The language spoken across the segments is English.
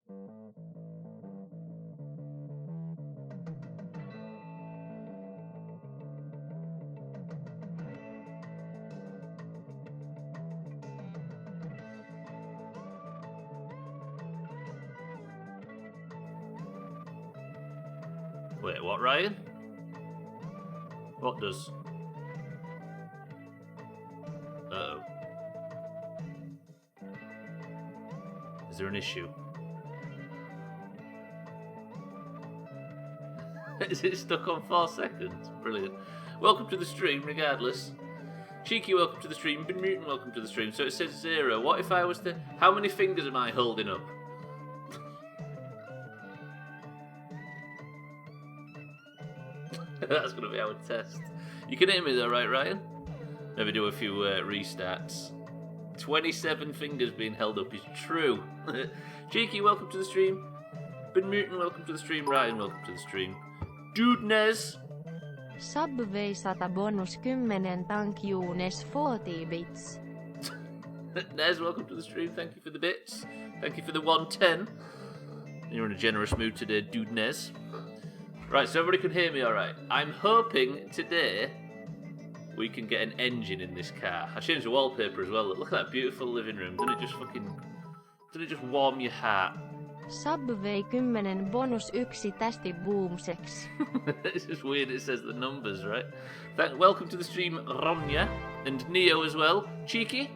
Wait, what, Ryan? What does? Uh-oh. Is there an issue? Is it stuck on 4 seconds? Brilliant. Welcome to the stream, regardless. Cheeky, welcome to the stream. Been mutant, welcome to the stream. So it says 0. What if I was to... How many fingers am I holding up? That's going to be our test. You can hear me though, right, Ryan? Maybe do a few restarts. 27 fingers being held up is true. Cheeky, welcome to the stream. Been mutant, welcome to the stream. Ryan, welcome to the stream. Dude Nez. Subway 100 bonus 10 thank you Nes 40 bits. Nez, welcome to the stream. Thank you for the bits. Thank you for the 110. You're in a generous mood today, Dude Nez. Right, so everybody can hear me all right. I'm hoping today we can get an engine in this car. I changed the wallpaper as well. Look at that beautiful living room. Doesn't it just warm your heart? Subway 10 bonus 1 tästi boomsex. It's just weird it says the numbers, right? Welcome to the stream, Ronya, and Neo as well. Cheeky?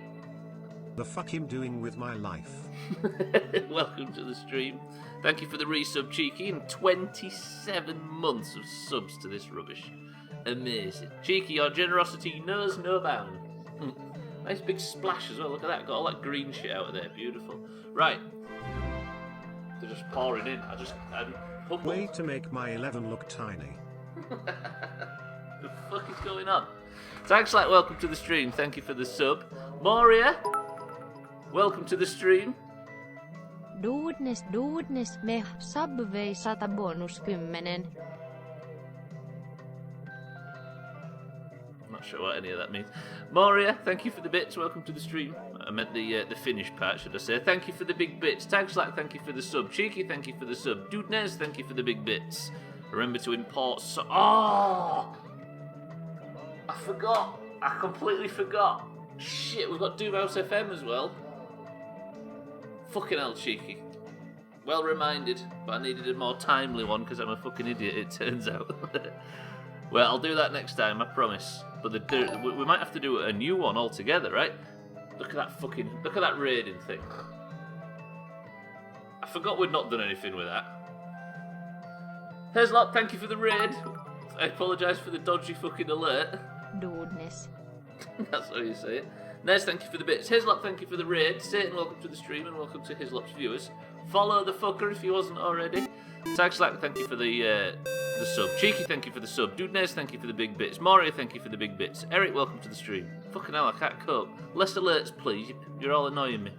The fuck I'm doing with my life. Welcome to the stream. Thank you for the resub, Cheeky, and 27 months of subs to this rubbish. Amazing. Cheeky, your generosity knows no bounds. Nice big splash as well. Look at that. Got all that green shit out of there. Beautiful. Right. They're just pouring in. I'm humbled. Way to make my 11 look tiny. The fuck is going on? Thanks, like, welcome to the stream. Thank you for the sub. Moria, welcome to the stream. Dudeness, me Subway 100 bonus 10. I'm not sure what any of that means. Moria, thank you for the bits. Welcome to the stream. I meant the finish part, should I say. Thank you for the big bits. Tagslack, thank you for the sub. Cheeky, thank you for the sub. Dude Nez, thank you for the big bits. Remember to import... Oh! I forgot. I completely forgot. Shit, we've got Doomhaus FM as well. Fucking hell, Cheeky. Well reminded, but I needed a more timely one because I'm a fucking idiot, it turns out. Well, I'll do that next time, I promise. But we might have to do a new one altogether, right? Look at that raiding thing. I forgot we'd not done anything with that. Herzlop, thank you for the raid. I apologise for the dodgy fucking alert. Dudeness. That's how you say it. Nez, thank you for the bits. Hislop, thank you for the raid. Satan, welcome to the stream and welcome to Hislop's viewers. Follow the fucker if he wasn't already. Tagslack, thank you for the sub. Cheeky, thank you for the sub. Dude Nez, thank you for the big bits. Mario, thank you for the big bits. Eric, welcome to the stream. Fucking hell, I can't cope. Less alerts, please. You're all annoying me.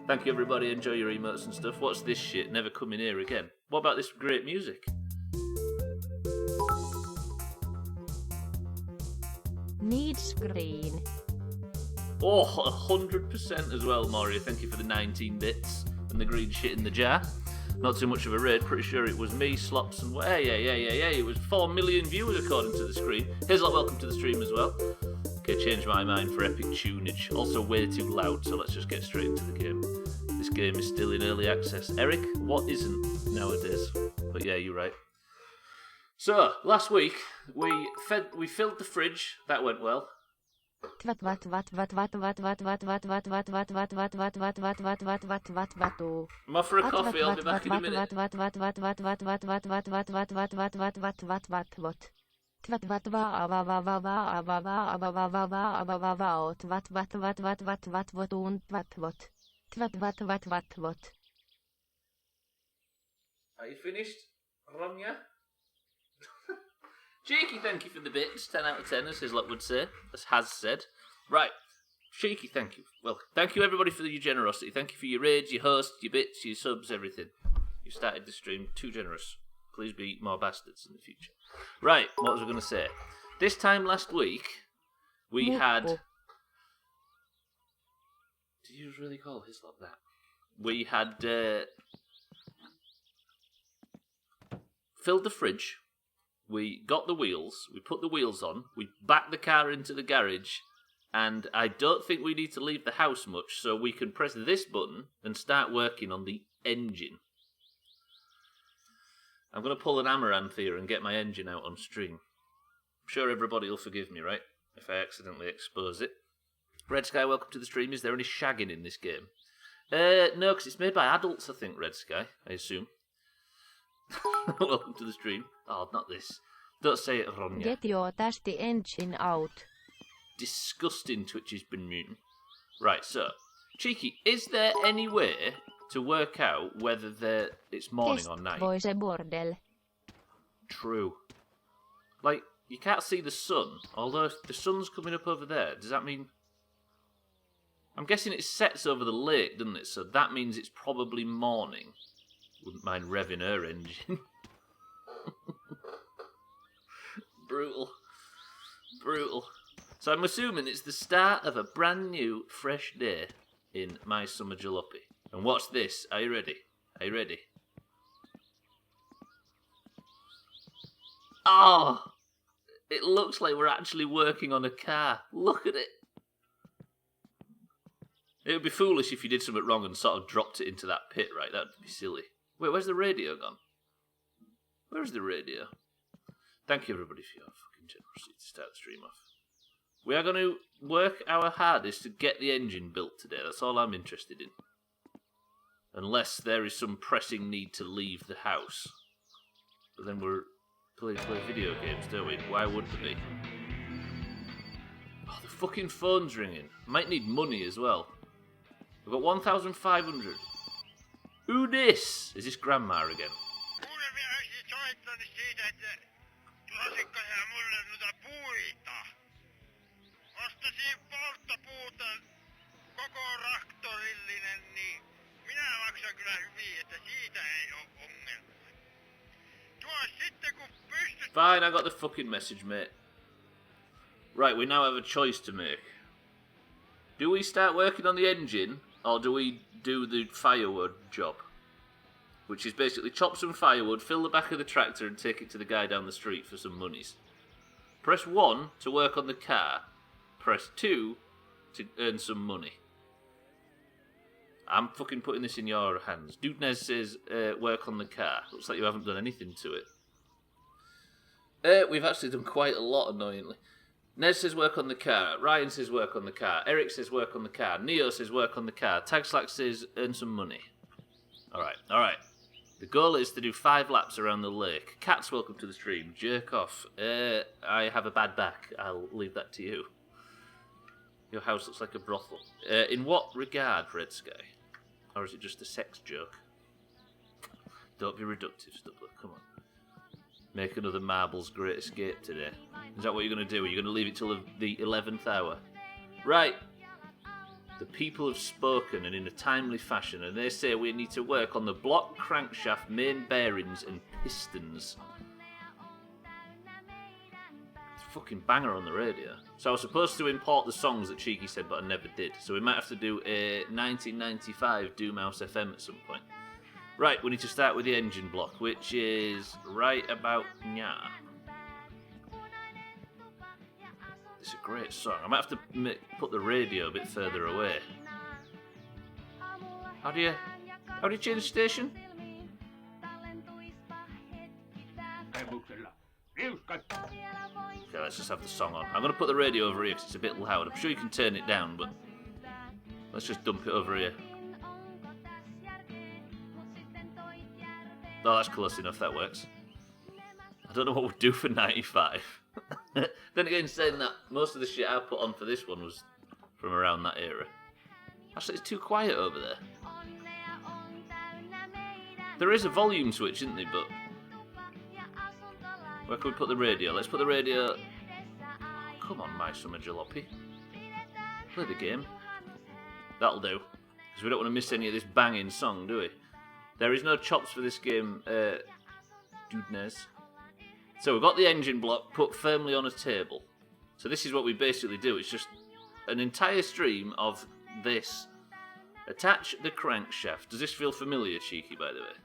Thank you, everybody. Enjoy your emotes and stuff. What's this shit? Never coming here again. What about this great music? Need screen. Oh, 100% as well, Mario. Thank you for the 19 bits and the green shit in the jar. Not too much of a raid. Pretty sure it was me, Slops, and... Yeah. It was 4 million viewers according to the screen. Here's a lot. Welcome to the stream as well. Okay, change my mind for epic tunage. Also way too loud, so let's just get straight into the game. This game is still in early access. Eric, what isn't nowadays? But yeah, you're right. So, last week, we filled the fridge. That went well. I'm off for a coffee, I'll be back in a minute. Are you finished, Ronya? Cheeky, thank you for the bits. 10 out of 10, as Hislop would say. As has said. Right. Cheeky, thank you. Well, thank you everybody for your generosity. Thank you for your raids, your hosts, your bits, your subs, everything. You started the stream too generous. Please be more bastards in the future. Right, what was I going to say? This time last week, we had... Did you really call Hislop that? we had filled the fridge, we got the wheels, we put the wheels on, we backed the car into the garage, and I don't think we need to leave the house much, so we can press this button and start working on the engine. I'm going to pull an Amaranth here and get my engine out on stream. I'm sure everybody will forgive me, right, if I accidentally expose it. Red Sky, welcome to the stream. Is there any shagging in this game? No, because it's made by adults, I think, Red Sky, I assume. Welcome to the stream. Oh, not this. Don't say it, Ronja. Get your tasty engine out. Disgusting Twitch's been mutant. Right, so, Cheeky, is there any way to work out whether it's morning or night? Voi se bordel. True. Like, you can't see the sun, although if the sun's coming up over there, does that mean... I'm guessing it sets over the lake, doesn't it? So that means it's probably morning. Wouldn't mind revving her engine. Brutal. Brutal. So I'm assuming it's the start of a brand new, fresh day in my summer jalopy. And watch this. Are you ready? Are you ready? Oh! It looks like we're actually working on a car. Look at it. It would be foolish if you did something wrong and sort of dropped it into that pit, right? That would be silly. Wait, where's the radio gone? Where's the radio? Thank you, everybody, for your fucking generosity to start the stream off. We are going to work our hardest to get the engine built today. That's all I'm interested in. Unless there is some pressing need to leave the house. But then we're play video games, don't we? Why would there be? Oh, the fucking phone's ringing. Might need money as well. We've got 1,500. Who this? Is this Grandma again? Fine, I got the fucking message, mate. Right, we now have a choice to make. Do we start working on the engine, or do we do the firewood job? Which is basically chop some firewood, fill the back of the tractor and take it to the guy down the street for some monies. Press 1 to work on the car. Press 2 to earn some money. I'm fucking putting this in your hands. Dudenez says work on the car. Looks like you haven't done anything to it. We've actually done quite a lot, annoyingly. Nez says work on the car. Ryan says work on the car. Eric says work on the car. Neo says work on the car. Tagslack says earn some money. Alright. The goal is to do 5 laps around the lake. Cats, welcome to the stream. Jerk off. I have a bad back. I'll leave that to you. Your house looks like a brothel. In what regard, Red Sky? Or is it just a sex joke? Don't be reductive, Stubbler. Come on. Make another Marbles Great Escape today. Is that what you're going to do? Are you going to leave it till the 11th hour? Right. The people have spoken, and in a timely fashion, and they say we need to work on the block, crankshaft, main bearings, and pistons. It's a fucking banger on the radio. So I was supposed to import the songs that Cheeky said, but I never did. So we might have to do a 1995 Doomhaus FM at some point. Right, we need to start with the engine block, which is right about now. It's a great song. I might have to put the radio a bit further away. How do you change station? Okay, let's just have the song on. I'm going to put the radio over here because it's a bit loud. I'm sure you can turn it down, but let's just dump it over here. Oh, that's close enough, that works. I don't know what we'd do for 95. Then again, saying that, most of the shit I put on for this one was from around that era. Actually, it's too quiet over there. There is a volume switch, isn't there, but... Where can we put the radio? Let's put the radio... Oh, come on, my summer jalopy. Play the game. That'll do. Because we don't want to miss any of this banging song, do we? There is no chops for this game, Dudenez. So we've got the engine block put firmly on a table. So this is what we basically do. It's just an entire stream of this Attach the crankshaft. Does this feel familiar, Cheeky, by the way?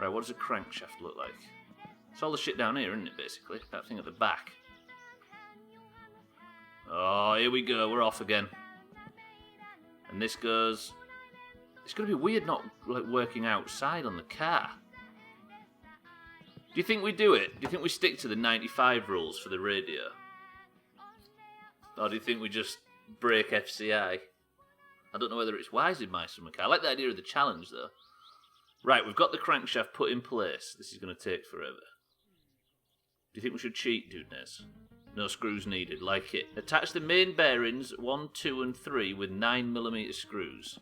Right, what does a crankshaft look like? It's all the shit down here, isn't it, basically? That thing at the back. Oh, here we go. We're off again. And this goes... It's going to be weird not like working outside on the car. Do you think we do it? Do you think we stick to the 95 rules for the radio? Or do you think we just break FCI? I don't know whether it's wise in my summer car. I like the idea of the challenge, though. Right, we've got the crankshaft put in place. This is going to take forever. Do you think we should cheat, Dudeness? No screws needed, like it. Attach the main bearings 1, 2 and 3 with 9mm screws.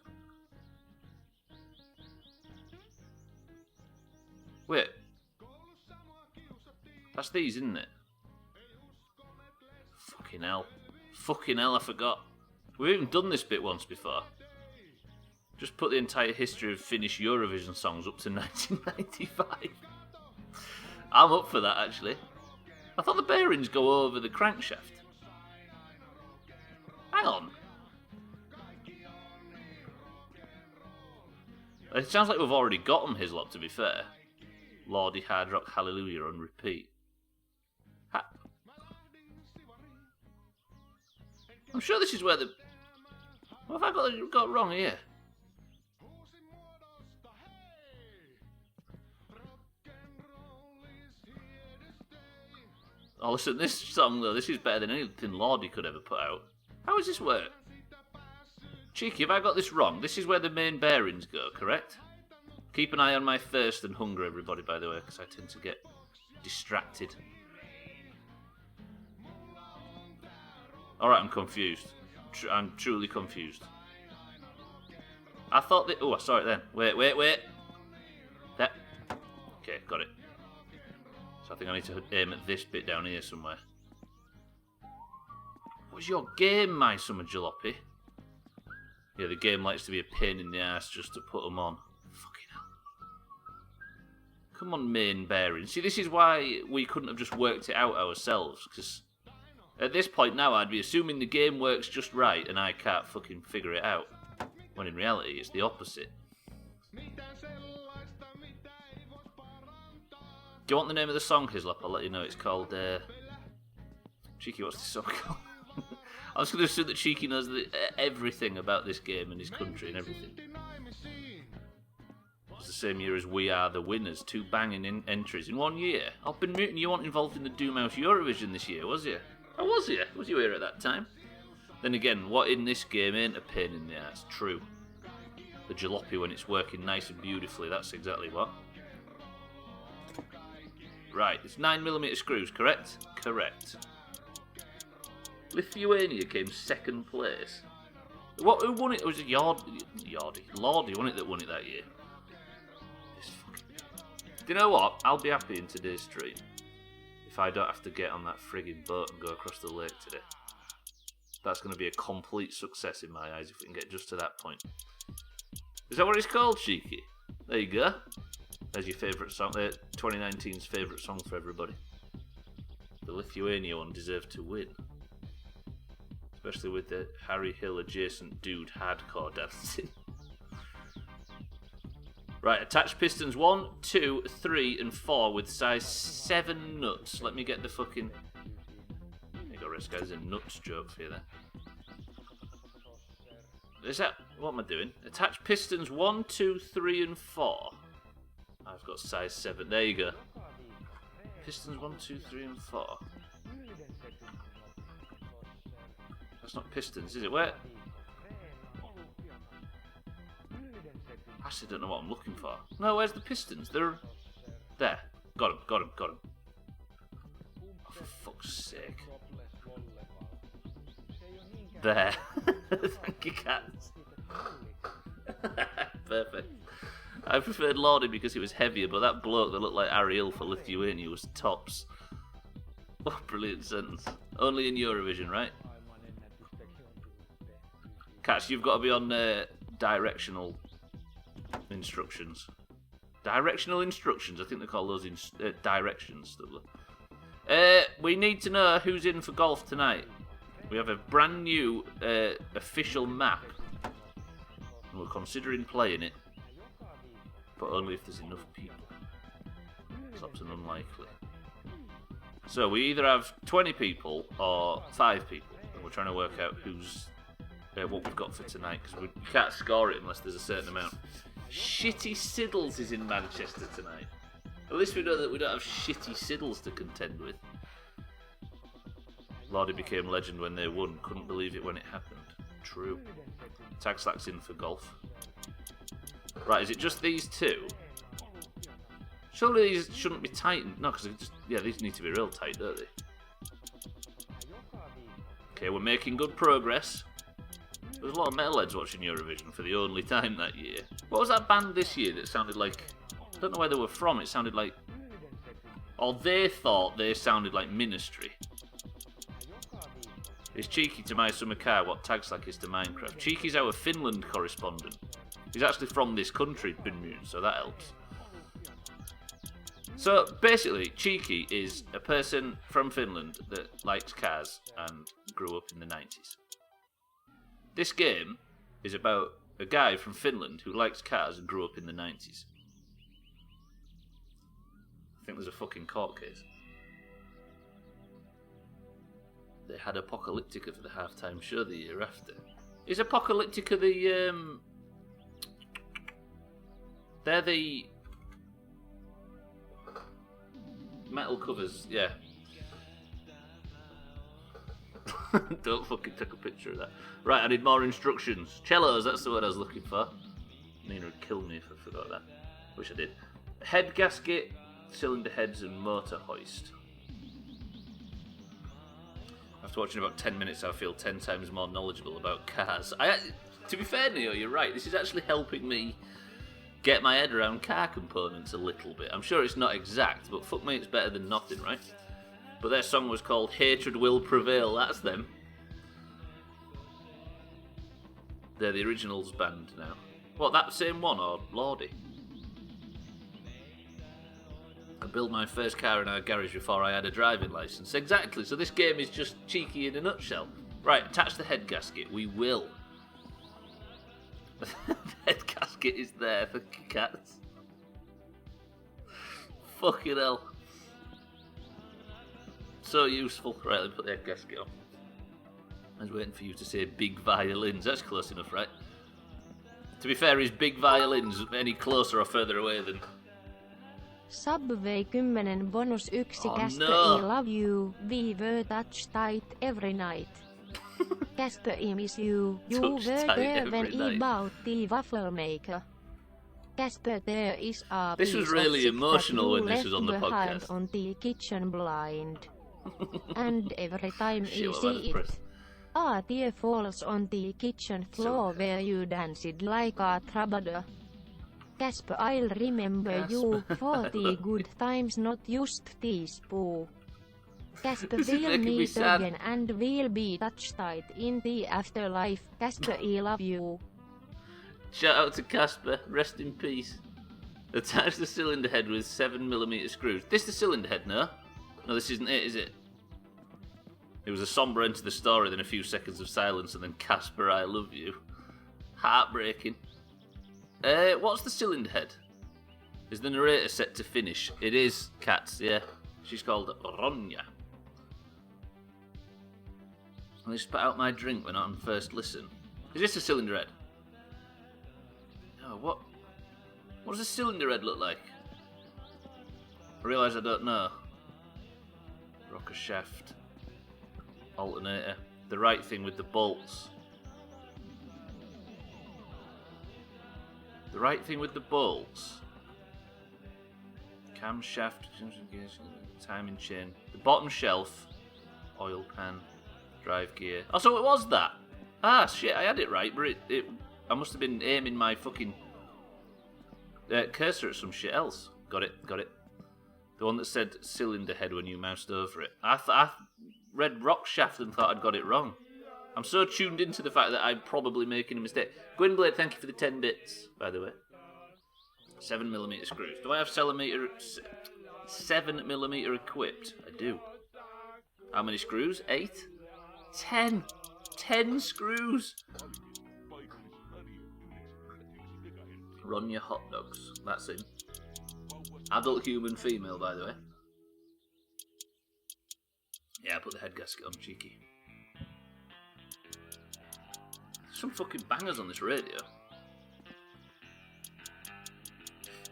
Wait. That's these, isn't it? Fucking hell. Fucking hell, I forgot. We've even done this bit once before. Just put the entire history of Finnish Eurovision songs up to 1995. I'm up for that, actually. I thought the bearings go over the crankshaft. Hang on. It sounds like we've already got them, Hislop, to be fair. Lordy Hard Rock Hallelujah on repeat. I'm sure this is where the... What have I got wrong here? Oh, listen, this song, though, this is better than anything Lordy could ever put out. How does this work? Cheeky, have I got this wrong? This is where the main bearings go, correct? Keep an eye on my thirst and hunger, everybody, by the way, because I tend to get distracted. Alright, I'm confused. I'm truly confused. I thought that... Oh, I saw it then. Wait. That. Okay, got it. So I think I need to aim at this bit down here somewhere. What's your game, my summer jalopy? Yeah, the game likes to be a pain in the ass just to put them on. Fucking hell. Come on, main bearing. See, this is why we couldn't have just worked it out ourselves, because at this point now I'd be assuming the game works just right and I can't fucking figure it out. When in reality it's the opposite. Do you want the name of the song, Hislop? I'll let you know. It's called... Cheeky, what's the song called? I was going to assume that Cheeky knows everything about this game and his country and everything. It's the same year as We Are the Winners. 2 banging entries in 1 year. I've been muting. You weren't involved in the Doomhaus Eurovision this year, was you? Oh, was you? Was you here at that time? Then again, what in this game ain't a pain in the ass? True. The jalopy when it's working nice and beautifully, that's exactly what. Right, it's 9mm screws, correct? Correct. Lithuania came second place. Who won it? Was it Lordy, wasn't it, that won it that year? This fucking... Do you know what? I'll be happy in today's stream if I don't have to get on that frigging boat and go across the lake today. That's going to be a complete success in my eyes if we can get just to that point. Is that what it's called, Cheeky? There you go. There's your favourite song, 2019's favourite song for everybody. The Lithuania one deserved to win. Especially with the Harry Hill adjacent dude hardcore dancing. Right, attach pistons 1, 2, 3 and 4 with size 7 nuts. Let me get the fucking... There you go, Rest guys, a nuts joke for you there. Is that... What am I doing? Attach pistons 1, 2, 3 and 4. I've got size 7. There you go. Pistons 1, 2, 3 and 4. That's not pistons, is it? Where? I actually don't know what I'm looking for. No, where's the pistons? They're... There. Got him. Oh, for fuck's sake. There. Thank you, cats. Perfect. I preferred Lordy because it was heavier, but that bloke that looked like Harry Hill for Lithuania was tops. What a brilliant sentence. Only in Eurovision, right? Cats, you've got to be on directional instructions. Directional instructions? I think they call those directions. We need to know who's in for golf tonight. We have a brand new official map. and we're considering playing it, but only if there's enough people. That's an unlikely. So we either have 20 people or 5 people, and we're trying to work out who's what we've got for tonight, because we can't score it unless there's a certain amount. Shitty Siddles is in Manchester tonight. At least we know that we don't have shitty Siddles to contend with. Lordy became legend when they won. Couldn't believe it when it happened. True. Tag Slack's in for golf. Right, is it just these two? Surely these shouldn't be tightened. No, because these need to be real tight, don't they? Okay, we're making good progress. There was a lot of metalheads watching Eurovision for the only time that year. What was that band this year that sounded like... I don't know where they were from. It sounded like... Or they thought they sounded like Ministry. It's Cheeky to my summer car what Tag Slack is to Minecraft. Cheeky's our Finland correspondent. He's actually from this country, Binmoon, so that helps. So, basically, Cheeky is a person from Finland that likes cars and grew up in the 90s. This game is about a guy from Finland who likes cars and grew up in the 90s. I think there's a fucking court case. They had Apocalyptica for the halftime show the year after. Is Apocalyptica the, They're the... metal covers, yeah. Don't fucking take a picture of that. Right, I need more instructions. Cellos, that's the word I was looking for. Nina would kill me if I forgot that. Wish I did. Head gasket, cylinder heads, and motor hoist. After watching about 10 minutes, I feel 10 times more knowledgeable about cars. To be fair, Neo, you're right. This is actually helping me get my head around car components a little bit. I'm sure it's not exact, but fuck me, it's better than nothing, right? But their song was called Hatred Will Prevail. That's them. They're the Originals band now. What, that same one, or Lordy? I built my first car in our garage before I had a driving licence. Exactly, so this game is just Cheeky in a nutshell. Right, attach the head gasket. We will. The head gasket is there for cats. Fucking hell. So useful. Right, let me put the head gasket on. I was waiting for you to say big violins. That's close enough, right? To be fair, is big violins any closer or further away than... Subway 10 bonus 1 Casper no. I love you, we were touch tight every night. Casper I miss you, you Touch were tight there every when I night. bought the waffle maker. Casper, there is a This was piece really of shit emotional that you when this was on the left behind podcast. on the kitchen blind. And every time Shit, I what see about the it, press? a tear falls on the kitchen floor where you danced like a troubadour. Casper, I'll remember you for the good times, not just these poo. Casper, This is we'll making me meet sad. again and we'll be touch tight in the afterlife. Casper, I love you. Shout out to Casper, rest in peace. Attach the cylinder head with 7mm screws. This is the cylinder head, no? No, this isn't it, is it? It was a sombre end to the story, then a few seconds of silence, and then Casper, I love you. Heartbreaking. What's the cylinder head? Is the narrator set to finish? It is, cats, yeah. She's called Ronya. I just put out my drink when on first listen. Is this a cylinder head? Oh, what? What does a cylinder head look like? I realise I don't know. Rocker shaft. Alternator. The right thing with the bolts. The right thing with the bolts. Camshaft. Timing chain. The bottom shelf. Oil pan. Drive gear. Oh, so it was that. Ah, shit, I had it right, but I must have been aiming my fucking cursor at some shit else. Got it. The one that said cylinder head when you moused over it. I read rock shaft and thought I'd got it wrong. I'm so tuned into the fact that I'm probably making a mistake. Gwynblade, thank you for the 10 bits, by the way. 7mm screws. Do I have 7mm equipped? I do. How many screws? 8? 10! 10 screws! Run your hot dogs. That's him. Adult human female, by the way. Yeah, I put the head gasket on, cheeky. Some fucking bangers on this radio.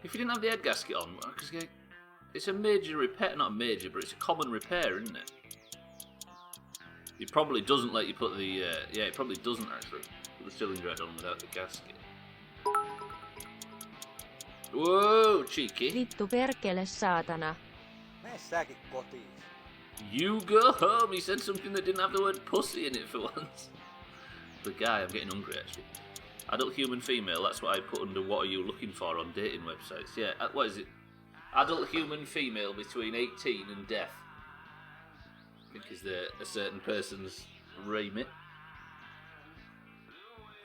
If you didn't have the head gasket on, because it's a major repair, not a major, but it's a common repair, isn't it? It probably doesn't let you put the, yeah, it probably doesn't actually put the cylinder head on without the gasket. Whoa, cheeky. Vittu perkele saatana. Mene säkin kotiin. You go home. He said something that didn't have the word pussy in it for once. The guy, I'm getting hungry actually. Adult human female, that's what I put under what are you looking for on dating websites. Yeah, what is it? Adult human female between 18 and death. I think is a certain person's remit.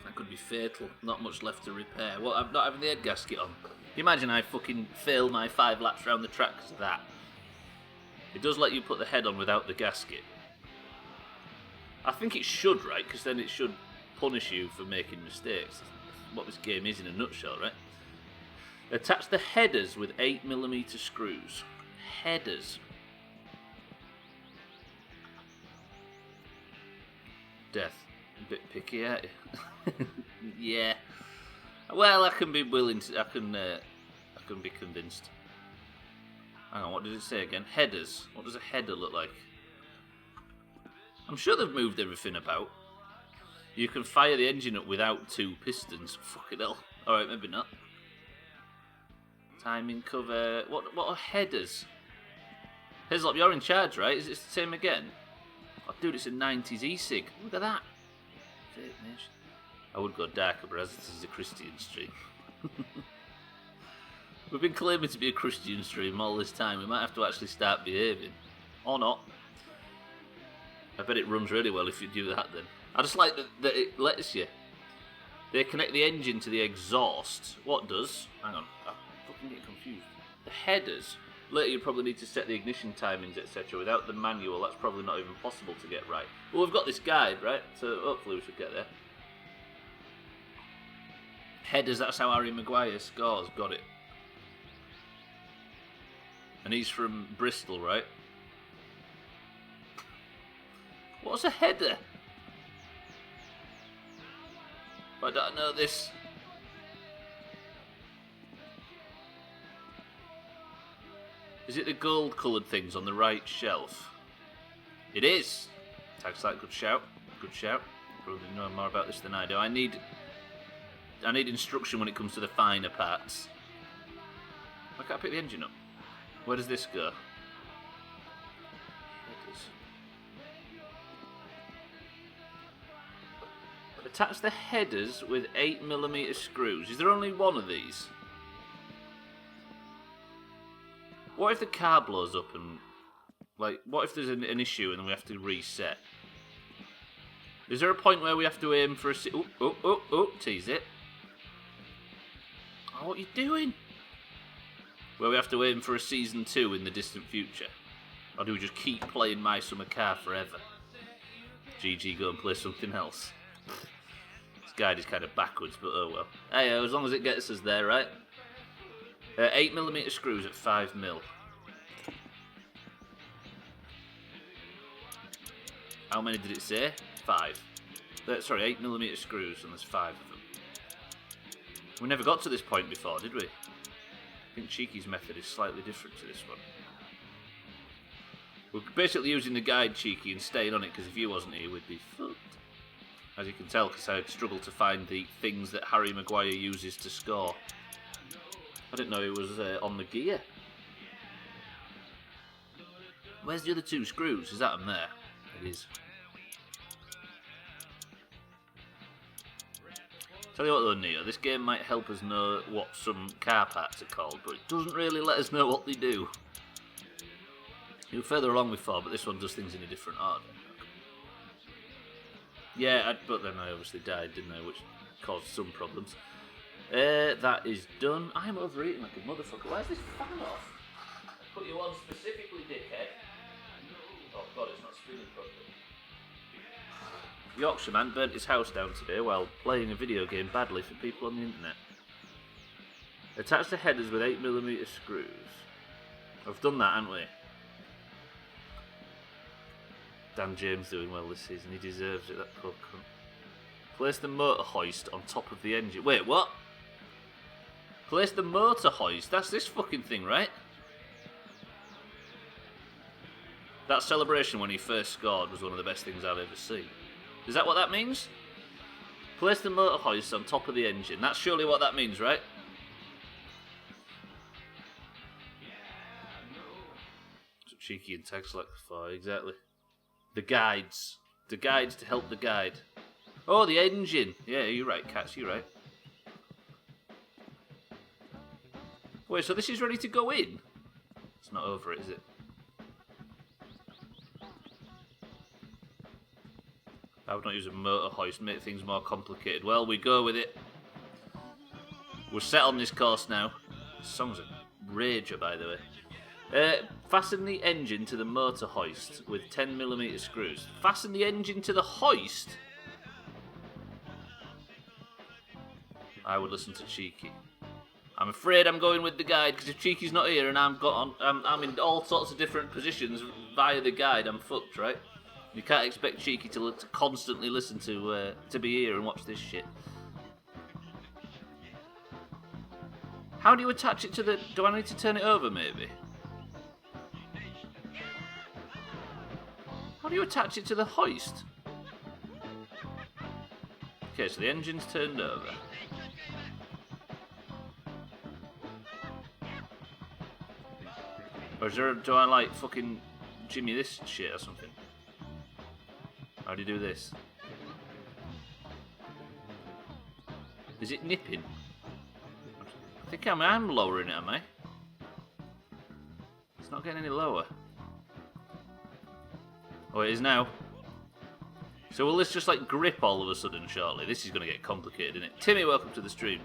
That could be fatal. Not much left to repair. Well, I'm not having the head gasket on. Imagine I fucking fail my 5 laps round the track because of that. It does let you put the head on without the gasket. I think it should, right? Because then it should punish you for making mistakes. That's what this game is in a nutshell, right? Attach the headers with 8mm screws. Headers. Death. A bit picky, aren't you? Yeah. Well, I can be willing to. I can be convinced. Hang on, what did it say again? Headers. What does a header look like? I'm sure they've moved everything about. You can fire the engine up without 2 pistons. Fucking hell. Alright, maybe not. Timing cover. What are headers? Hazelop, you're in charge, right? Is it the same again? Oh, dude, it's a 90s e-cig. Look at that. I would go darker, but as this is a Christian stream. We've been claiming to be a Christian stream all this time. We might have to actually start behaving. Or not. I bet it runs really well if you do that then. I just like that it lets you. They connect the engine to the exhaust. What does? Hang on. I fucking get confused. The headers. Later you probably need to set the ignition timings, etc. Without the manual, that's probably not even possible to get right. Well, we've got this guide, right? So hopefully we should get there. Headers, that's how Harry Maguire scores. Got it. And he's from Bristol, right? What's a header? I don't know this. Is it the gold coloured things on the right shelf? It is. Tag site, good shout. Good shout. Probably know more about this than I do. I need instruction when it comes to the finer parts. Why can't I pick the engine up? Where does this go? Attach the headers with 8mm screws. Is there only one of these? What if the car blows up and... like, what if there's an issue and then we have to reset? Is there a point where we have to aim for a... tease it. Oh, what are you doing? Where we have to aim for a season 2 in the distant future? Or do we just keep playing My Summer Car forever? GG, go and play something else. This guide is kind of backwards, but oh well. Hey, as long as it gets us there, right? 8mm screws at 5mm. How many did it say? 5. Sorry, 8mm screws, and there's 5 of them. We never got to this point before, did we? I think Cheeky's method is slightly different to this one. We're basically using the guide, Cheeky, and staying on it, because if you wasn't here, we'd be fucked. As you can tell, because I'd struggled to find the things that Harry Maguire uses to score. I didn't know it was on the gear. Where's the other 2 screws? Is that them there? It is. Tell you what though, Neo, this game might help us know what some car parts are called, but it doesn't really let us know what they do. You were further along before, but this one does things in a different order. Yeah, but then I obviously died, didn't I, which caused some problems. That is done. I'm overeating like a motherfucker. Why is this fan off? I put you on specifically, dickhead. Oh god, it's not spinning properly. Yorkshireman burnt his house down today while playing a video game badly for people on the internet. Attach the headers with 8mm screws. I've done that, haven't we? Dan James doing well this season. He deserves it, that poor cunt. Place the motor hoist on top of the engine. Wait, what? Place the motor hoist? That's this fucking thing, right? That celebration when he first scored was one of the best things I've ever seen. Is that what that means? Place the motor hoist on top of the engine. That's surely what that means, right? That's what Cheeky and Tag Select for, exactly. The guides. The guides to help the guide. Oh, the engine. Yeah, you're right, Cats, you're right. Wait, so this is ready to go in? It's not over, is it? I would not use a motor hoist, make things more complicated. Well, we go with it. We're set on this course now. This song's a rager, by the way. Fasten the engine to the motor hoist with 10mm screws. Fasten the engine to the hoist? I would listen to Cheeky. I'm afraid I'm going with the guide, because if Cheeky's not here and I'm in all sorts of different positions via the guide, I'm fucked, right? You can't expect Cheeky to constantly listen to be here and watch this shit. How do you attach it to the... Do I need to turn it over, maybe? How do you attach it to the hoist? Okay, so the engine's turned over. Or is there, do I like fucking Jimmy this shit or something? How do you do this? Is it nipping? I think I'm lowering it, am I? It's not getting any lower. Oh, it is now. So will this just like grip all of a sudden shortly? This is going to get complicated, isn't it? Timmy, welcome to the stream.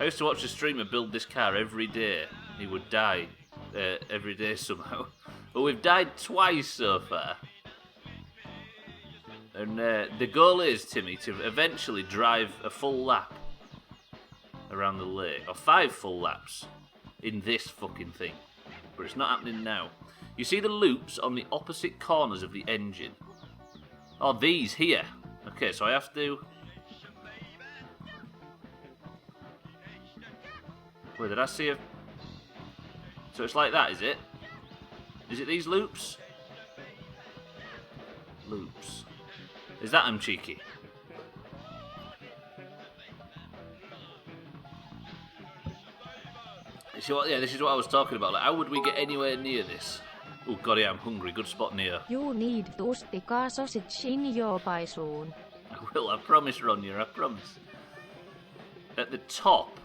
I used to watch a streamer build this car every day. He would die every day somehow. But we've died twice so far. And the goal is, Timmy, to eventually drive a full lap around the lake. Or 5 full laps in this fucking thing. But it's not happening now. You see the loops on the opposite corners of the engine? Oh, these here. Okay, so I have to... Wait, did I see a... So it's like that, is it? Is it these loops? Loops. Is that them, Cheeky? You see what? Yeah, this is what I was talking about. Like, how would we get anywhere near this? Oh god, yeah, I'm hungry. Good spot near. You need Ustika sausage in your pie soon. I will, I promise, Ronya, I promise. At the top.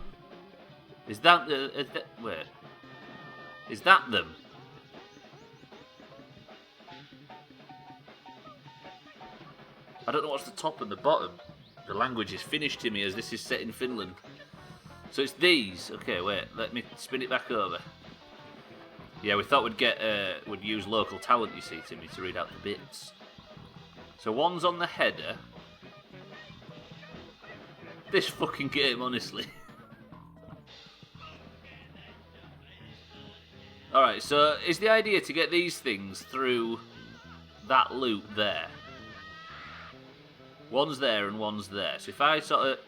Is that the... wait. Is that them? I don't know what's the top and the bottom. The language is Finnish to me as this is set in Finland. So it's these. Okay, wait, let me spin it back over. Yeah, we thought we'd use local talent, you see, Timmy, to read out the bits. So one's on the header. This fucking game, honestly. Alright, so is the idea to get these things through that loop there? One's there and one's there. So if I sort of...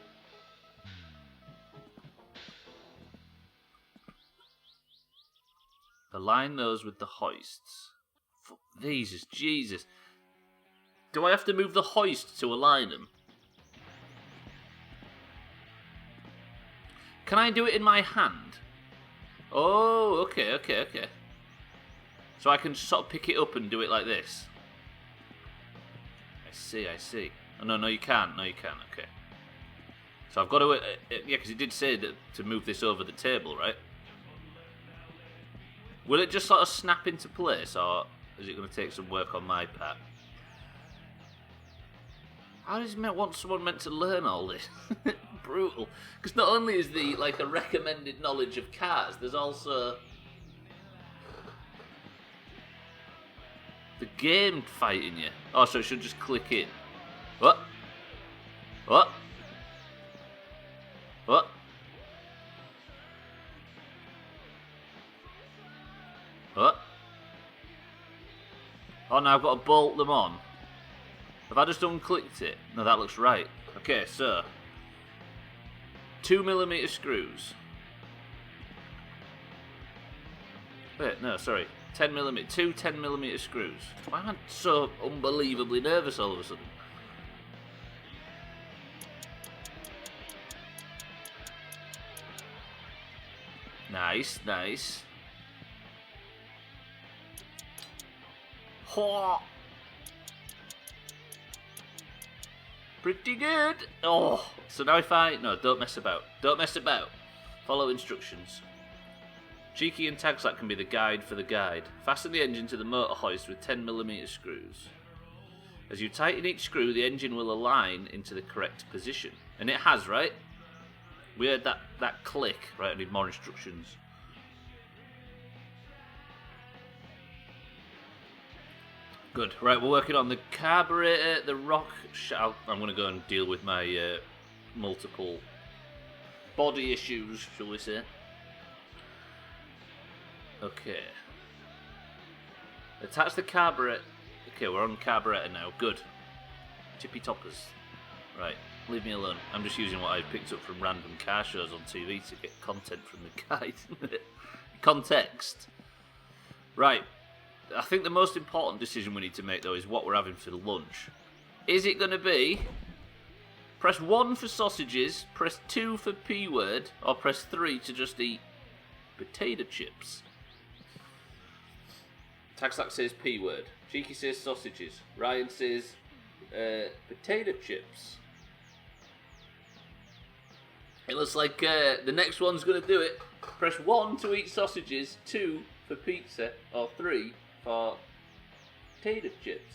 align those with the hoists. Fuck, these is Jesus. Do I have to move the hoist to align them? Can I do it in my hand? Oh, okay. So I can sort of pick it up and do it like this. I see. Oh, no, you can't. Okay. So I've got to... yeah, because it did say that to move this over the table, right? Will it just sort of snap into place, or is it going to take some work on my part? How does someone meant to learn all this? Brutal. Because not only is the like a recommended knowledge of cars, there's also the game fighting you. Oh, so it should just click in. What? What? Oh, now I've got to bolt them on. Have I just unclicked it? No, that looks right. Okay, so 2mm screws. Wait, no, sorry. 10mm, two 10mm screws. Why am I so unbelievably nervous all of a sudden? Nice, nice. Ho! Pretty good. Oh, so now if I... No, don't mess about. Don't mess about. Follow instructions. Cheeky and Tagslack can be the guide for the guide. Fasten the engine to the motor hoist with 10mm screws. As you tighten each screw, the engine will align into the correct position. And it has, right? We heard that click. Right, I need more instructions. Good. Right, we're working on the carburetor, the rock... I'm going to go and deal with my multiple body issues, shall we say. Okay. Attach the carburetor... Okay, we're on carburetor now. Good. Tippy toppers. Right, leave me alone. I'm just using what I picked up from random car shows on TV to get content from the guide. Context. Right. I think the most important decision we need to make, though, is what we're having for lunch. Is it going to be... Press 1 for sausages, press 2 for P-word, or press 3 to just eat potato chips? Tagslack says P-word. Cheeky says sausages. Ryan says potato chips. It looks like the next one's going to do it. Press 1 to eat sausages, 2 for pizza, or 3 for potato chips.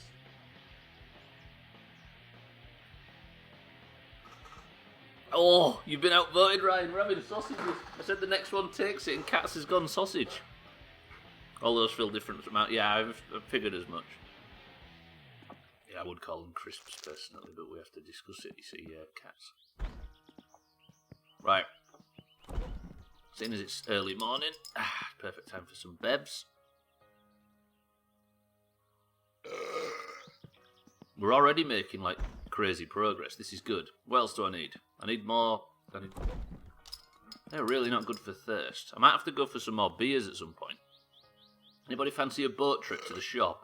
Oh, you've been outvoted, Ryan. We're having sausages. I said the next one takes it, and Cats has gone sausage. All those feel different amount. Yeah, I've figured as much. Yeah, I would call them crisps personally, but we have to discuss it. You see, Cats. Right. Seeing as it's early morning, perfect time for some bevs. We're already making like crazy progress. This is good. What else do I need? I need more. They're really not good for thirst. I might have to go for some more beers at some point. Anybody fancy a boat trip to the shop?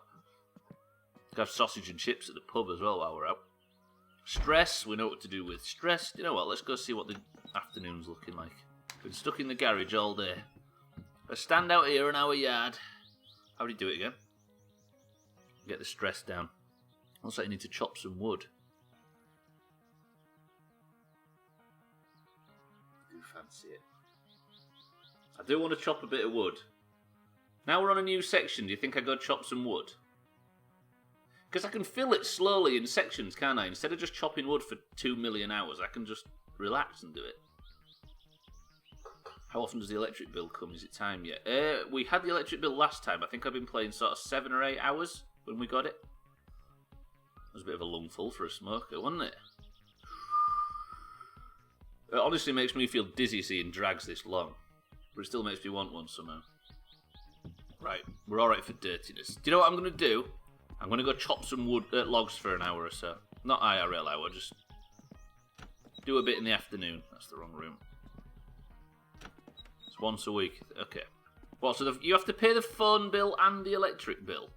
Could have sausage and chips at the pub as well while we're out. Stress, we know what to do with stress. You know what, let's go see what the afternoon's looking like. Been stuck in the garage all day. Let's stand out here in our yard. How do you do it again? Get the stress down. Looks like you need to chop some wood. I do fancy it. I do want to chop a bit of wood. Now we're on a new section, do you think I go chop some wood? Because I can fill it slowly in sections, can't I? Instead of just chopping wood for 2 million hours, I can just relax and do it. How often does the electric bill come? Is it time yet? We had the electric bill last time. I think I've been playing sort of 7 or 8 hours when we got it. It was a bit of a lungful for a smoker, wasn't it? It honestly makes me feel dizzy seeing drags this long. But it still makes me want one somehow. Right, we're alright for dirtiness. Do you know what I'm going to do? I'm going to go chop some wood, logs for an hour or so. Not IRL hour, just do a bit in the afternoon. That's the wrong room. It's once a week. Okay. Well, so you have to pay the phone bill and the electric bill?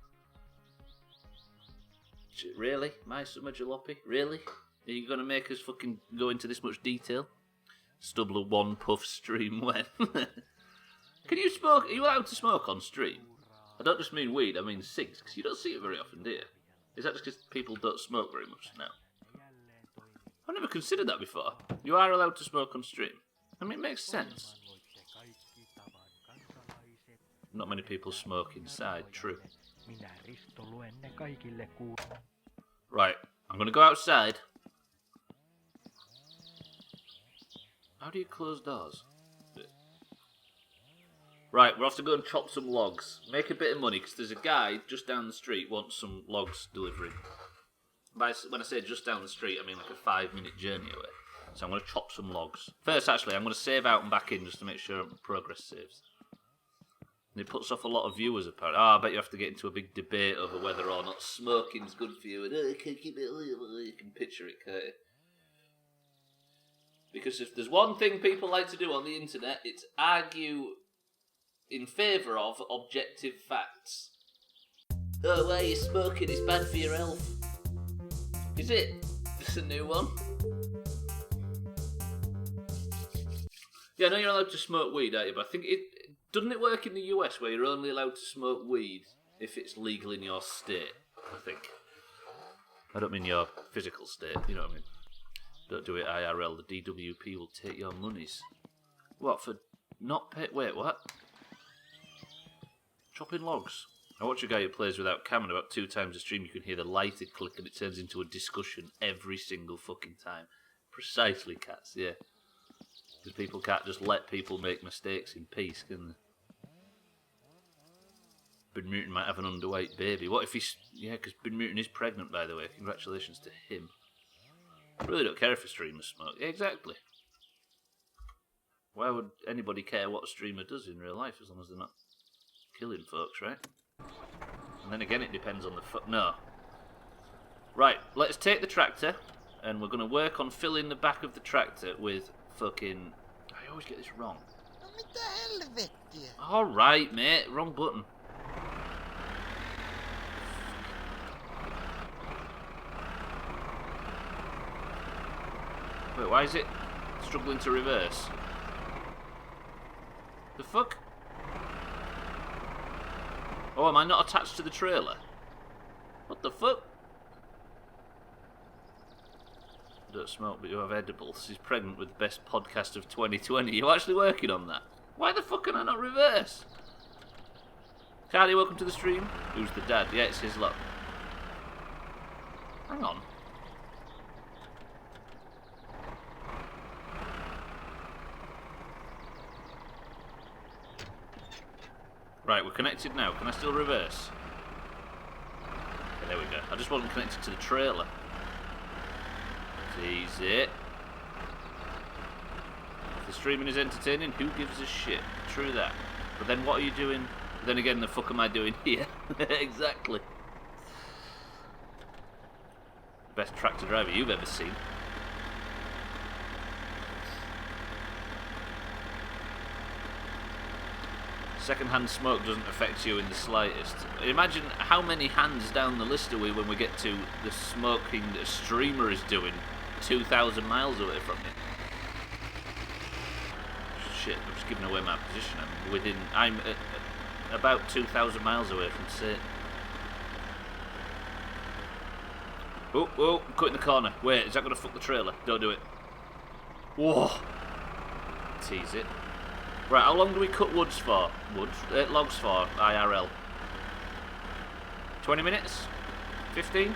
Really? My summer jalopy? Really? Are you going to make us fucking go into this much detail? Stubbler one puff stream when? Can you smoke? Are you allowed to smoke on stream? I don't just mean weed, I mean cigs, because you don't see it very often, do you? Is that just because people don't smoke very much now? I've never considered that before. You are allowed to smoke on stream. I mean, it makes sense. Not many people smoke inside, true. Right, I'm going to go outside. How do you close doors? Right, we'll have to go and chop some logs. Make a bit of money, because there's a guy just down the street wants some logs delivering. When I say just down the street, I mean like a 5-minute journey away. So I'm going to chop some logs. First, actually, I'm going to save out and back in just to make sure progress saves. And it puts off a lot of viewers, apparently. I bet you have to get into a big debate over whether or not smoking's good for you. And you can keep it, you can picture it, can't you? Because if there's one thing people like to do on the internet, it's argue in favour of objective facts. Oh, why are you smoking? It's bad for your health. Is it? It's a new one. Yeah, I know you're allowed to smoke weed, aren't you? But I think doesn't it work in the US where you're only allowed to smoke weed if it's legal in your state, I think. I don't mean your physical state, you know what I mean? Don't do it IRL, the DWP will take your monies. What, for not pay... Wait, what? Chopping logs. I watch a guy who plays without camera about 2 times a stream. You can hear the lighter click and it turns into a discussion every single fucking time. Precisely, cats, yeah. Because people can't just let people make mistakes in peace, can they? Ben Mutant might have an underweight baby. What if he's... Yeah, because Ben Mutant is pregnant, by the way. Congratulations to him. I really don't care if a streamer smokes. Yeah, exactly. Why would anybody care what a streamer does in real life as long as they're not killing folks, right? And then again, it depends on the... No. Right, let's take the tractor, and we're going to work on filling the back of the tractor with fucking... I always get this wrong. Alright, mate. Wrong button. Wait, why is it struggling to reverse? The fuck? Oh, am I not attached to the trailer? What the fuck? You don't smoke, but you have edibles. She's pregnant with the best podcast of 2020. You actually working on that? Why the fuck can I not reverse? Cardi, welcome to the stream. Who's the dad? Yeah, it's his lot. Hang on. Right, we're connected now. Can I still reverse? Okay, there we go. I just wasn't connected to the trailer. It's easy. If the streaming is entertaining, who gives a shit? True that. But then what are you doing? Then again, the fuck am I doing here? Exactly. Best tractor driver you've ever seen. Second-hand smoke doesn't affect you in the slightest. Imagine how many hands down the list are we when we get to the smoking that a streamer is doing 2,000 miles away from you. Shit, I'm just giving away my position. I'm about 2,000 miles away from Satan. Oh, I'm cutting the corner. Wait, is that going to fuck the trailer? Don't do it. Whoa. Tease it. Right, how long do we cut logs for, IRL? 20 minutes? 15?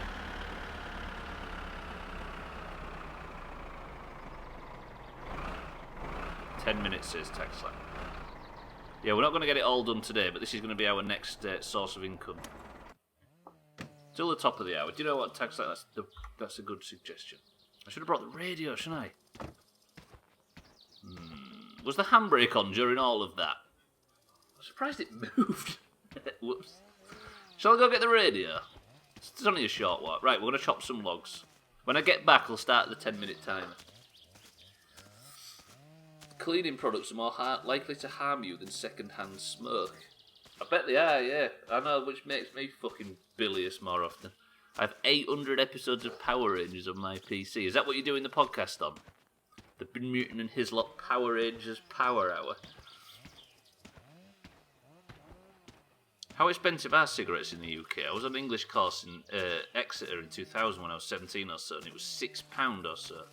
$10 minutes, says Taxlap. Yeah, we're not going to get it all done today, but this is going to be our next source of income. Till the top of the hour. Do you know what, Taxlap? That's a good suggestion. I should have brought the radio, shouldn't I? Was the handbrake on during all of that? I'm surprised it moved. Whoops. Shall I go get the radio? It's only a short walk. Right, we're going to chop some logs. When I get back, I'll start the 10-minute timer. Cleaning products are more likely to harm you than second-hand smoke. I bet they are, yeah. I know, which makes me fucking bilious more often. I have 800 episodes of Power Rangers on my PC. Is that what you're doing the podcast on? The Ben Mutant and his lot Power Rangers Power Hour. How expensive are cigarettes in the UK? I was on an English course in Exeter in 2000 when I was 17 or so, and it was £6 or so.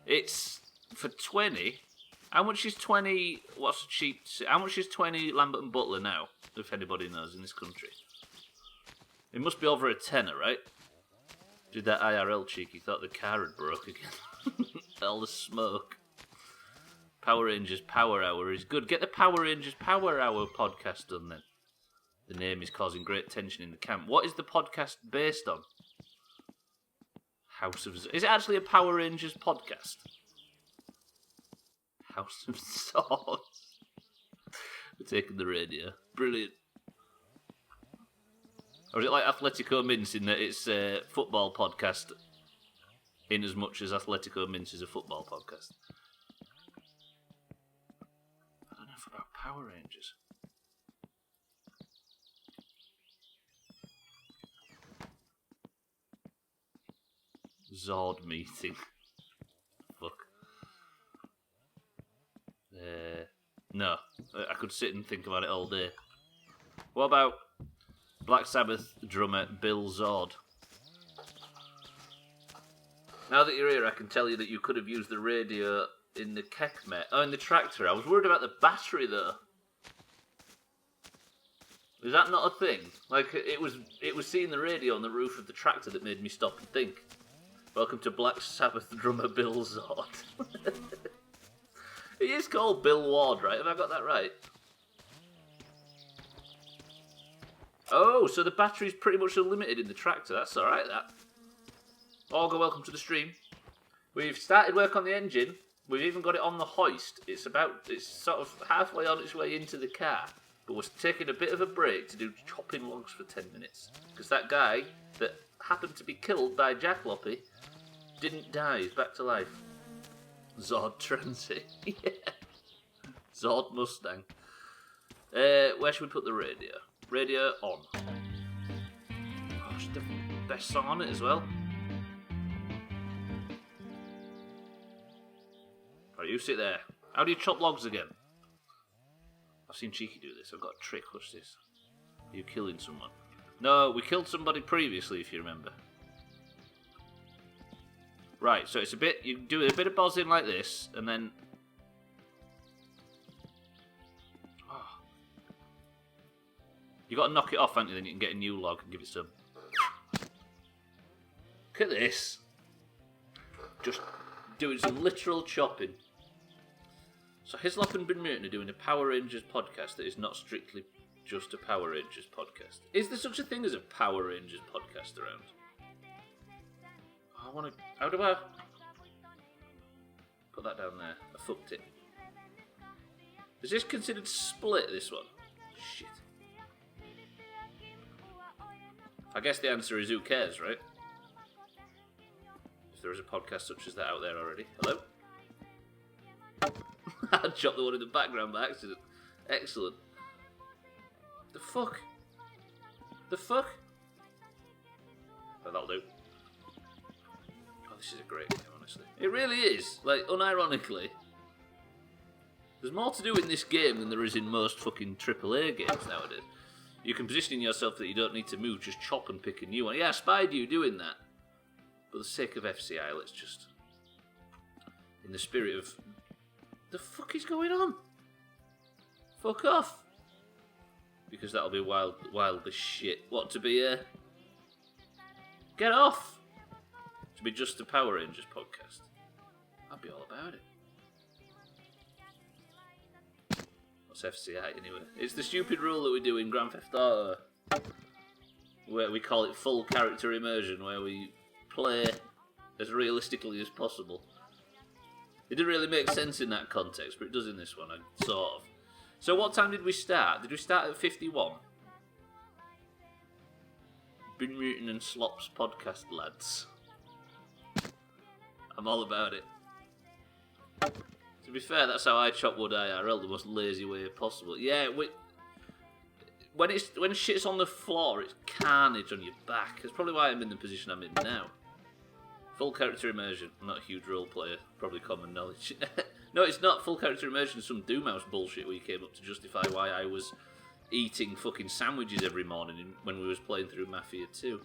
It's for 20. How much is 20? What's cheap? How much is 20 Lambert and Butler now? If anybody knows in this country, it must be over a tenner, right? Did that IRL cheeky thought the car had broke again. All the smoke. Power Rangers Power Hour is good. Get the Power Rangers Power Hour podcast done then. The name is causing great tension in the camp. What is the podcast based on? House of... Is it actually a Power Rangers podcast? House of Swords. We're taken the radio. Brilliant. Or is it like Atletico Mince in that it's a football podcast in as much as Atletico Mince is a football podcast? I don't know about Power Rangers. Zord meeting. Fuck. No. I could sit and think about it all day. What about Black Sabbath drummer Bill Zord? Now that you're here, I can tell you that you could have used the radio in the Kekmet. Oh, in the tractor. I was worried about the battery, though. Is that not a thing? Like, it was seeing the radio on the roof of the tractor that made me stop and think. Welcome to Black Sabbath drummer Bill Zord. He is called Bill Ward, right? Have I got that right? Oh, so the battery's pretty much unlimited in the tractor. That's alright, that. Olga, welcome to the stream. We've started work on the engine. We've even got it on the hoist. It's sort of halfway on its way into the car. But we're taking a bit of a break to do chopping logs for 10 minutes. Because that guy that happened to be killed by Jack Loppy didn't die. He's back to life. Zord Transit. Yeah. Zord Mustang. Where should we put the radio? Radio on. Gosh, the best song on it as well. Right, you sit there. How do you chop logs again? I've seen Cheeky do this. I've got a trick. Watch this. Are you killing someone? No, we killed somebody previously, if you remember. Right, so it's a bit... You do a bit of buzzing like this, and then... Oh. You got to knock it off, haven't you? Then you can get a new log and give it some. Look at this. Just doing some literal chopping. So Hislop and Bin Mutant are doing a Power Rangers podcast that is not strictly just a Power Rangers podcast. Is there such a thing as a Power Rangers podcast around? I want to... How do I... Put that down there. I fucked it. Is this considered split, this one? Shit. I guess the answer is who cares, right? If there is a podcast such as that out there already. Hello? I chopped the one in the background by accident. Excellent. The fuck? The fuck? Oh, that'll do. This is a great game, honestly. It really is. Like, unironically, there's more to do in this game than there is in most fucking AAA games nowadays. You can position yourself that you don't need to move, just chop and pick a new one. Yeah, I spied you doing that. For the sake of FCI, let's just... In the spirit of... The fuck is going on? Fuck off. Because that'll be wild as shit. What, to be a... Get off! To be just a Power Rangers podcast. I'd be all about it. What's FCI anyway? It's the stupid rule that we do in Grand Theft Auto, where we call it full character immersion, where we play as realistically as possible. It didn't really make sense in that context, but it does in this one, sort of. So what time did we start? Did we start at 51? Bin Mutant and Slops podcast, lads. I'm all about it. To be fair, that's how I chop wood IRL, the most lazy way possible. Yeah, when shit's on the floor, it's carnage on your back. That's probably why I'm in the position I'm in now. Full character immersion. I'm not a huge role player, probably common knowledge. No, it's not full character immersion. Some Doomhaus bullshit where you came up to justify why I was eating fucking sandwiches every morning when we was playing through Mafia 2.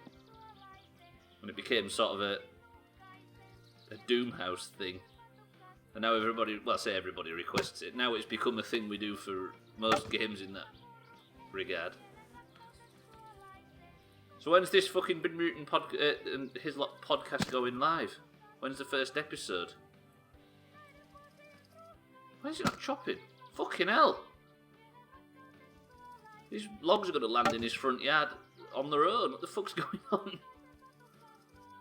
When it became sort of a Doomhaus thing. And now everybody, well, I say everybody requests it. Now it's become a thing we do for most games in that regard. So when's this fucking Bin Mutant and his lot podcast going live? When's the first episode? Why is he not chopping? Fucking hell! These logs are going to land in his front yard on their own. What the fuck's going on?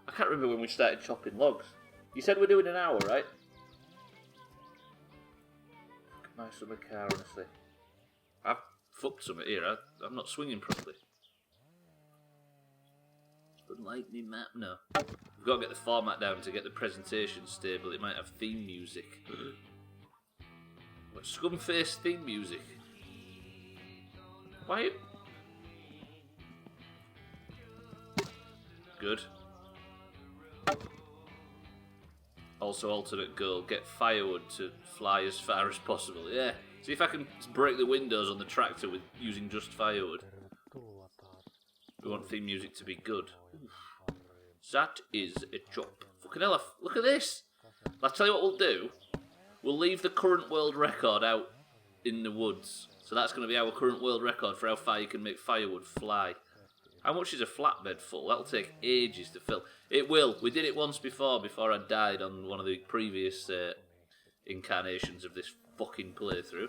I can't remember when we started chopping logs. You said we're doing an hour, right? My summer car, honestly. I've fucked something here. I'm not swinging properly. Unlike me map, no. We've got to get the format down to get the presentation stable. It might have theme music. What scumface theme music? Why? Good. Also, alternate goal: get firewood to fly as far as possible. Yeah. See if I can break the windows on the tractor with using just firewood. We want theme music to be good. That is a chop. Fucking hell, look at this. I'll tell you what we'll do. We'll leave the current world record out in the woods. So that's going to be our current world record for how far you can make firewood fly. How much is a flatbed full? That'll take ages to fill. It will. We did it once before I died on one of the previous incarnations of this fucking playthrough.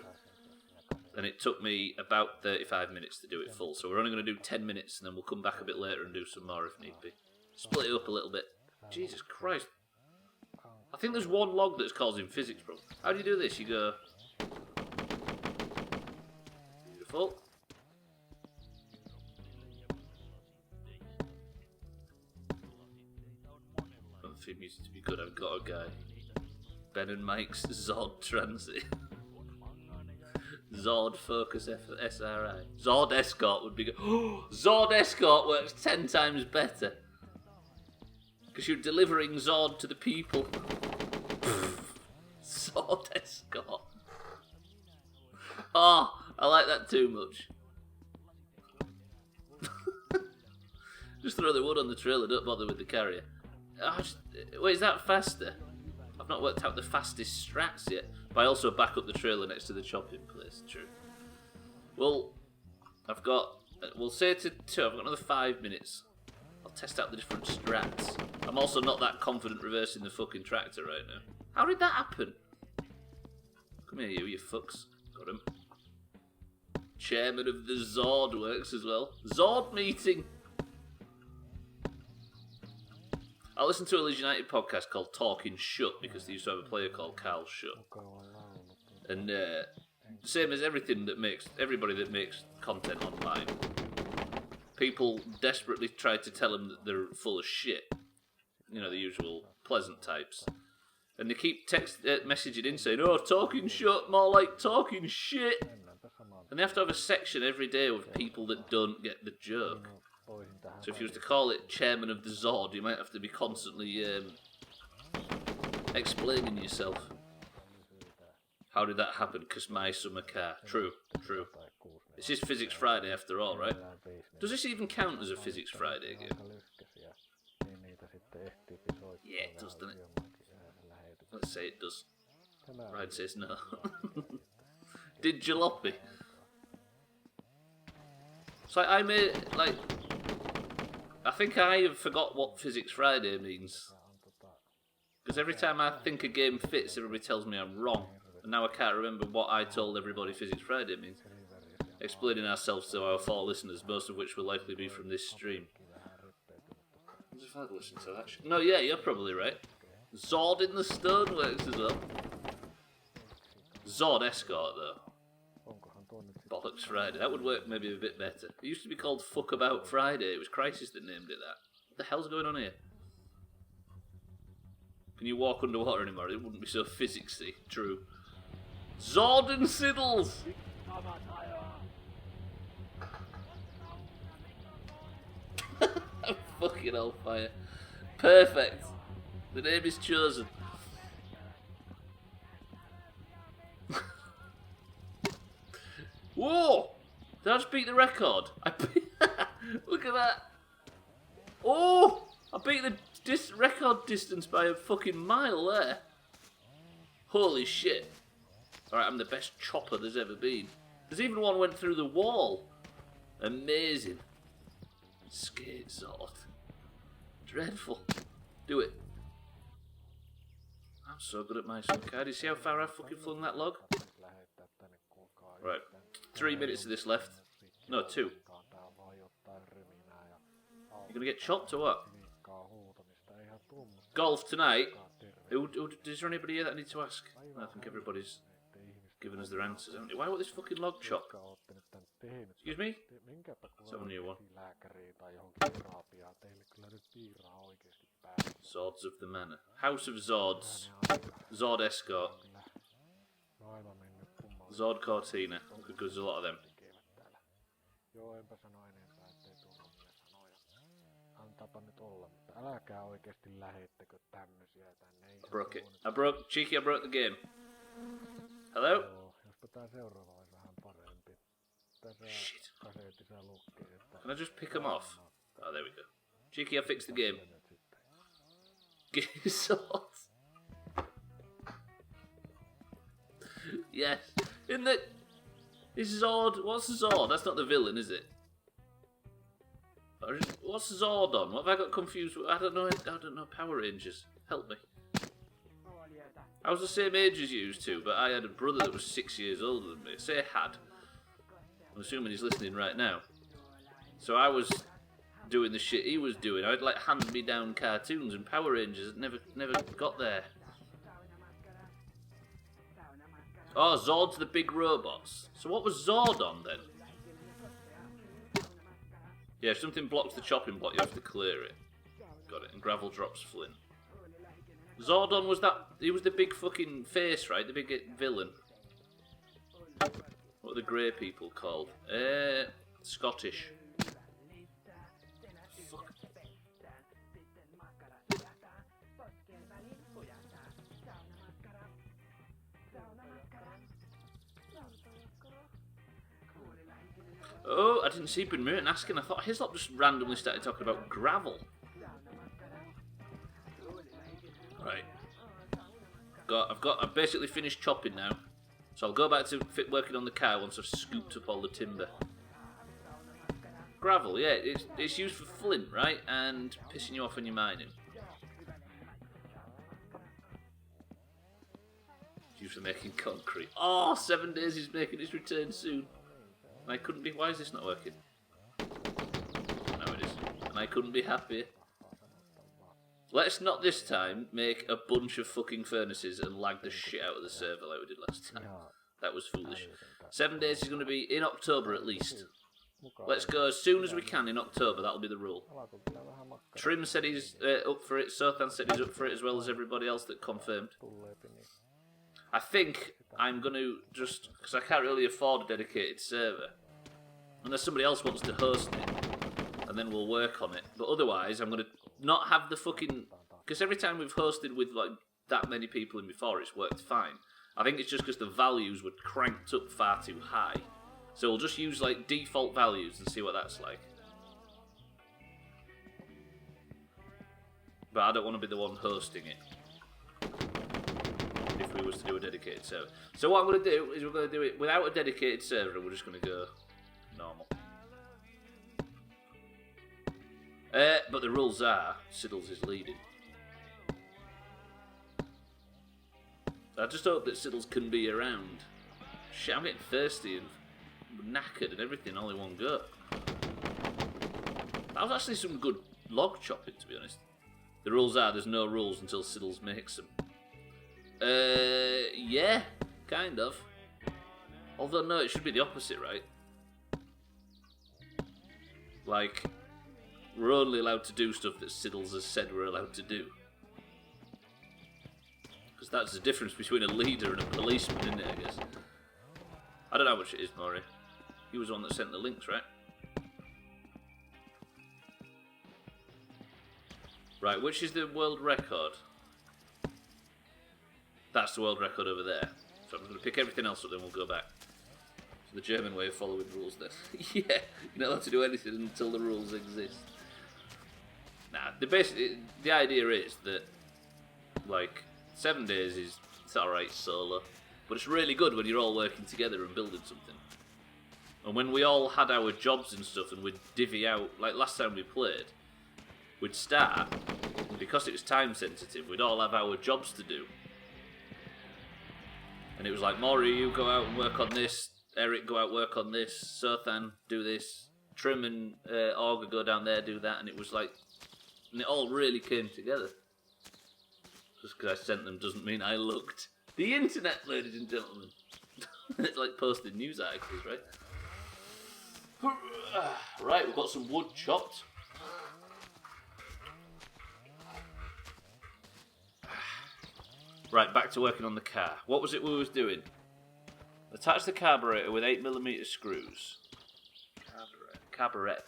And it took me about 35 minutes to do it full. So we're only going to do 10 minutes and then we'll come back a bit later and do some more if need be. Split it up a little bit. Jesus Christ. I think there's one log that's causing physics problems. How do you do this? You go... Beautiful. I want the theme music to be good. I've got a guy. Ben and Mike's Zod Transit. Zord Focus SRI. Zord Escort would be good. Zord Escort works 10 times better. Because you're delivering Zord to the people. Zord Escort. Oh, I like that too much. Just throw the wood on the trailer, don't bother with the carrier. Wait, is that faster? I've not worked out the fastest strats yet. But I also back up the trailer next to the chopping place. True. Well, we'll say to 2, I've got another 5 minutes. I'll test out the different strats. I'm also not that confident reversing the fucking tractor right now. How did that happen? Come here, you fucks. Got him. Chairman of the Zord works as well. Zord meeting! I listened to a Leeds United podcast called Talking Shut because they used to have a player called Carl Shut. And same as everybody that makes content online, people desperately try to tell them that they're full of shit. You know, the usual pleasant types. And they keep messaging in saying, oh, talking shut, more like talking shit. And they have to have a section every day with people that don't get the joke. So if you was to call it Chairman of the Zord, you might have to be constantly explaining yourself. How did that happen? Because my summer car. True. This is Physics Friday after all, right? Does this even count as a Physics Friday game? Yeah, it does, doesn't it? Let's say it does. Ryan says no. Did jalopy. So I think I have forgot what Physics Friday means. Because every time I think a game fits, everybody tells me I'm wrong. And now I can't remember what I told everybody Physics Friday means. Explaining ourselves to our 4 listeners, most of which will likely be from this stream. If I'd listen to that No, yeah, you're probably right. Zord in the Stoneworks as well. Zord Escort, though. Bollocks Friday. That would work maybe a bit better. It used to be called Fuck About Friday. It was Crisis that named it that. What the hell's going on here? Can you walk underwater anymore? It wouldn't be so physicsy. True. Zord and Siddles! I'm fucking on fire. Perfect. The name is chosen. Whoa! Did I just beat the record? Look at that. Oh! I beat the record distance by a fucking mile there. Holy shit. Alright, I'm the best chopper there's ever been. There's even one went through the wall. Amazing. Skate Zord. Dreadful. Do it. I'm so good at my car. Do you see how far I've fucking flung that log? Right. 3 minutes of this left. No, 2. You're gonna get chopped or what? Golf tonight? Is there anybody here that I need to ask? I think everybody's given us their answers, haven't they? Why want this fucking log chop? Excuse me? Some new one. Zords of the Manor. House of Zords. Zord Escort. Zord Cortina. Because there's a lot of them. Joo, enpä sano enempää, ettei turru ne sanoja. Antaapa nyt olla, mutta älkää oikeesti lähettekö tämmösiä tänne. Broke it. Cheeky, I broke the game. Hello? Joo, jospa tää seuraava olisi vähän parempi. Tässä kasetissa lukee, että... Can I just pick them off? Oh, there we go. Cheeky, I fixed the game. Swords. Yes. Isn't it? Is Zord? What's Zord? That's not the villain, is it? What's Zord on? What have I got confused with? I don't know. Power Rangers. Help me. I was the same age as you two, but I had a brother that was 6 years older than me. Say had. I'm assuming he's listening right now. So I was doing the shit he was doing. I'd like hand-me-down cartoons, and Power Rangers never got there. Oh, Zord's the big robots. So what was Zord on then? Yeah, if something blocks the chopping block, you have to clear it. Got it. And gravel drops flint. Zordon was that... He was the big fucking face, right? The big villain. What are the grey people called? Scottish. Fuck. Oh, I didn't see Ben Merton asking. I thought Hislop just randomly started talking about gravel. Right. I've basically finished chopping now. So I'll go back to working on the car once I've scooped up all the timber. Gravel, yeah, it's used for flint, right? And pissing you off when you're mining. It's used for making concrete. Oh, 7 Days is making its return soon. And I couldn't be... Why is this not working? No, it is. And I couldn't be happier. Let's not this time make a bunch of fucking furnaces and lag the shit out of the server like we did last time. That was foolish. 7 Days is going to be in October at least. Let's go as soon as we can in October, that'll be the rule. Trim said he's up for it, Sothan said he's up for it as well as everybody else that confirmed. I think I'm going to just, because I can't really afford a dedicated server, unless somebody else wants to host it, and then we'll work on it. But otherwise, I'm going to not have the fucking... Because every time we've hosted with like that many people in before, it's worked fine. I think it's just because the values were cranked up far too high. So we'll just use like default values and see what that's like. But I don't want to be the one hosting it. If we was to do a dedicated server. So what I'm going to do is we're going to do it without a dedicated server and we're just going to go normal. But the rules are, Siddles is leading. I just hope that Siddles can be around. Shit, I'm getting thirsty and knackered and everything all in one go. That was actually some good log chopping, to be honest. The rules are, there's no rules until Siddles makes them. Yeah, kind of. Although, no, it should be the opposite, right? Like, we're only allowed to do stuff that Siddles has said we're allowed to do. Because that's the difference between a leader and a policeman, isn't it, I guess? I don't know how much it is, Maury. He was the one that sent the links, right? Right, which is the world record? That's the world record over there. So I'm going to pick everything else up, then we'll go back. So the German way of following rules then. Yeah, you're not allowed to do anything until the rules exist. Nah, the idea is that, like, 7 Days is, it's alright solo, but it's really good when you're all working together and building something. And when we all had our jobs and stuff and we'd divvy out, like last time we played, we'd start, and because it was time sensitive, we'd all have our jobs to do. And it was like, Maury, you go out and work on this, Eric, go out and work on this, Sothan, do this, Trim and Augur go down there, do that, and it was like, and it all really came together. Just because I sent them doesn't mean I looked. The internet, ladies and gentlemen. It's like posting news articles, right? Right, we've got some wood chopped. Right, back to working on the car. What was it we was doing? Attach the carburetor with 8mm screws. Carburetor.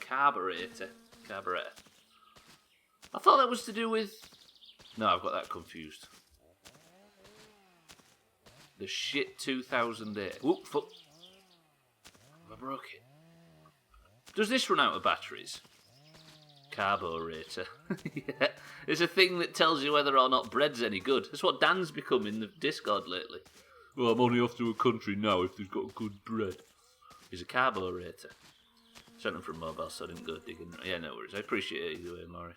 I thought that was to do with... No, I've got that confused. The shit 2008. Whoop, fuck. I broke it. Does this run out of batteries? Carburetor. Yeah. It's a thing that tells you whether or not bread's any good. That's what Dan's become in the Discord lately. Well, I'm only off to a country now if they've got good bread. He's a carburetor. Sent him from mobile, so I didn't go digging. Yeah, no worries. I appreciate it either way, Maury.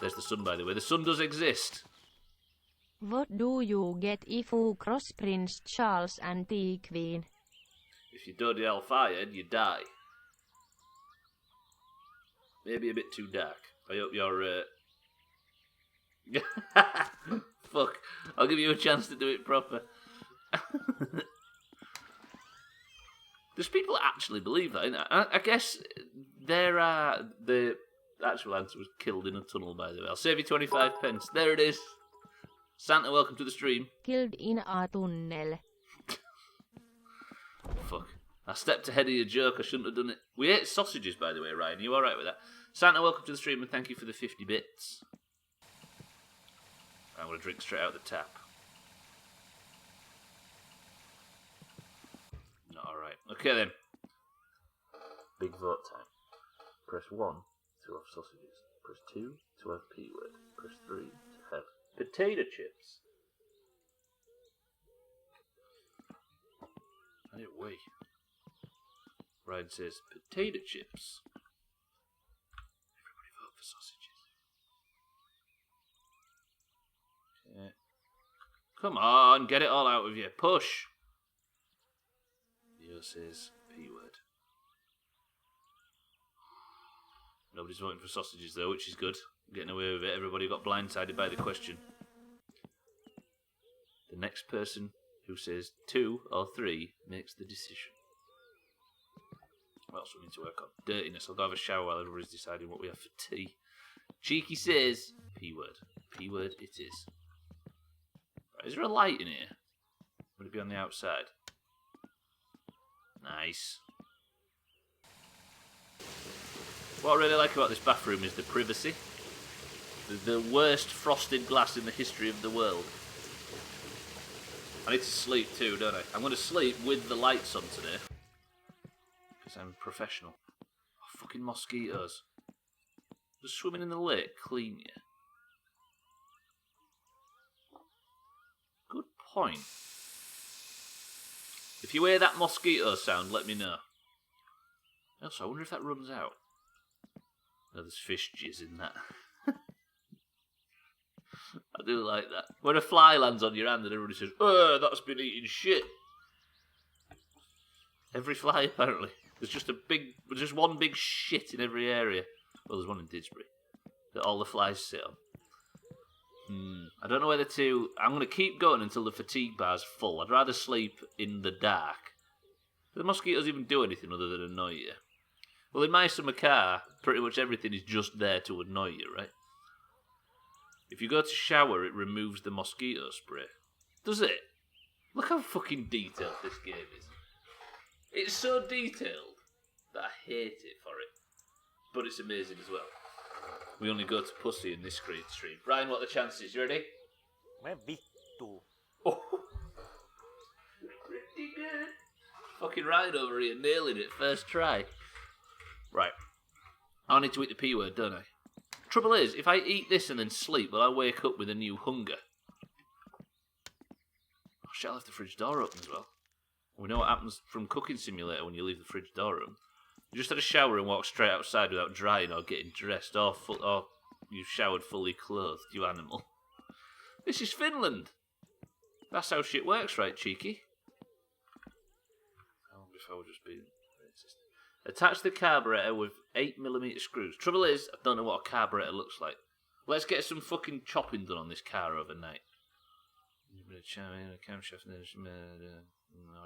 There's the sun, by the way. The sun does exist. What do you get if you cross Prince Charles and the Queen? If you don't hellfired, you die. Maybe a bit too dark. I hope you're... Fuck. I'll give you a chance to do it proper. Does people actually believe that? I guess the actual answer was killed in a tunnel, by the way. I'll save you 25 pence. There it is. Santa, welcome to the stream. Killed in a tunnel. Fuck. I stepped ahead of your joke. I shouldn't have done it. We ate sausages, by the way, Ryan. Are you alright with that? Santa, welcome to the stream and thank you for the 50 bits. I'm going to drink straight out of the tap. Not alright. Okay then. Big vote time. Press 1 to have sausages. Press 2 to have P-word. Press 3 to have potato chips. I didn't wait. Ryan says potato chips. Everybody vote for sausages. Okay. Come on, get it all out of you. Push. Leo says P-word. Nobody's voting for sausages though, which is good. Getting away with it. Everybody got blindsided by the question. The next person who says 2 or 3 makes the decision. What else we need to work on? Dirtiness. I'll go have a shower while everybody's deciding what we have for tea. Cheeky says P-word. P-word it is. Right, is there a light in here? Would it be on the outside? Nice. What I really like about this bathroom is the privacy. The worst frosted glass in the history of the world. I need to sleep too, don't I? I'm going to sleep with the lights on today. Because I'm professional. Oh, fucking mosquitoes. Just swimming in the lake clean you. Good point. If you hear that mosquito sound, let me know. Also, I wonder if that runs out. No, there's fish jizz in that. I do like that. When a fly lands on your hand and everybody says, "Oh, that's been eating shit." Every fly, apparently. There's just one big shit in every area. Well, there's one in Didsbury that all the flies sit on. I don't know whether to... I'm going to keep going until the fatigue bar's full. I'd rather sleep in the dark. Do the mosquitoes even do anything other than annoy you? Well, in my summer car, pretty much everything is just there to annoy you, right? If you go to shower, it removes the mosquito spray. Does it? Look how fucking detailed this game is. It's so detailed that I hate it for it. But it's amazing as well. We only go to pussy in this stream. Brian, what are the chances? You ready? Me vittu. Oh. Pretty good. Fucking Ryan over here nailing it first try. Right. I need to eat the P word, don't I? Trouble is, if I eat this and then sleep, will I wake up with a new hunger? Oh shit, I'll have the fridge door open as well. We know what happens from Cooking Simulator when you leave the fridge door open. You just had a shower and walked straight outside without drying or getting dressed, or you've showered fully clothed, you animal. This is Finland! That's how shit works, right, cheeky? I wonder if I would just be racist. Attach the carburetor with 8mm screws. Trouble is, I don't know what a carburetor looks like. Let's get some fucking chopping done on this car overnight.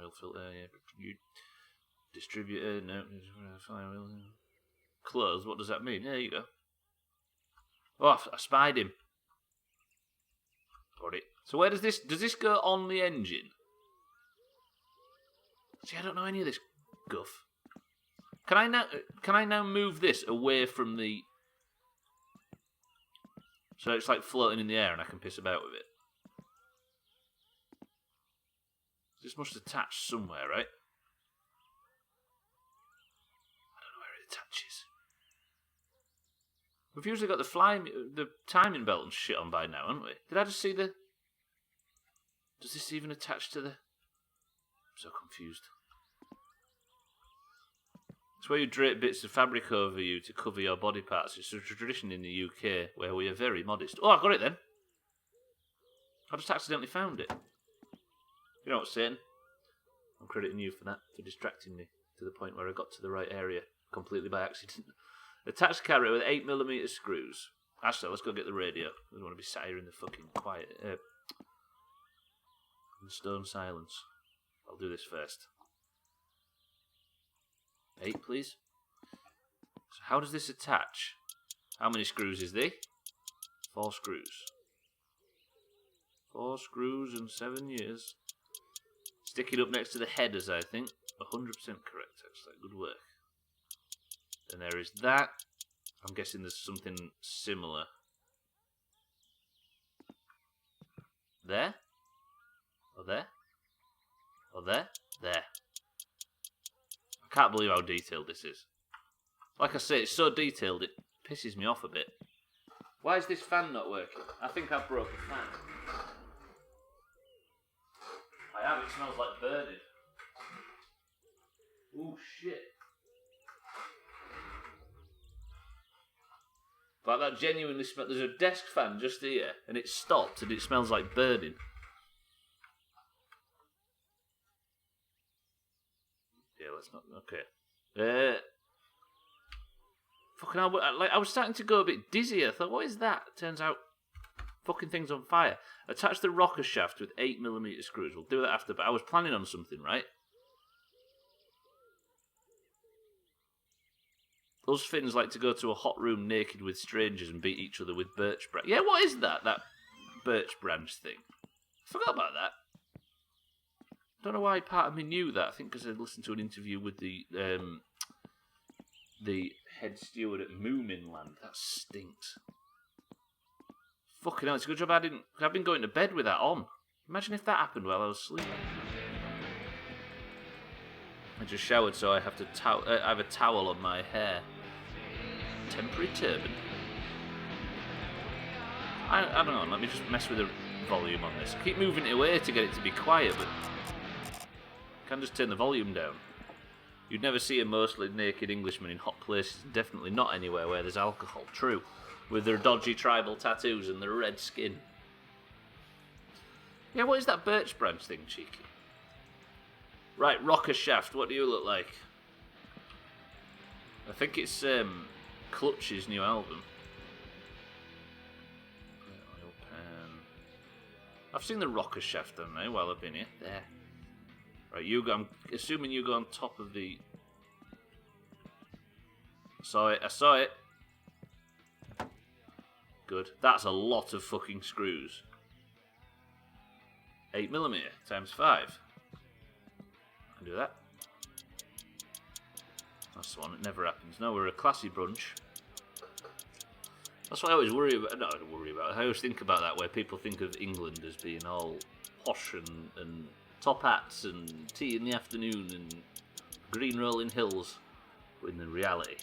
Oil filter, yeah. Distributor, no. Close, what does that mean? There you go. Oh, I spied him. Got it. So where does this go on the engine? See, I don't know any of this guff. Can I now move this away from the... So it's like floating in the air and I can piss about with it? This must attach somewhere, right? I don't know where it attaches. We've usually got the timing belt and shit on by now, haven't we? Did I just see the... Does this even attach to the... I'm so confused. It's where you drape bits of fabric over you to cover your body parts. It's a tradition in the UK where we are very modest. Oh, I got it then. I just accidentally found it. You know what, Satan? I'm crediting you for that, for distracting me to the point where I got to the right area completely by accident. Attached carrier with 8mm screws. Actually, let's go get the radio. I don't want to be sat here in the fucking quiet, in stone silence. I'll do this first. 8, please. So how does this attach? How many screws is there? 4 screws. 4 screws in 7 years. Stick it up next to the headers, I think. 100% correct, actually. Good work. And there is that. I'm guessing there's something similar. There? Or there? Or there? There. I can't believe how detailed this is. Like I say, it's so detailed it pisses me off a bit. Why is this fan not working? I think I've broke a fan. I have, it smells like burning. Ooh, shit. Like that genuinely smells. There's a desk fan just here, and it stopped, and it smells like burning. Yeah, let's not. Okay. Fucking hell, like I was starting to go a bit dizzy. I thought, what is that? Turns out, fucking thing's on fire. Attach the rocker shaft with 8mm screws. We'll do that after, but I was planning on something, right? Us Finns like to go to a hot room naked with strangers and beat each other with birch branch. Yeah, what is that? That birch branch thing. I forgot about that. Don't know why part of me knew that. I think because I listened to an interview with the head steward at Moominland. That stinks. Fucking hell, it's a good job I've been going to bed with that on. Imagine if that happened while I was sleeping. I just showered, so I have to I have a towel on my hair. Temporary turban. I don't know, let me just mess with the volume on this. I keep moving it away to get it to be quiet, but I can just turn the volume down. You'd never see a mostly naked Englishman in hot places, definitely not anywhere where there's alcohol, true. With their dodgy tribal tattoos and their red skin. Yeah, what is that birch branch thing, cheeky? Right, rocker shaft, what do you look like? I think it's Clutch's new album. Oil pan. I've seen the rocker shaft on there while I've been here. There. Right, you go. I'm assuming you go on top of the... I saw it. Good. That's a lot of fucking screws. 8mm times 5. I can do that. That's the one. It never happens. No, we're a classy brunch. That's what I always worry about. No, I don't worry about it. I always think about that, where people think of England as being all posh and top hats and tea in the afternoon and green rolling hills. But in the reality,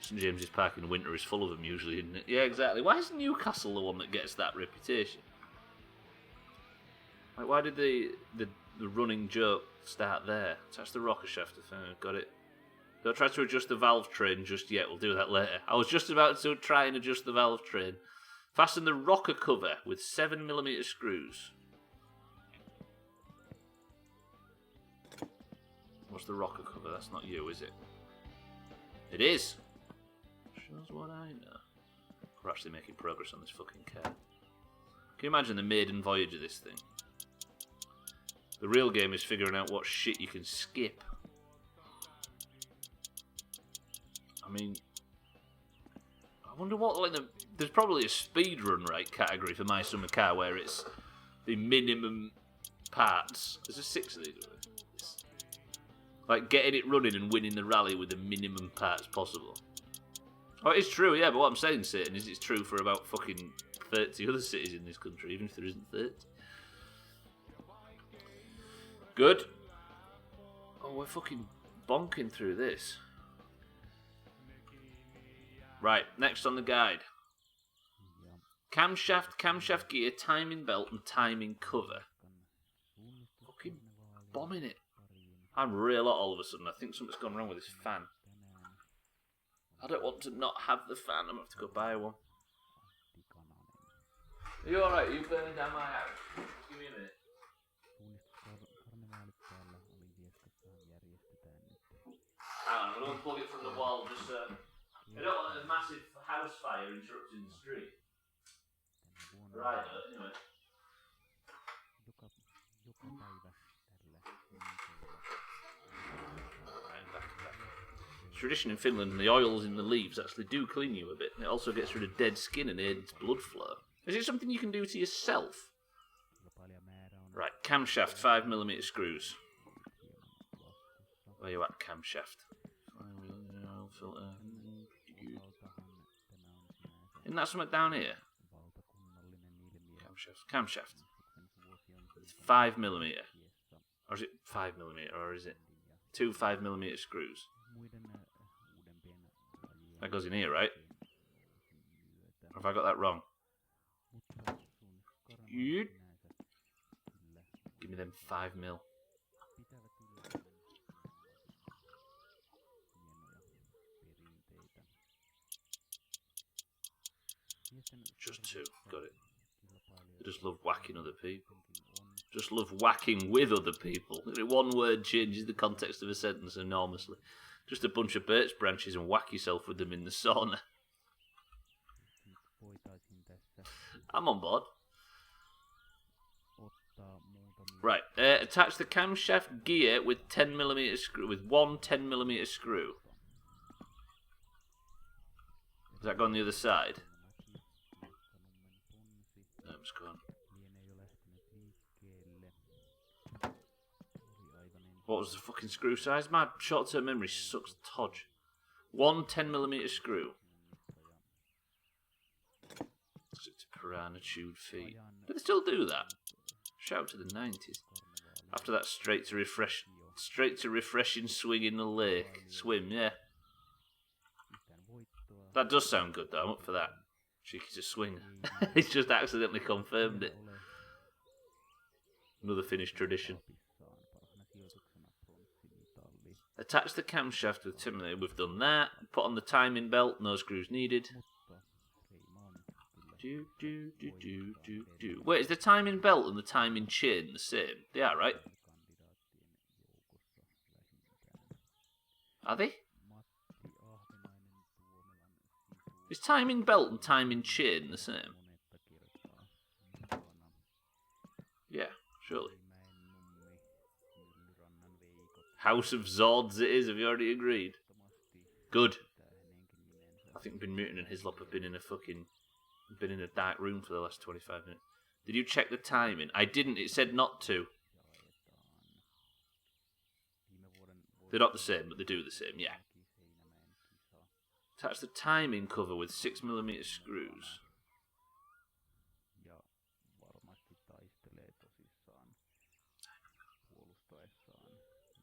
St James's Park in the winter is full of them usually, isn't it? Yeah, exactly. Why is Newcastle the one that gets that reputation? Like, why did the running joke start there? Attach the rocker shaft. Got it. Don't try to adjust the valve train just yet. We'll do that later. I was just about to try and adjust the valve train. Fasten the rocker cover with 7mm screws. What's the rocker cover? That's not you, is it? It is. Shows what I know. We're actually making progress on this fucking car. Can you imagine the maiden voyage of this thing? The real game is figuring out what shit you can skip. I mean, I wonder what, like, there's probably a speedrun, right, category for My Summer Car where it's the minimum parts. There's 6 of these. Like, getting it running and winning the rally with the minimum parts possible. Oh, it's true, yeah, but what I'm saying, Satan, is it's true for about fucking 30 other cities in this country, even if there isn't 30. Good. Oh, we're fucking bonking through this. Right, next on the guide. Camshaft gear, timing belt, and timing cover. Fucking bombing it. I'm real hot all of a sudden. I think something's gone wrong with this fan. I don't want to not have the fan. I'm going to have to go buy one. Are you alright? Are you burning down my house? Give me a minute. Hang on, I'm going to unplug it from the wall just so... I don't want a massive house fire interrupting the street. Right, anyway. Tradition in Finland, the oils in the leaves actually do clean you a bit. It also gets rid of dead skin and aids blood flow. Is it something you can do to yourself? Right, camshaft, 5mm screws. Where you at, camshaft? Isn't that something down here? Camshaft. 5mm. Or is it 5mm, or is it 2 5mm screws? That goes in here, right? Or have I got that wrong? Give me them 5mm. Just 2, got it. I just love whacking other people. Just love whacking with other people. One word changes the context of a sentence enormously. Just a bunch of birch branches and whack yourself with them in the sauna. I'm on board. Right, attach the camshaft gear with 10mm screw, with one 10mm screw. Does that go on the other side? No, it's gone. What was the fucking screw size? My short-term memory sucks todge. One 10mm screw. 6 piranha chewed feet. Do they still do that? Shout to the 90s. After that, straight to refreshing swing in the lake. Swim, yeah. That does sound good though, I'm up for that. Cheeky to swing. He's just accidentally confirmed it. Another Finnish tradition. Attach the camshaft with timber. We've done that. Put on the timing belt. No screws needed. Wait, is the timing belt and the timing chain the same? They are, right? Are they? Is timing belt and timing chain the same? Yeah, surely. House of Zords it is, have you already agreed? Good. I think Ben Mutin and Hislop have been in a dark room for the last 25 minutes. Did you check the timing? I didn't, it said not to. They're not the same, but they do the same, yeah. Attach the timing cover with 6mm screws.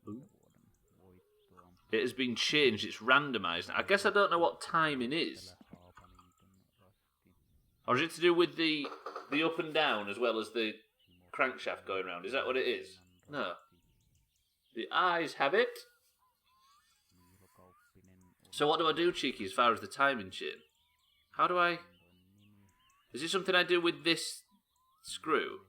Ooh. It has been changed, it's randomised. I guess I don't know what timing is. Or is it to do with the up and down as well as the crankshaft going round? Is that what it is? No. The eyes have it. So what do I do, Cheeky, as far as the timing chain? How do I... Is it something I do with this screw?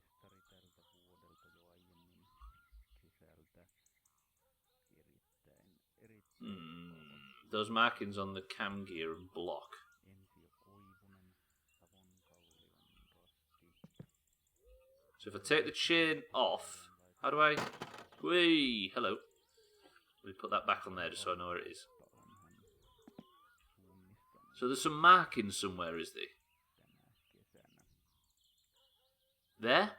Those markings on the cam gear and block. So if I take the chain off, How do I... Whee! Hello. Let me put that back on there just so I know where it is. So there's some markings somewhere, is there? There?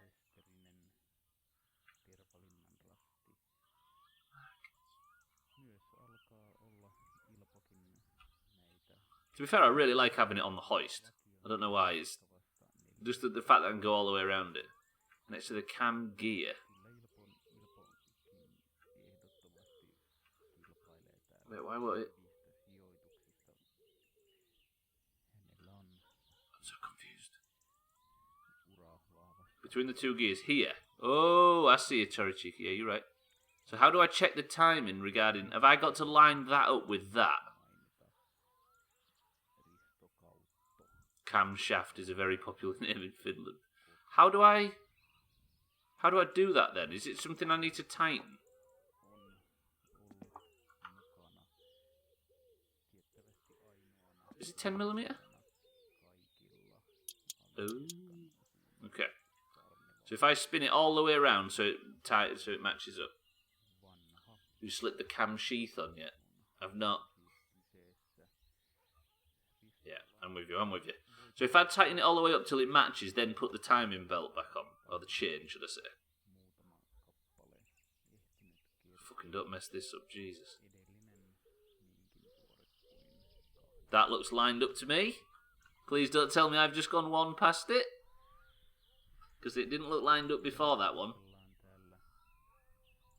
To be fair, I really like having it on the hoist. I don't know why. It's just the fact that I can go all the way around it. Next to the cam gear. Wait, why won't it? I'm so confused. Between the two gears here. Oh, I see it, Chorichiki. Yeah, you're right. So how do I check the timing regarding... Have I got to line that up with that? Camshaft is a very popular name in Finland. How do I do that then? Is it something I need to tighten? Is it 10mm? Oh. Okay. So if I spin it all the way around so it matches up. You slipped the cam sheath on yet? I've not. Yeah, I'm with you. So if I tighten it all the way up till it matches, then put the timing belt back on. Or the chain, should I say. Fucking don't mess this up, Jesus. That looks lined up to me. Please don't tell me I've just gone one past it. Because it didn't look lined up before that one.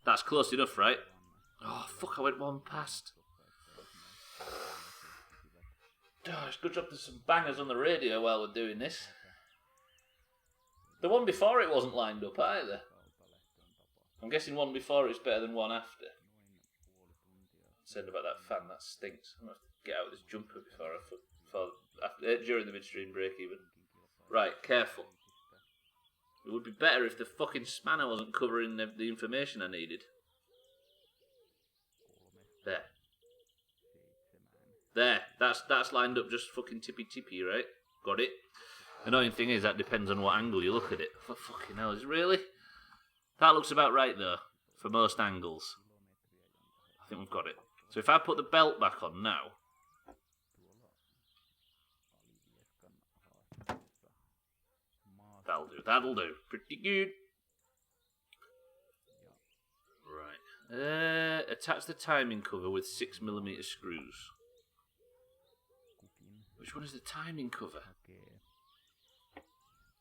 That's close enough, right? Oh, fuck, I went one past. Oh, it's good job there's some bangers on the radio while we're doing this. The one before it wasn't lined up either. I'm guessing one before it's better than one after. Said about that fan, that stinks. I'm going to have to get out of this jumper during the midstream break even. Right, careful. It would be better if the fucking spanner wasn't covering the information I needed. There, that's lined up just fucking tippy, right? Got it. Annoying thing is that depends on what angle you look at it. For fucking hell, is it really? That looks about right though, for most angles. I think we've got it. So if I put the belt back on now... That'll do. Pretty good. Right. Attach the timing cover with 6mm screws. Which one is the timing cover?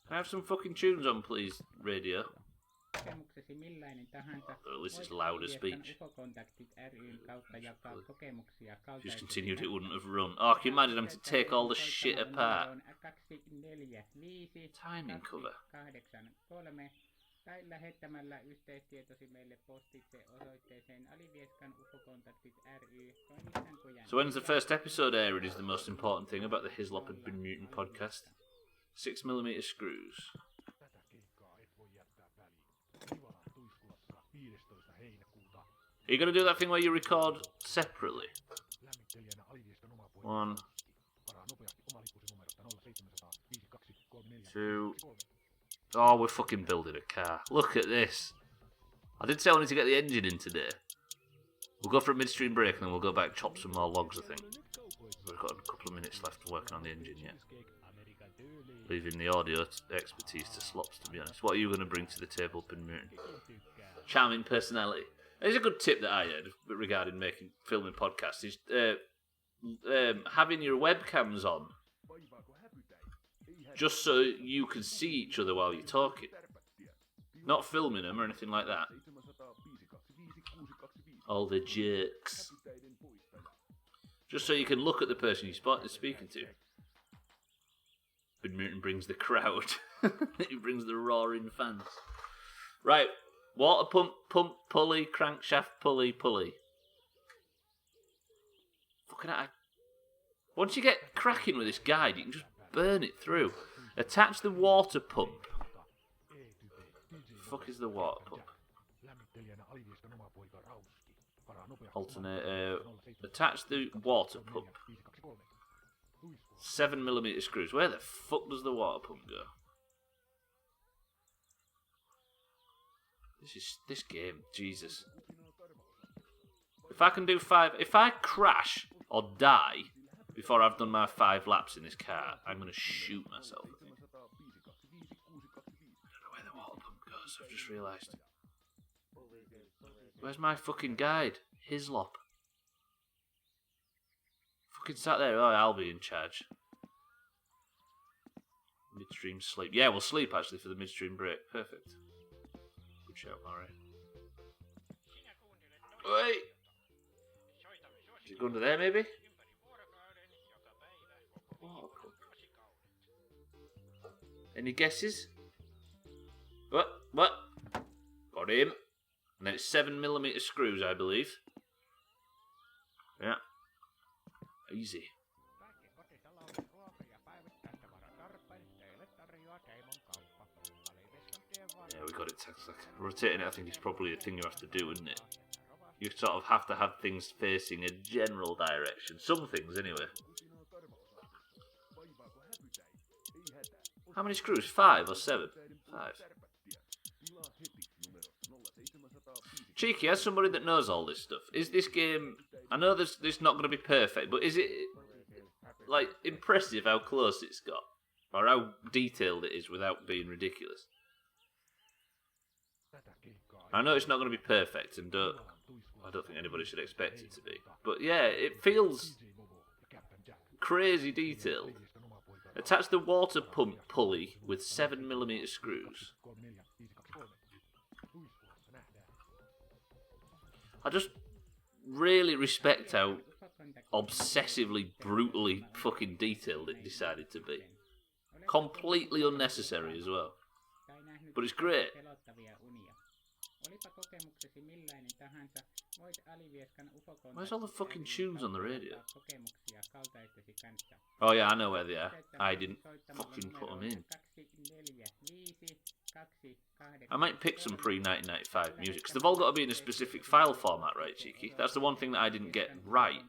Can I have some fucking tunes on, please, radio? Oh, this is louder speech. Just continued, it wouldn't have run. Oh, can you imagine them to take all the shit apart? Timing cover. Tai lähettämällä yhteistietosi meille postitse osoitteeseen alivieskan.ufokontaktit.ry. So when's the first episode aired is the most important thing about the Hislop and Bin Mutant podcast. 6mm screws. Are you going to do that thing where you record separately? One. 2. Oh, we're fucking building a car. Look at this. I did say I wanted to get the engine in today. We'll go for a midstream break and then we'll go back and chop some more logs, I think. We've got a couple of minutes left working on the engine yet. Leaving the audio expertise to Slops, to be honest. What are you going to bring to the table, Bin Mutant? Charming personality. There's a good tip that I heard regarding filming podcasts is having your webcams on just so you can see each other while you're talking. Not filming them or anything like that. All the jerks. Just so you can look at the person you're speaking to. Bin Mutant brings the crowd. He brings the roaring fans. Right. Water pump, pulley, crankshaft, pulley. Fucking hell. Once you get cracking with this guide, you can just burn it through. Attach the water pump. The fuck is the water pump? Alternator. Attach the water pump. 7mm screws. Where the fuck does the water pump go? This game, Jesus. If I can do 5, if I crash or die before I've done my 5 laps in this car, I'm gonna shoot myself. I think. I don't know where the water pump goes. I've just realised. Where's my fucking guide? Hislop. Fucking sat there. Oh, I'll be in charge. Midstream sleep. Yeah, we'll sleep actually for the midstream break. Perfect. Good shout, Murray. Wait. Is it going to there, maybe? Oh, cool. Any guesses? What? Got him. And then it's 7mm screws, I believe. Yeah. Easy. Yeah, we got it. Like, rotating it, I think, is probably a thing you have to do, isn't it? You sort of have to have things facing a general direction. Some things, anyway. How many screws? 5 or 7? 5. Cheeky, as somebody that knows all this stuff, is this game... I know this not going to be perfect, but is it, like, impressive how close it's got? Or how detailed it is without being ridiculous? I know it's not going to be perfect, and I don't think anybody should expect it to be. But yeah, it feels crazy detailed. Attach the water pump pulley with 7mm screws. I just really respect how obsessively, brutally fucking detailed it decided to be. Completely unnecessary as well. But it's great. Where's all the fucking tunes on the radio? Oh yeah, I know where they are. I didn't fucking put them in. I might pick some pre-1995 music, because they've all got to be in a specific file format, right, Cheeky? That's the one thing that I didn't get right.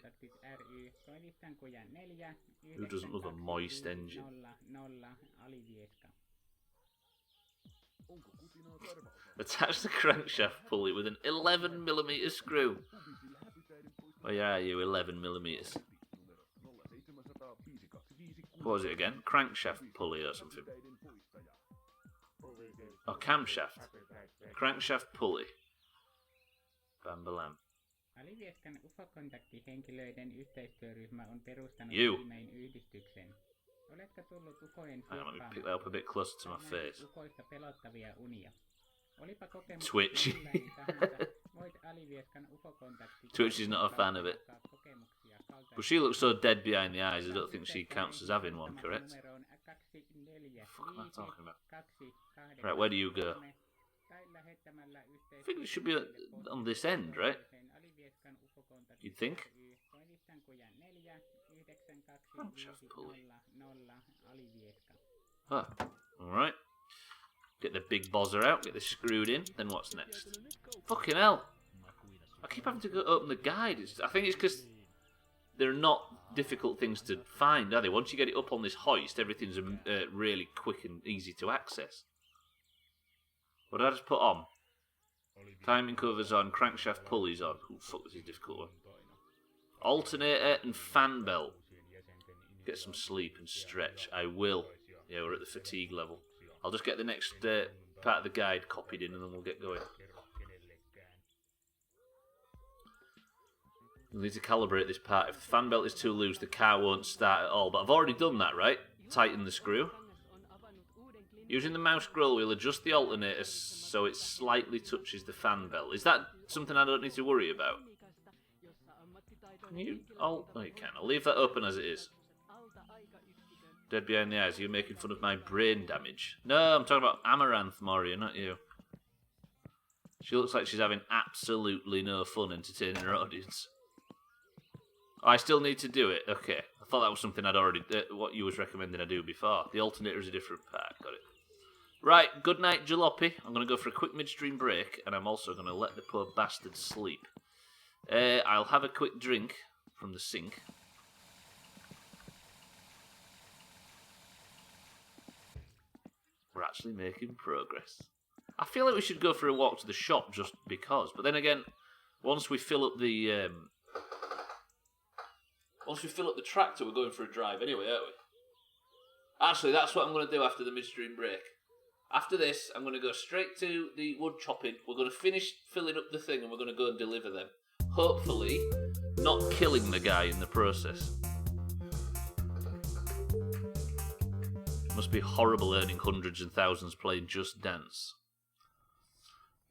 Who doesn't love a moist engine? Attach the crankshaft pulley with an 11mm screw. Where are you, 11mm? What was it again? Crankshaft pulley or something? Oh, camshaft. Crankshaft pulley. Bambalam. Alivieskan UFO-kontaktihenkilöiden yhteistyöryhmä on perustanut You. viimein yhdistyksen. Oletko tullut UFOjen Hang on, let me pick that up a bit closer to my face. UFOista pelottavia unia? Olipa kokemuksia Twitch. millainen tahansa, voit Alivieskan UFO-kontakti... Twitch is not a fan of it. But she looks so dead behind the eyes, I don't think she counts as having one, correct? What the fuck am I talking about? Right, where do you go? I think it should be on this end, right? You'd think? Crankshaft pulley. Huh. Alright. Get the big bozzer out, get this screwed in, then what's next? Fucking hell! I keep having to go open the guide. I think it's because they're not difficult things to find, are they? Once you get it up on this hoist, everything's really quick and easy to access. What did I just put on? Timing covers on, crankshaft pulleys on. Oh, fuck, this is a difficult one. Alternator and fan belt. Get some sleep and stretch. I will. Yeah, we're at the fatigue level. I'll just get the next part of the guide copied in and then we'll get going. We'll need to calibrate this part. If the fan belt is too loose, the car won't start at all. But I've already done that, right? Tighten the screw. Using the mouse scroll wheel, adjust the alternator so it slightly touches the fan belt. Is that something I don't need to worry about? Can you... Oh, no, you can. I'll leave that open as it is. Dead behind the eyes. You're making fun of my brain damage. No, I'm talking about Amaranth, Moria, not you. She looks like she's having absolutely no fun entertaining her audience. Oh, I still need to do it. Okay. I thought that was something I'd already... what you was recommending I do before. The alternator is a different part. Got it. Right, good night, Jalopy. I'm going to go for a quick midstream break, and I'm also going to let the poor bastard sleep. I'll have a quick drink from the sink. We're actually making progress. I feel like we should go for a walk to the shop just because. But then again, once we fill up the tractor, we're going for a drive anyway, aren't we? Actually, that's what I'm going to do after the midstream break. After this, I'm going to go straight to the wood chopping. We're going to finish filling up the thing and we're going to go and deliver them. Hopefully, not killing the guy in the process. Must be horrible earning hundreds and thousands playing Just Dance.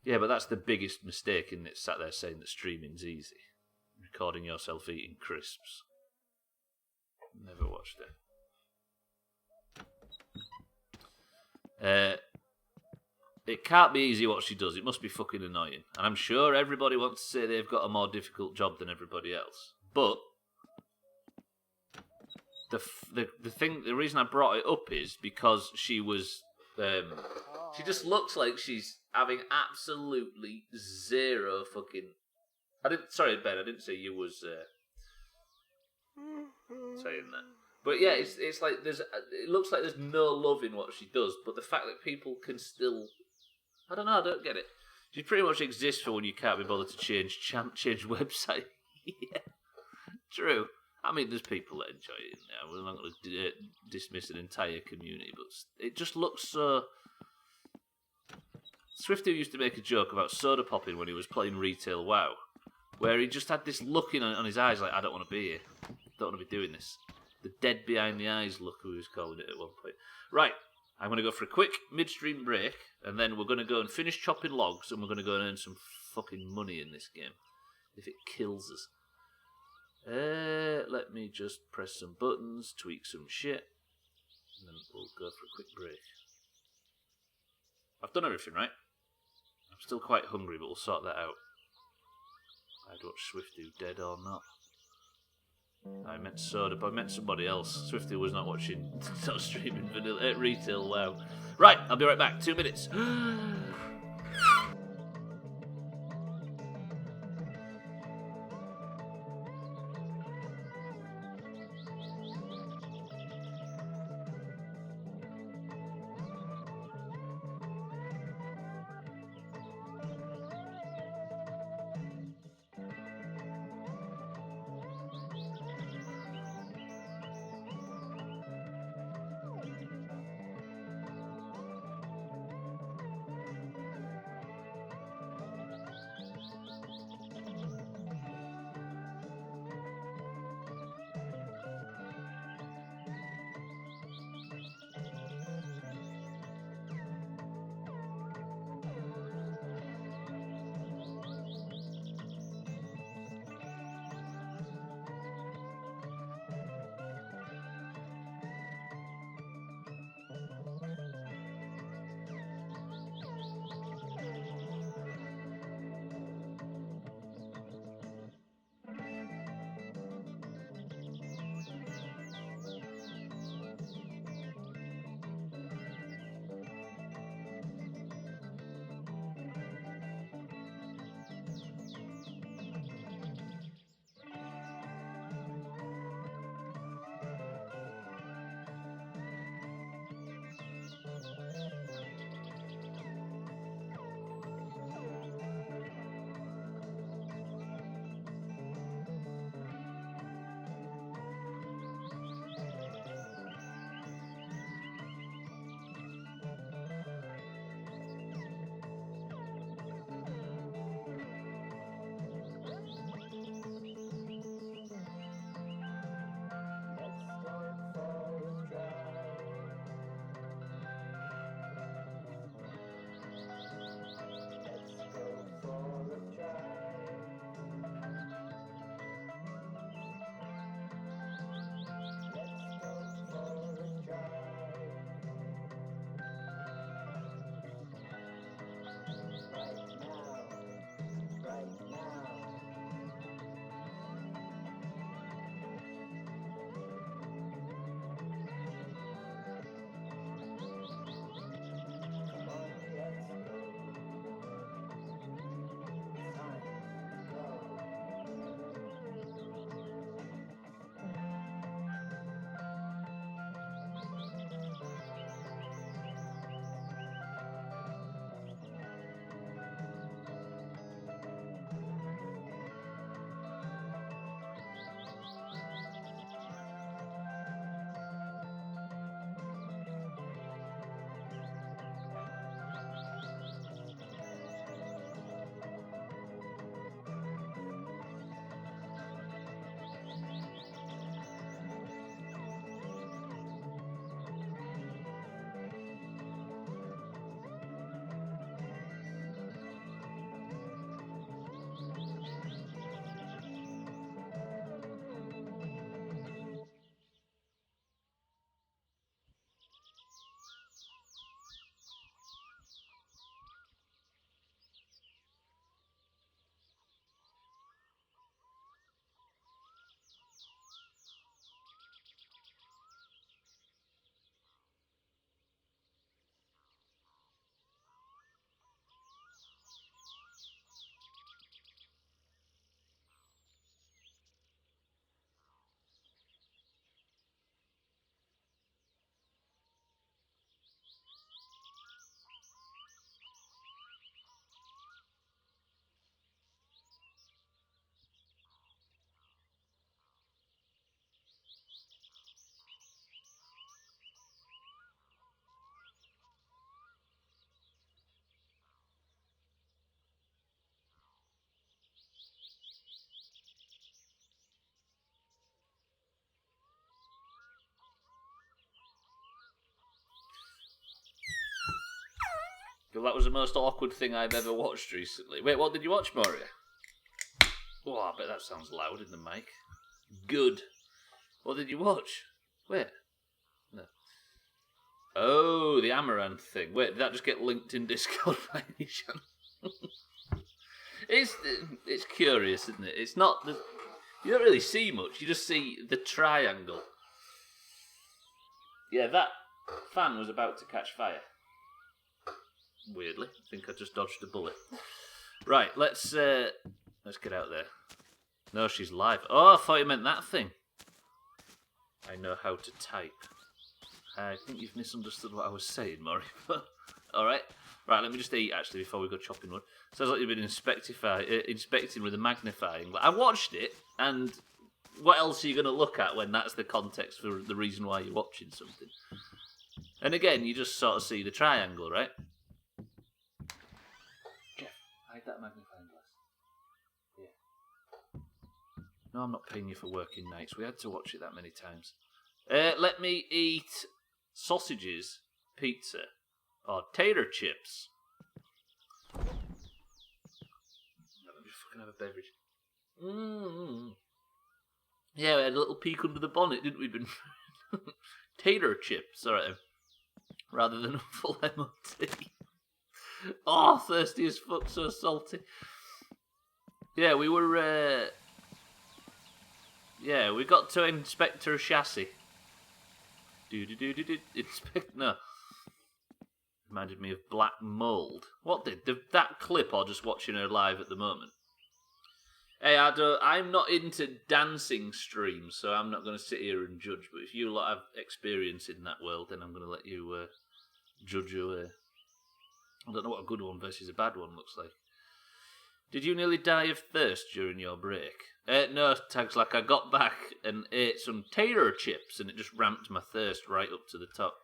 Yeah, but that's the biggest mistake, isn't it? Sat there saying that streaming's easy. Recording yourself eating crisps. Never watched it. It can't be easy what she does. It must be fucking annoying. And I'm sure everybody wants to say they've got a more difficult job than everybody else. But the reason I brought it up is because she was she just looks like she's having absolutely zero fucking. Sorry, Ben. I didn't say you was saying that. But yeah, it's like it looks like there's no love in what she does. But the fact that people can still, I don't know, I don't get it. She pretty much exists for when you can't be bothered to change website. Yeah, true. I mean, there's people that enjoy it. Now. We're not going to dismiss an entire community, but it just looks so. Swifty used to make a joke about soda popping when he was playing Retail WoW, where he just had this look on his eyes like, I don't want to be here. Don't want to be doing this. The dead behind the eyes look, he was calling it at one point. Right, I'm going to go for a quick midstream break, and then we're going to go and finish chopping logs, and we're going to go and earn some fucking money in this game. If it kills us. Let me just press some buttons, tweak some shit, and then we'll go for a quick break. I've done everything, right? I'm still quite hungry, but we'll sort that out. I'd watch Swifty dead or not. I meant soda, but I meant somebody else. Swifty was not watching, not streaming vanilla Retail WoW. Right, I'll be right back. 2 minutes. Well, that was the most awkward thing I've ever watched recently. Wait, what did you watch, Moria? Oh, I bet that sounds loud in the mic. Good. What did you watch? Wait. No. Oh, the Amaranth thing. Wait, did that just get linked in Discord by any chance? It's curious, isn't it? It's not... You don't really see much. You just see the triangle. Yeah, that fan was about to catch fire. Weirdly. I think I just dodged a bullet. Right, let's get out there. No, she's live. Oh, I thought you meant that thing. I know how to type. I think you've misunderstood what I was saying, Maury. Alright. Right, let me just eat, actually, before we go chopping wood. Sounds like you've been inspecting with a magnifying glass. I watched it, and what else are you going to look at when that's the context for the reason why you're watching something? And again, you just sort of see the triangle, right? Jeff, hide that magnifying glass. Yeah. No, I'm not paying you for working nights. We had to watch it that many times. Let me eat sausages, pizza, or tater chips. Let me just fucking have a beverage. Yeah, we had a little peek under the bonnet, didn't we? Tater chips, alright. Rather than a full MOT. Oh, thirsty as fuck, so salty. Yeah, we were, yeah, we got to inspect her chassis. Inspect, no. Reminded me of Black Mold. What did that clip, or just watching her live at the moment? Hey, I'm not into dancing streams, so I'm not going to sit here and judge. But if you lot have experience in that world, then I'm going to let you judge your. I don't know what a good one versus a bad one looks like. Did you nearly die of thirst during your break? No, Tags, like I got back and ate some tater chips, and it just ramped my thirst right up to the top.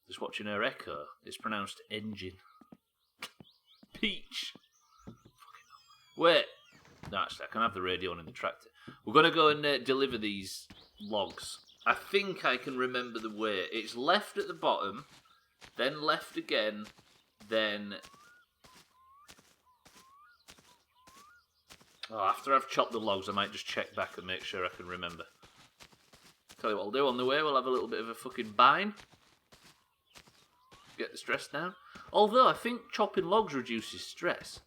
Just watching her echo. It's pronounced engine. Peach. Wait. No, actually, I can have the radio on in the tractor. We're going to go and deliver these logs. I think I can remember the way. It's left at the bottom, then left again, then... Oh, after I've chopped the logs, I might just check back and make sure I can remember. Tell you what I'll do, on the way we'll have a little bit of a fucking bine. Get the stress down. Although, I think chopping logs reduces stress.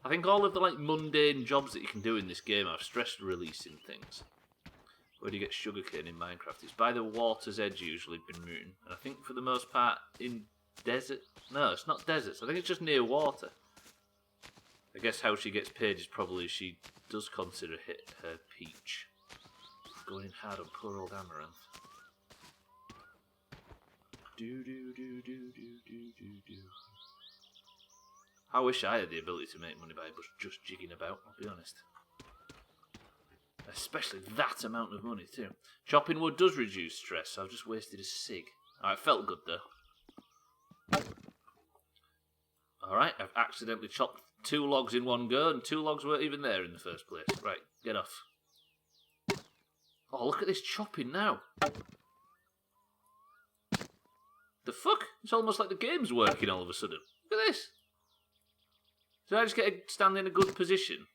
I think all of the like mundane jobs that you can do in this game are stress-releasing things. Where do you get sugarcane in Minecraft? It's by the water's edge usually, Bermuda. And I think for the most part in desert... No, it's not deserts. I think it's just near water. I guess how she gets paid is probably she does consider her peach. Going in hard on poor old Amaranth. I wish I had the ability to make money by just jigging about, I'll be honest. Especially that amount of money too. Chopping wood does reduce stress, so I've just wasted a cig. Alright, felt good though. Alright, I've accidentally chopped 2 logs in one go, and 2 logs weren't even there in the first place. Right, get off. Oh, look at this chopping now. The fuck? It's almost like the game's working all of a sudden. Look at this. Did I just stand in a good position?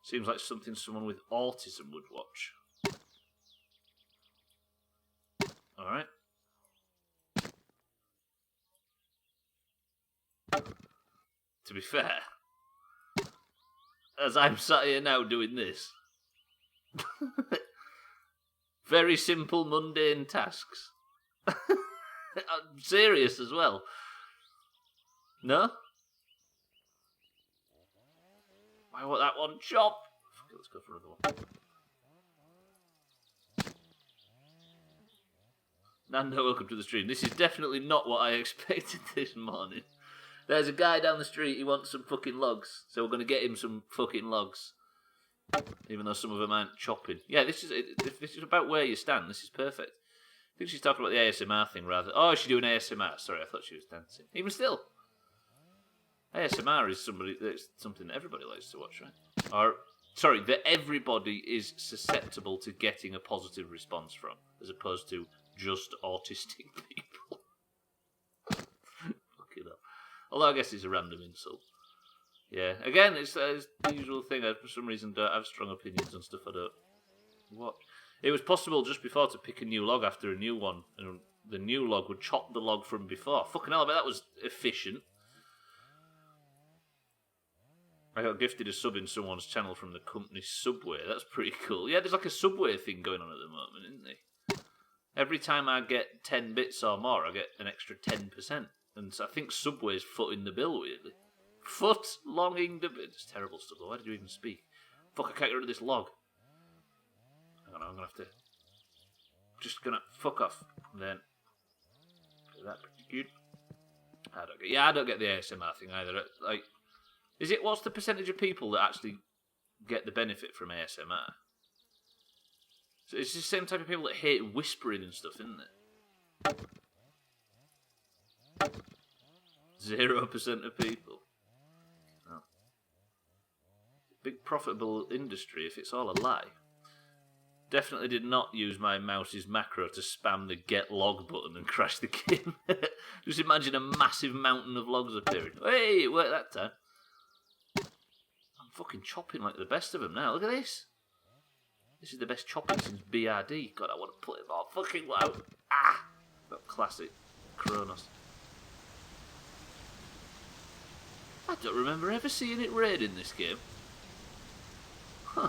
Seems like something someone with autism would watch. Alright. To be fair, as I'm sat here now doing this, very simple, mundane tasks. I'm serious as well. No? I want that one chop. Okay, let's go for another one. Nando, welcome to the stream. This is definitely not what I expected this morning. There's a guy down the street, he wants some fucking logs. So we're going to get him some fucking logs. Even though some of them aren't chopping. Yeah, this is about where you stand. This is perfect. I think she's talking about the ASMR thing rather. Oh, she's doing ASMR. Sorry, I thought she was dancing. Even still. ASMR is something that everybody likes to watch, right? Or, sorry, that everybody is susceptible to getting a positive response from. As opposed to just autistic people. Although I guess it's a random insult. Yeah, again, it's the usual thing. I, for some reason, don't have strong opinions on stuff I don't watch. It was possible just before to pick a new log after a new one, and the new log would chop the log from before. Fucking hell, I bet that was efficient. I got gifted a sub in someone's channel from the company Subway. That's pretty cool. Yeah, there's like a Subway thing going on at the moment, isn't there? Every time I get 10 bits or more, I get an extra 10%. And so I think Subway's footing the bill, weirdly. Foot-longing the bit. It's terrible stuff, though. Why did you even speak? Fuck, I can't get rid of this log. I don't know, I'm going to have to... Just going to fuck off. And then... That's pretty good. I don't get the ASMR thing either. Like... What's the percentage of people that actually get the benefit from ASMR? So it's the same type of people that hate whispering and stuff, isn't it? 0% of people. Oh. Big profitable industry if it's all a lie. Definitely did not use my mouse's macro to spam the get log button and crash the game. Just imagine a massive mountain of logs appearing. Hey, it worked that time. Fucking chopping like the best of them now. Look at this. This is the best chopping since BRD. God, I want to put it more fucking loud. Ah! That classic Kronos. I don't remember ever seeing it raid in this game. Huh.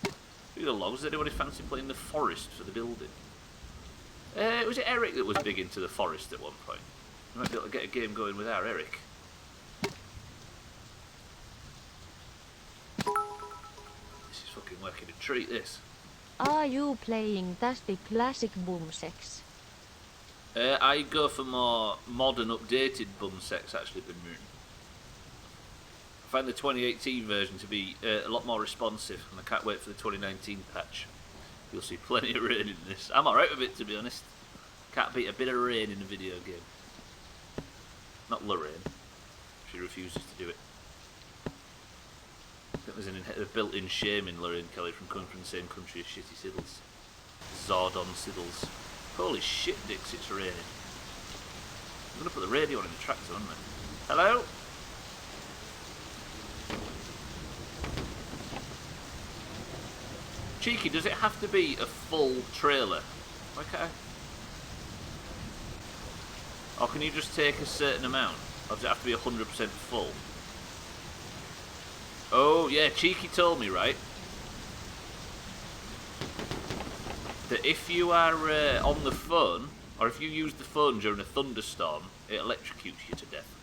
Look at the logs. Does anybody fancy playing the forest for the building? Was it Eric that was big into the forest at one point? We might be able to get a game going with our Eric. Working a treat, this. Are you playing the classic Boomsex? I go for more modern, updated Boomsex, actually, than Moon. I find the 2018 version to be a lot more responsive, and I can't wait for the 2019 patch. You'll see plenty of rain in this. I'm alright with it, to be honest. Can't beat a bit of rain in a video game. Not Lorraine. She refuses to do it. I think there's a built-in shame in Lorraine Kelly from coming from the same country as Shitty Siddles. Zordon Siddles. Holy shit, dicks, it's raining. I'm going to put the radio on in the tractor, aren't I? Hello? Cheeky, does it have to be a full trailer? Why can't I... Or can you just take a certain amount? Or does it have to be 100% full? Oh, yeah, Cheeky told me, right, that if you are on the phone, or if you use the phone during a thunderstorm, it electrocutes you to death.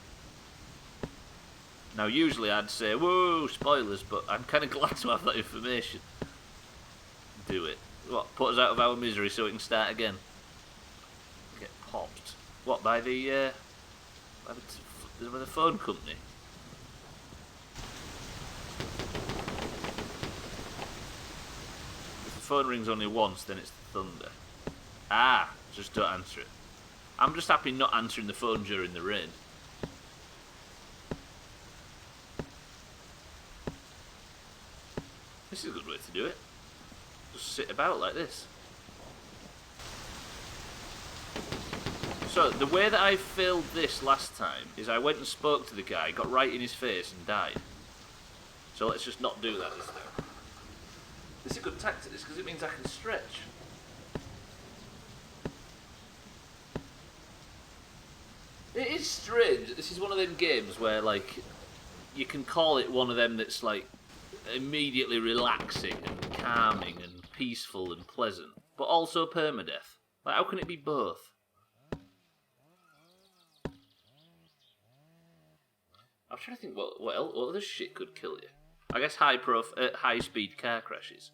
Now, usually I'd say, whoa, spoilers, but I'm kind of glad to have that information. Do it. What, put us out of our misery so we can start again? Get popped. What, by the phone company? Phone rings only once, then it's the thunder. Ah, just don't answer it. I'm just happy not answering the phone during the rain. This is a good way to do it. Just sit about like this. So, the way that I failed this last time is I went and spoke to the guy, got right in his face and died. So let's just not do that this time. This is a good tactic, this, because it means I can stretch. It is strange. This is one of them games where, like, you can call it one of them that's, like, immediately relaxing and calming and peaceful and pleasant, but also permadeath. Like, how can it be both? I'm trying to think what other shit could kill you. I guess high-speed car crashes.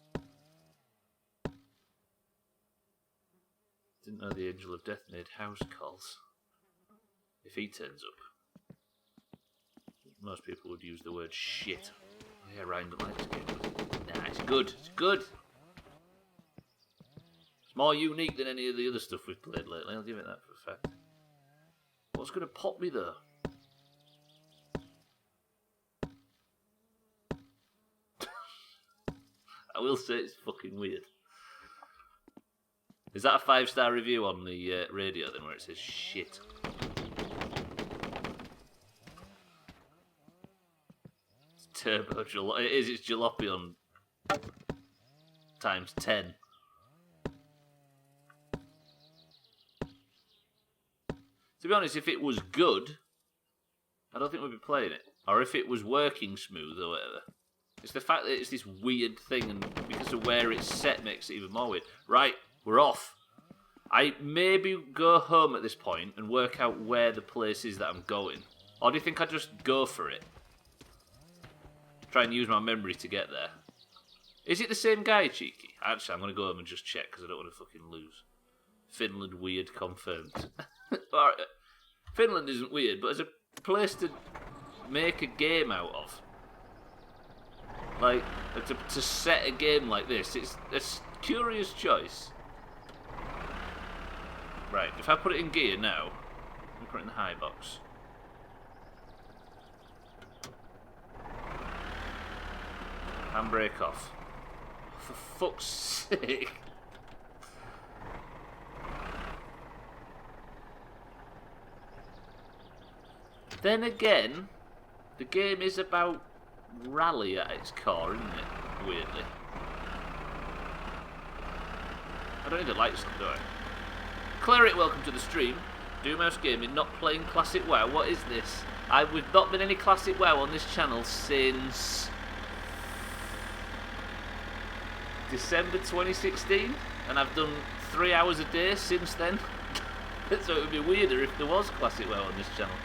Didn't know the Angel of Death made house calls. If he turns up, most people would use the word shit. Oh yeah, Ryan don't like this game. Nah, it's good. It's good. It's more unique than any of the other stuff we've played lately. I'll give it that for a fact. What's going to pop me though? I will say it's fucking weird. Is that a 5-star review on the radio then where it says shit? turbo jalopy. It is. It's jalopy on times 10. To be honest, if it was good, I don't think we'd be playing it. Or if it was working smooth or whatever. It's the fact that it's this weird thing, and because of where it's set makes it even more weird. Right, we're off. I maybe go home at this point and work out where the place is that I'm going. Or do you think I just go for it? Try and use my memory to get there. Is it the same guy, Cheeky? Actually, I'm going to go home and just check because I don't want to fucking lose. Finland weird confirmed. Finland isn't weird, but as a place to make a game out of. Like, to set a game like this, it's a curious choice. Right, if I put it in gear now, let me put it in the high box. Handbrake off. For fuck's sake. Then again, the game is about rally at its core, isn't it? Weirdly. I don't even like this, do I? Cleric, welcome to the stream. Doomhaus Gaming, not playing Classic WoW. What is this? We've not been any Classic WoW on this channel since December 2016, and I've done 3 hours a day since then. So it would be weirder if there was Classic WoW on this channel.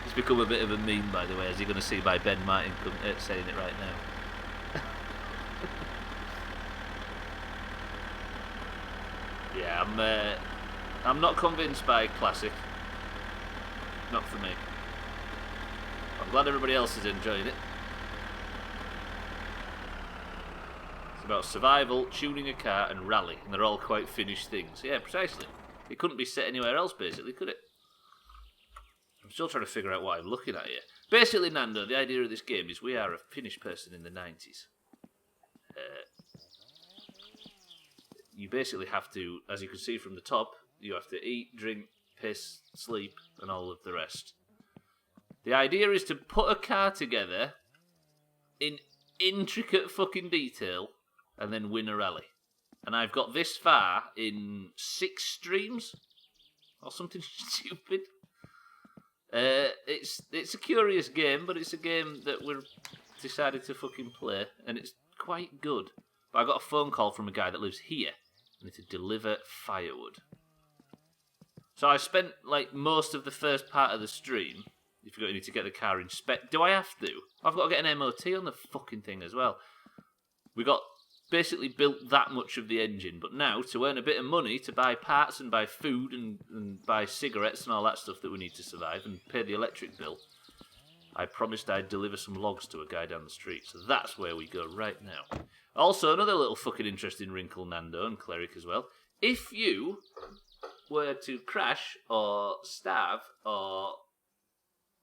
It's become a bit of a meme, by the way, as you're going to see by Ben Martin saying it right now. Yeah, I'm not convinced by Classic. Not for me. I'm glad everybody else is enjoying it. It's about survival, tuning a car, and rally, and they're all quite finished things. Yeah, precisely. It couldn't be set anywhere else, basically, could it? I'm still trying to figure out what I'm looking at here. Basically, Nando, the idea of this game is we are a Finnish person in the 90s. You basically have to, as you can see from the top, you have to eat, drink, piss, sleep, and all of the rest. The idea is to put a car together in intricate fucking detail and then win a rally. And I've got this far in 6 streams or something stupid. It's a curious game, but it's a game that we've decided to fucking play, and it's quite good. But I got a phone call from a guy that lives here, and to deliver firewood. So I spent like most of the first part of the stream. If you need to get the car inspected, do I have to? I've got to get an MOT on the fucking thing as well. We got basically built that much of the engine, but now to earn a bit of money to buy parts and buy food and buy cigarettes and all that stuff that we need to survive and pay the electric bill, I promised I'd deliver some logs to a guy down the street, so that's where we go right now. Also, another little fucking interesting wrinkle, Nando and Cleric as well. If you were to crash or starve or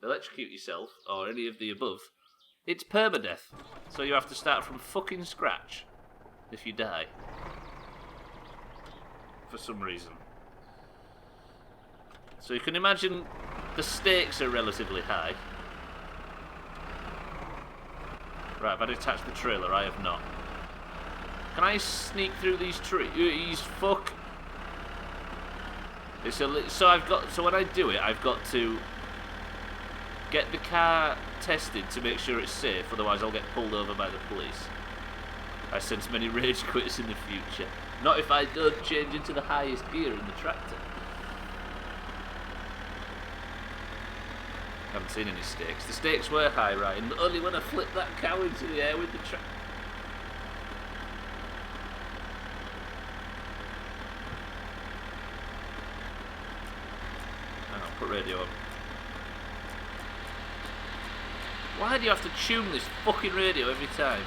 electrocute yourself or any of the above, it's permadeath, so you have to start from fucking scratch if you die. For some reason. So you can imagine the stakes are relatively high. Right, have I detached the trailer? I have not. Can I sneak through these trees? Fuck. So when I do it, I've got to get the car tested to make sure it's safe, otherwise I'll get pulled over by the police. I sense many rage quitters in the future. Not if I don't change into the highest gear in the tractor. Haven't seen any stakes. The stakes were high, right? And only when I flipped that cow into the air with the tractor. Hang on, put radio on. Why do you have to tune this fucking radio every time?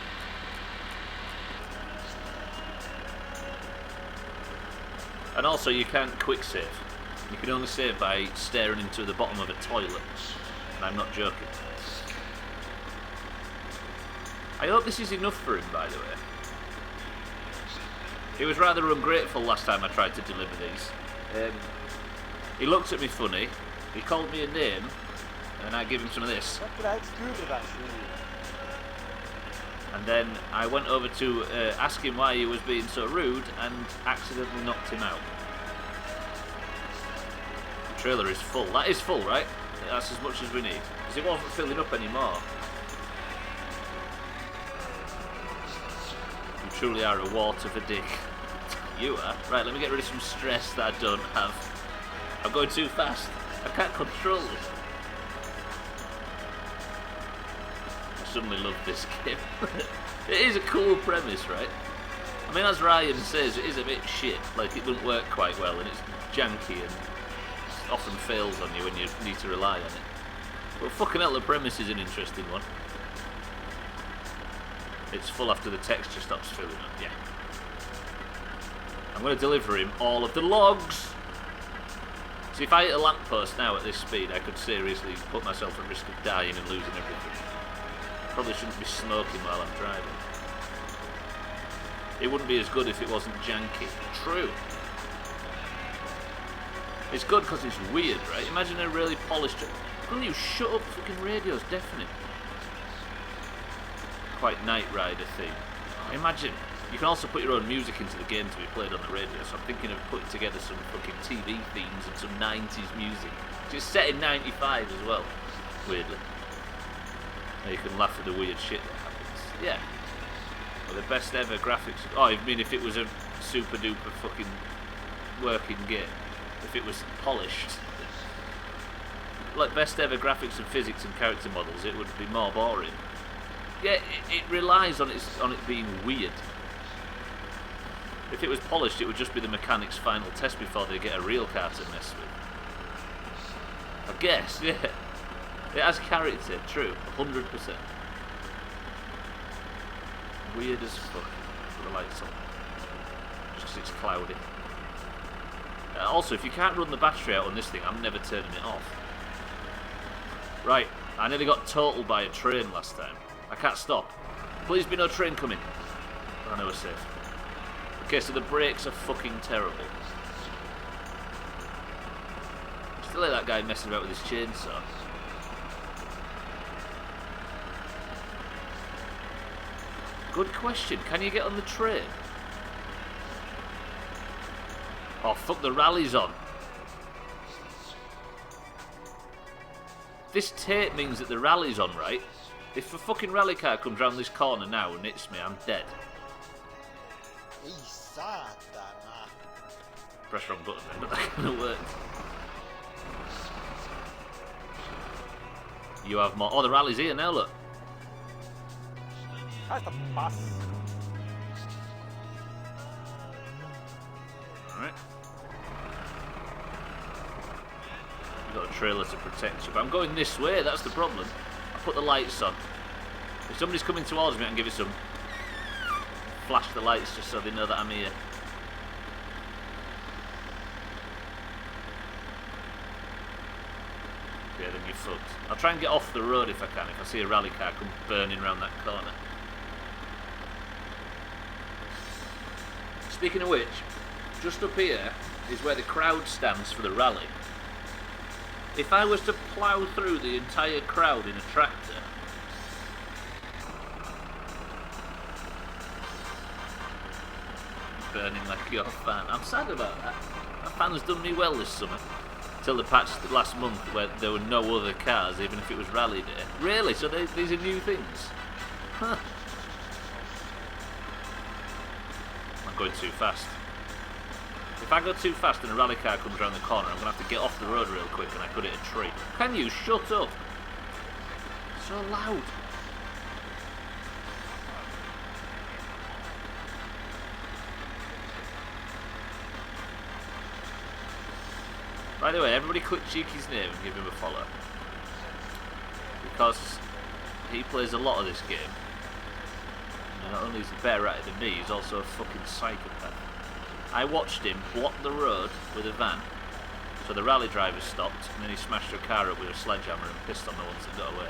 And also, you can't quick save. You can only save by staring into the bottom of a toilet. And I'm not joking. I hope this is enough for him, by the way. He was rather ungrateful last time I tried to deliver these. He looked at me funny. He called me a name. And I give him some of this. Sä oot kyllä yks kyrvä syy. And then I went over to ask him why he was being so rude and accidentally knocked him out. The trailer is full. That is full, right? That's as much as we need. Because it wasn't filling up anymore. You truly are a water for dick. You are. Right, let me get rid of some stress that I don't have. I'm going too fast. I can't control it. I suddenly love this game. It is a cool premise, right? I mean, as Ryan says, it is a bit shit. Like, it doesn't work quite well, and it's janky, and it often fails on you when you need to rely on it. But fucking hell, the premise is an interesting one. It's full after the texture stops filling up, yeah. I'm going to deliver him all of the logs. See, if I hit a lamppost now at this speed, I could seriously put myself at risk of dying and losing everything. Probably shouldn't be smoking while I'm driving. It wouldn't be as good if it wasn't janky. True. It's good because it's weird, right? Imagine a really polished... Couldn't you shut up? Fucking radio's deafening. Quite Knight Rider theme. Imagine. You can also put your own music into the game to be played on the radio, so I'm thinking of putting together some fucking TV themes and some 90s music. It's set in 95 as well, weirdly. Now you can laugh at the weird shit that happens. Yeah. Well, the best ever graphics... Oh, I mean if it was a super duper fucking working game. If it was polished. Like best ever graphics and physics and character models, it would be more boring. Yeah, it relies on it being weird. If it was polished, it would just be the mechanics' final test before they get a real car to mess with. I guess, yeah. It has character, true, 100%. Weird as fuck with the lights on. Just because it's cloudy. Also, if you can't run the battery out on this thing, I'm never turning it off. Right, I nearly got totaled by a train last time. I can't stop. Please be no train coming. I know we're safe. Okay, so the brakes are fucking terrible. Still like that guy messing about with his chainsaw. Good question. Can you get on the train? Oh, fuck, the rally's on. This tape means that the rally's on, right? If a fucking rally car comes round this corner now and hits me, I'm dead. Ei saatana. Press wrong button then, but that kinda worked. You have more. Oh, the rally's here now, look. Haista passi. Alright. You've got a trailer to protect you, but I'm going this way, that's the problem. I put the lights on. If somebody's coming towards me, I can give it some. Flash the lights just so they know that I'm here. Yeah, then you're fucked. I'll try and get off the road if I can, if I see a rally car come burning around that corner. Speaking of which, just up here is where the crowd stands for the rally. If I was to plough through the entire crowd in a tractor, burning like your fan. I'm sad about that. My fan's done me well this summer. Till the patch last month where there were no other cars, even if it was rally day. Really? So these are new things? Huh. I'm going too fast. If I go too fast and a rally car comes around the corner, I'm going to have to get off the road real quick and I could hit a tree. Can you shut up? So loud. By the way, everybody click Cheeky's name and give him a follow. Because he plays a lot of this game. And not only is he better at it than me, he's also a fucking psychopath. I watched him block the road with a van, so the rally driver stopped, and then he smashed a car up with a sledgehammer and pissed on the ones that got away.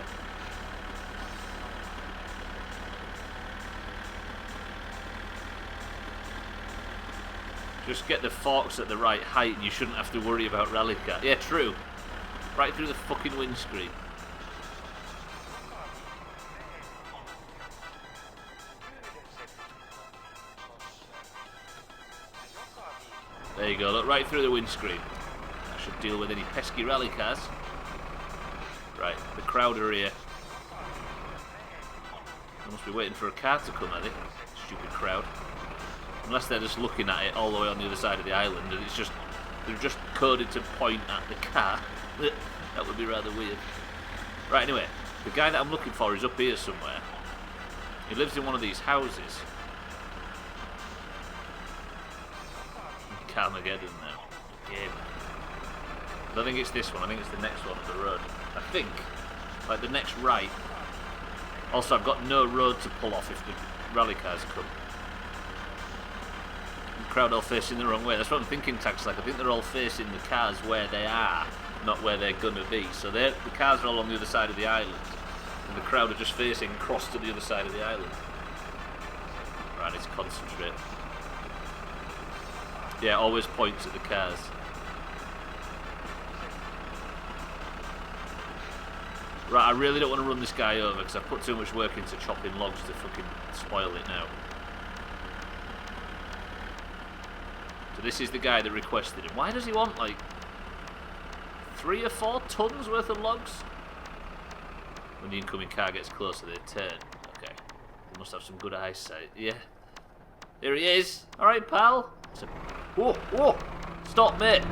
Just get the forks at the right height and you shouldn't have to worry about rally car. Yeah, true. Right through the fucking windscreen. There you go, look, right through the windscreen. That should deal with any pesky rally cars. Right, the crowd are here. They must be waiting for a car to come, are they? Stupid crowd. Unless they're just looking at it all the way on the other side of the island and it's just they're just coded to point at the car. That would be rather weird. Right, anyway, the guy that I'm looking for is up here somewhere. He lives in one of these houses. Carmageddon now. Game. I don't think it's this one, I think it's the next one up the road. I think. Like the next right. Also, I've got no road to pull off if the rally cars come. The crowd all facing the wrong way. That's what I'm thinking, Tax. Like, I think they're all facing the cars where they are, not where they're gonna be. So the cars are all on the other side of the island, and the crowd are just facing across to the other side of the island. Right, I need to concentrate. Yeah, always points at the cars. Right, I really don't want to run this guy over because I've put too much work into chopping logs to fucking spoil it now. So this is the guy that requested it. Why does he want like 3 or 4 tons worth of logs? When the incoming car gets closer, they turn. Okay. They must have some good eyesight. Yeah. There he is. Alright, pal. Whoa, whoa. Stop, mate.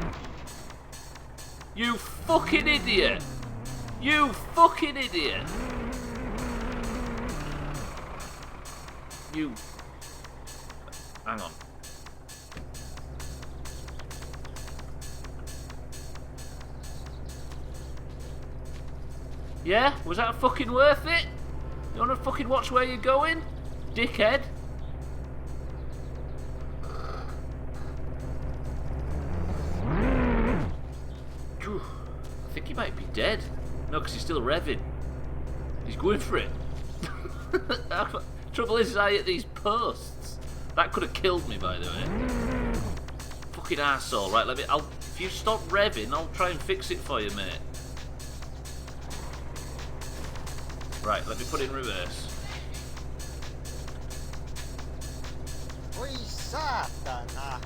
You fucking idiot. You fucking idiot. You... Hang on. Yeah? Was that fucking worth it? You wanna fucking watch where you're going? Dickhead? I think he might be dead. No, because he's still revving. He's going for it. Trouble is, I hit these posts. That could have killed me, by the way. Fucking arsehole. Right, if you stop revving, I'll try and fix it for you, mate. Right, let me put it in reverse. Oi saatana!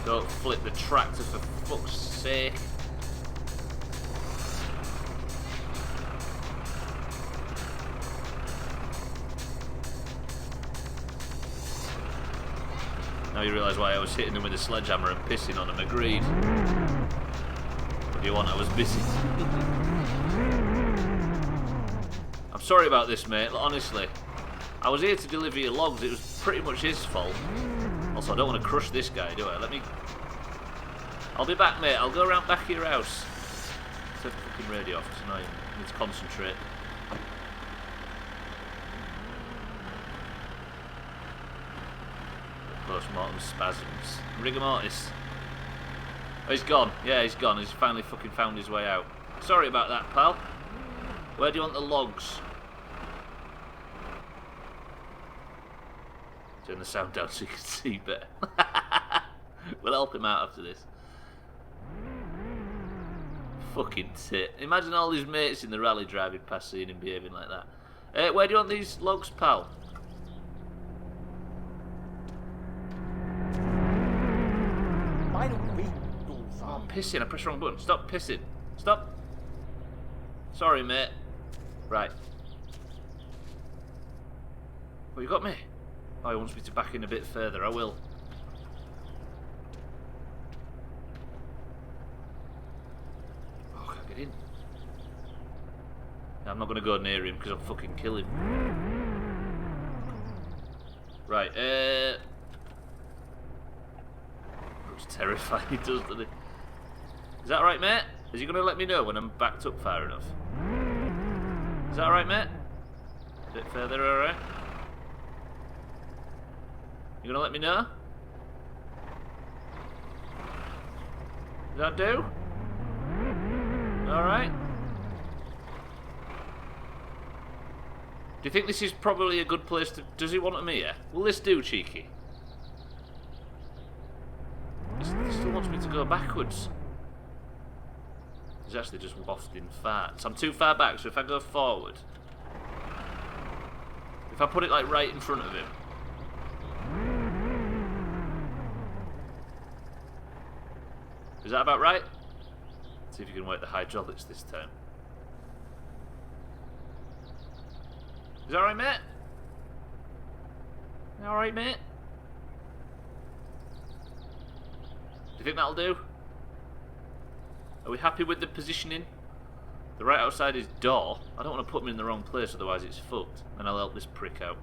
Don't flip the tractor for fuck's sake. Now you realise why I was hitting them with a sledgehammer and pissing on them, agreed. What do you want? I was busy. I'm sorry about this, mate, honestly. I was here to deliver your logs, it was pretty much his fault. Also, I don't want to crush this guy, do I? I'll be back, mate. I'll go around back of your house. Turn the fucking radio off tonight. I need to concentrate. Post-mortem spasms. Rigor mortis. Oh, he's gone. Yeah, he's gone. He's finally fucking found his way out. Sorry about that, pal. Where do you want the logs? Turn the sound down so you can see better. We'll help him out after this. Fucking tit. Imagine all his mates in the rally driving past seeing him behaving like that. Where do you want these logs, pal? Oh, I'm pissing. I pressed the wrong button. Stop pissing. Stop. Sorry, mate. Right. Well, you got me? Oh, he wants me to back in a bit further. I will. Oh, I can't get in. No, I'm not going to go near him because I'll fucking kill him. Right, looks terrifying, he does, doesn't he? Is that alright, mate? Is he going to let me know when I'm backed up far enough? Is that alright, mate? A bit further, alright? You gonna let me know? Does that do? Alright. Do you think this is probably a good place to... Does he want me here? Will this do, cheeky? He still wants me to go backwards. He's actually just wafting farts. I'm too far back, so if I go forward... If I put it like right in front of him... Is that about right? See if you can work the hydraulics this time. Is that alright, mate? Alright, mate? Do you think that'll do? Are we happy with the positioning? The right outside his door. I don't want to put him in the wrong place, otherwise it's fucked. And I'll help this prick out.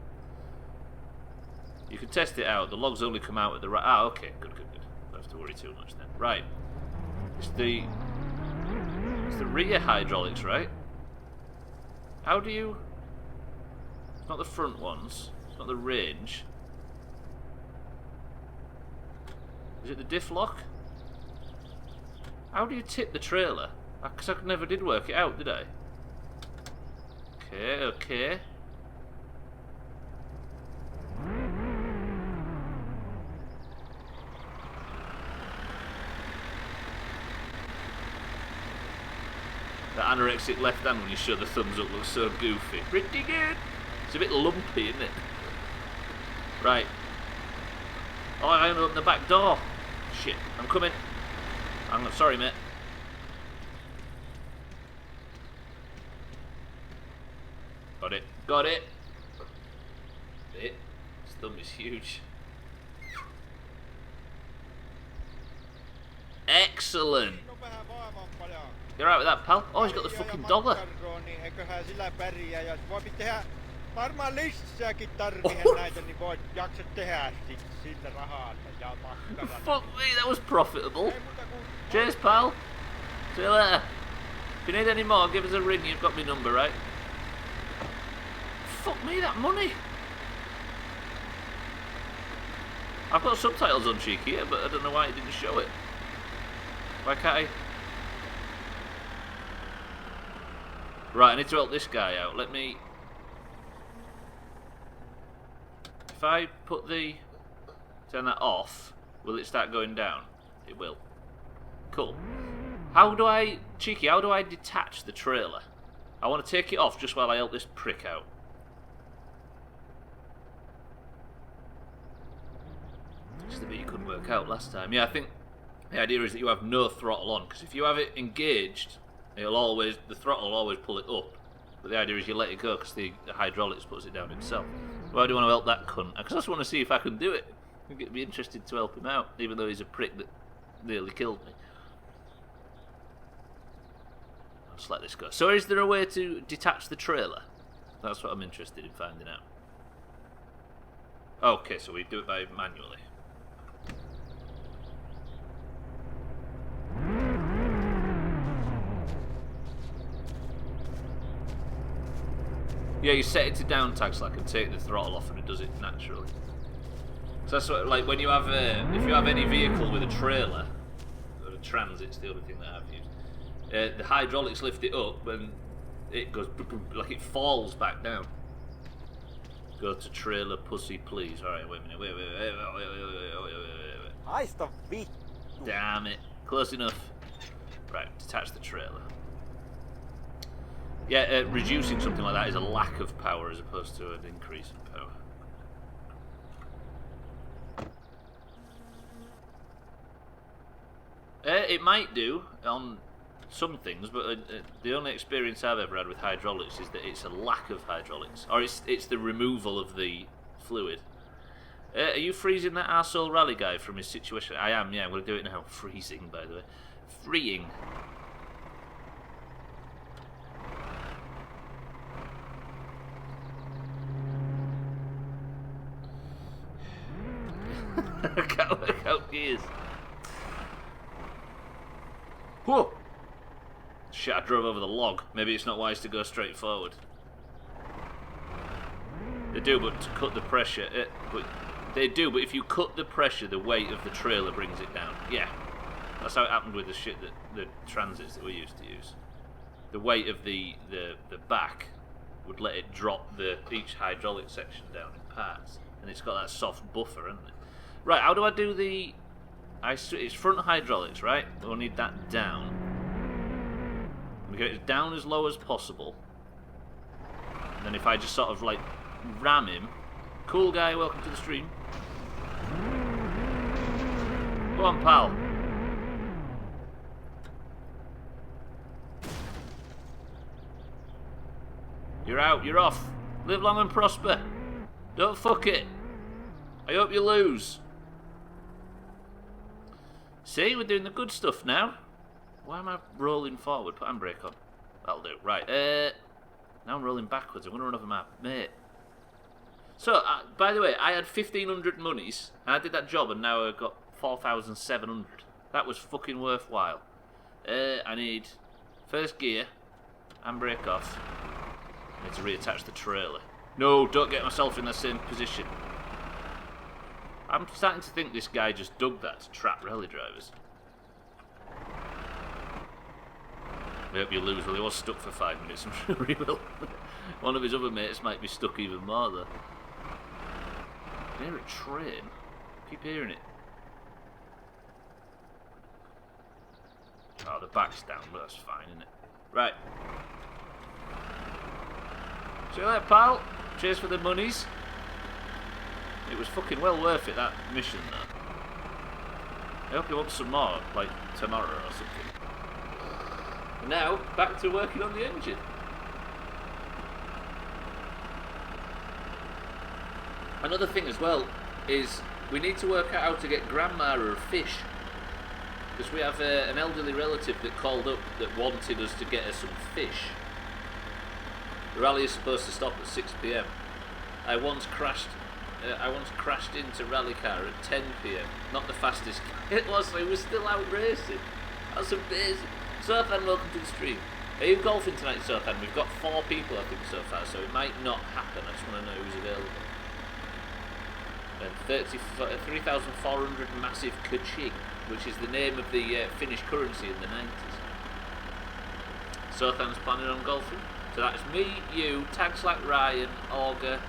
You can test it out. The logs only come out at the right... Ah, okay. Good, good, good. Don't have to worry too much then. Right. It's the rear hydraulics, right? How do you... It's not the front ones. It's not the range. Is it the diff lock? How do you tip the trailer? Because I never did work it out, did I? Okay, okay. The anorexic left hand when you show the thumbs up looks so goofy. Pretty good. It's a bit lumpy, isn't it? Right. Oh, I haven't opened the back door. Shit, I'm coming. I'm sorry, mate. Got it. Got it. Bit. His thumb is huge. Excellent. You're right with that, pal? Oh, he's got the fucking dollar. Varmaan lisääkin tarvihen näitä, niin voit jaksa tehdä sillä rahalla ja makkaralla. Fuck me, that was profitable. Cheers, pal. See you later. If you need any more, give us a ring. You've got my number, right? Fuck me, that money. I've got subtitles on Cheeky here, but I don't know why it didn't show it. Why can't I? Right, I need to help this guy out. Let me... If I put the... Turn that off, will it start going down? It will. Cool. How do I... Cheeky, how do I detach the trailer? I want to take it off just while I help this prick out. Just the bit you couldn't work out last time. Yeah, I think the idea is that you have no throttle on, because if you have it engaged, it'll always... The throttle will always pull it up. But the idea is you let it go because the hydraulics puts it down itself. Why do you want to help that cunt? Because I just want to see if I can do it. I think it'd be interested to help him out, even though he's a prick that nearly killed me. I'll just let this go. So is there a way to detach the trailer? That's what I'm interested in finding out. Okay, so we do it by manually. Yeah, you set it to down tag so I can take the throttle off and it does it naturally. So that's what, like when you have, if you have any vehicle with a trailer, or a transit's the only thing that I've used, the hydraulics lift it up and it goes, like it falls back down. Go to trailer pussy please. Alright, wait a minute, wait. Haista vittu. Damn it. Close enough. Right, detach the trailer. Yeah, reducing something like that is a lack of power as opposed to an increase in power. It might do on some things, but the only experience I've ever had with hydraulics is that it's a lack of hydraulics, or it's the removal of the fluid. Are you freezing that arsehole rally guy from his situation? I am, yeah, I'm going to do it now. Freezing, by the way. Freeing. I can't work out gears. Whoa! Shit, I drove over the log. Maybe it's not wise to go straight forward. They do, but to cut the pressure... They do, but if you cut the pressure, the weight of the trailer brings it down. Yeah. That's how it happened with the shit that the transits that we used to use. The weight of the back would let it drop each hydraulic section down in parts. And it's got that soft buffer, hasn't it? Right, how do I do the... It's front hydraulics, right? We'll need that down. We get it down as low as possible. And then if I just sort of like ram him... Cool guy, welcome to the stream. Go on, pal. You're out. You're off. Live long and prosper. Don't fuck it. I hope you lose. See, we're doing the good stuff now. Why am I rolling forward? Put handbrake on. That'll do. Right. Now I'm rolling backwards. I'm going to run over my mate. So, by the way, I had 1,500 monies. And I did that job and now I've got 4,700. That was fucking worthwhile. I need first gear. Handbrake off. I need to reattach the trailer. No, don't get myself in the same position. I'm starting to think this guy just dug that to trap rally drivers. I hope you lose. Well, he was stuck for 5 minutes. I'm sure he will. One of his other mates might be stuck even more, though. I hear a train. Keep hearing it. Oh, the back's down, but that's fine, isn't it? Right. See you later, pal. Cheers for the monies. It was fucking well worth it, that mission, though. I hope you want some more, like tomorrow or something. Now, back to working on the engine. Another thing as well is we need to work out how to get Grandma a fish. Because we have an elderly relative that called up that wanted us to get her some fish. The rally is supposed to stop at 6 PM. I once crashed into rally car at 10 PM. Not the fastest it was, so he was still out racing. That's amazing. Sothan, welcome to the stream. Are you golfing tonight, Sothan? We've got 4 people, I think, so far, so it might not happen. I just want to know who's available. And 3,400 massive kaching, which is the name of the Finnish currency in the 90s. Sothan's planning on golfing. So that's me, you, Tags Like Ryan, Auger,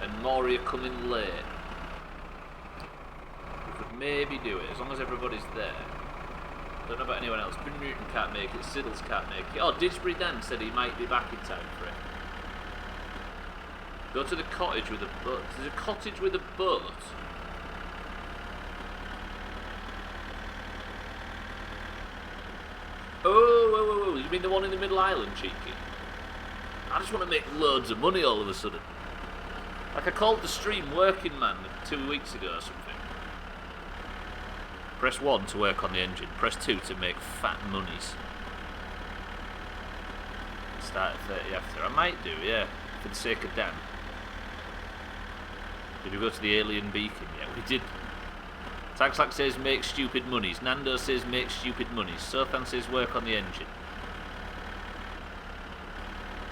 and Moria coming late. We could maybe do it, as long as everybody's there. Don't know about anyone else. Bryn Newton can't make it, Siddles can't make it. Oh, Didsbury Dan said he might be back in time for it. Go to the cottage with a boat. There's a cottage with a boat. Oh, you mean the one in the Middle Island, cheeky? I just want to make loads of money all of a sudden. Like I called the stream Working Man 2 weeks ago or something. Press 1 to work on the engine. Press 2 to make fat monies. Start at 30 after. I might do, yeah. For the sake of Dan. Did we go to the alien beacon? Yeah, we did. Taxlack says make stupid monies. Nando says make stupid monies. Sothan says work on the engine.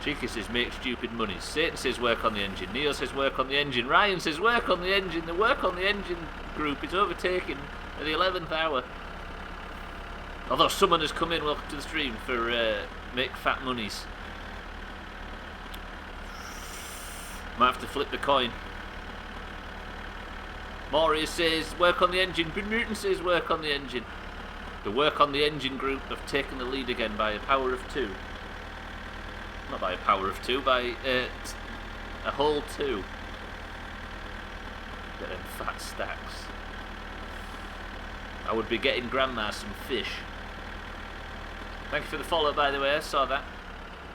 Cheeky says make stupid monies. Satan says work on the engine. Neo says work on the engine. Ryan says work on the engine. The work on the engine group is overtaken at the 11th hour. Although someone has come in, welcome to the stream, for make fat monies. Might have to flip the coin. Moria says work on the engine. Bryn Newton says work on the engine. The work on the engine group have taken the lead again by a power of 2. Not by a power of 2, by a whole 2. Get them fat stacks. I would be getting Grandma some fish. Thank you for the follow, by the way. I saw that.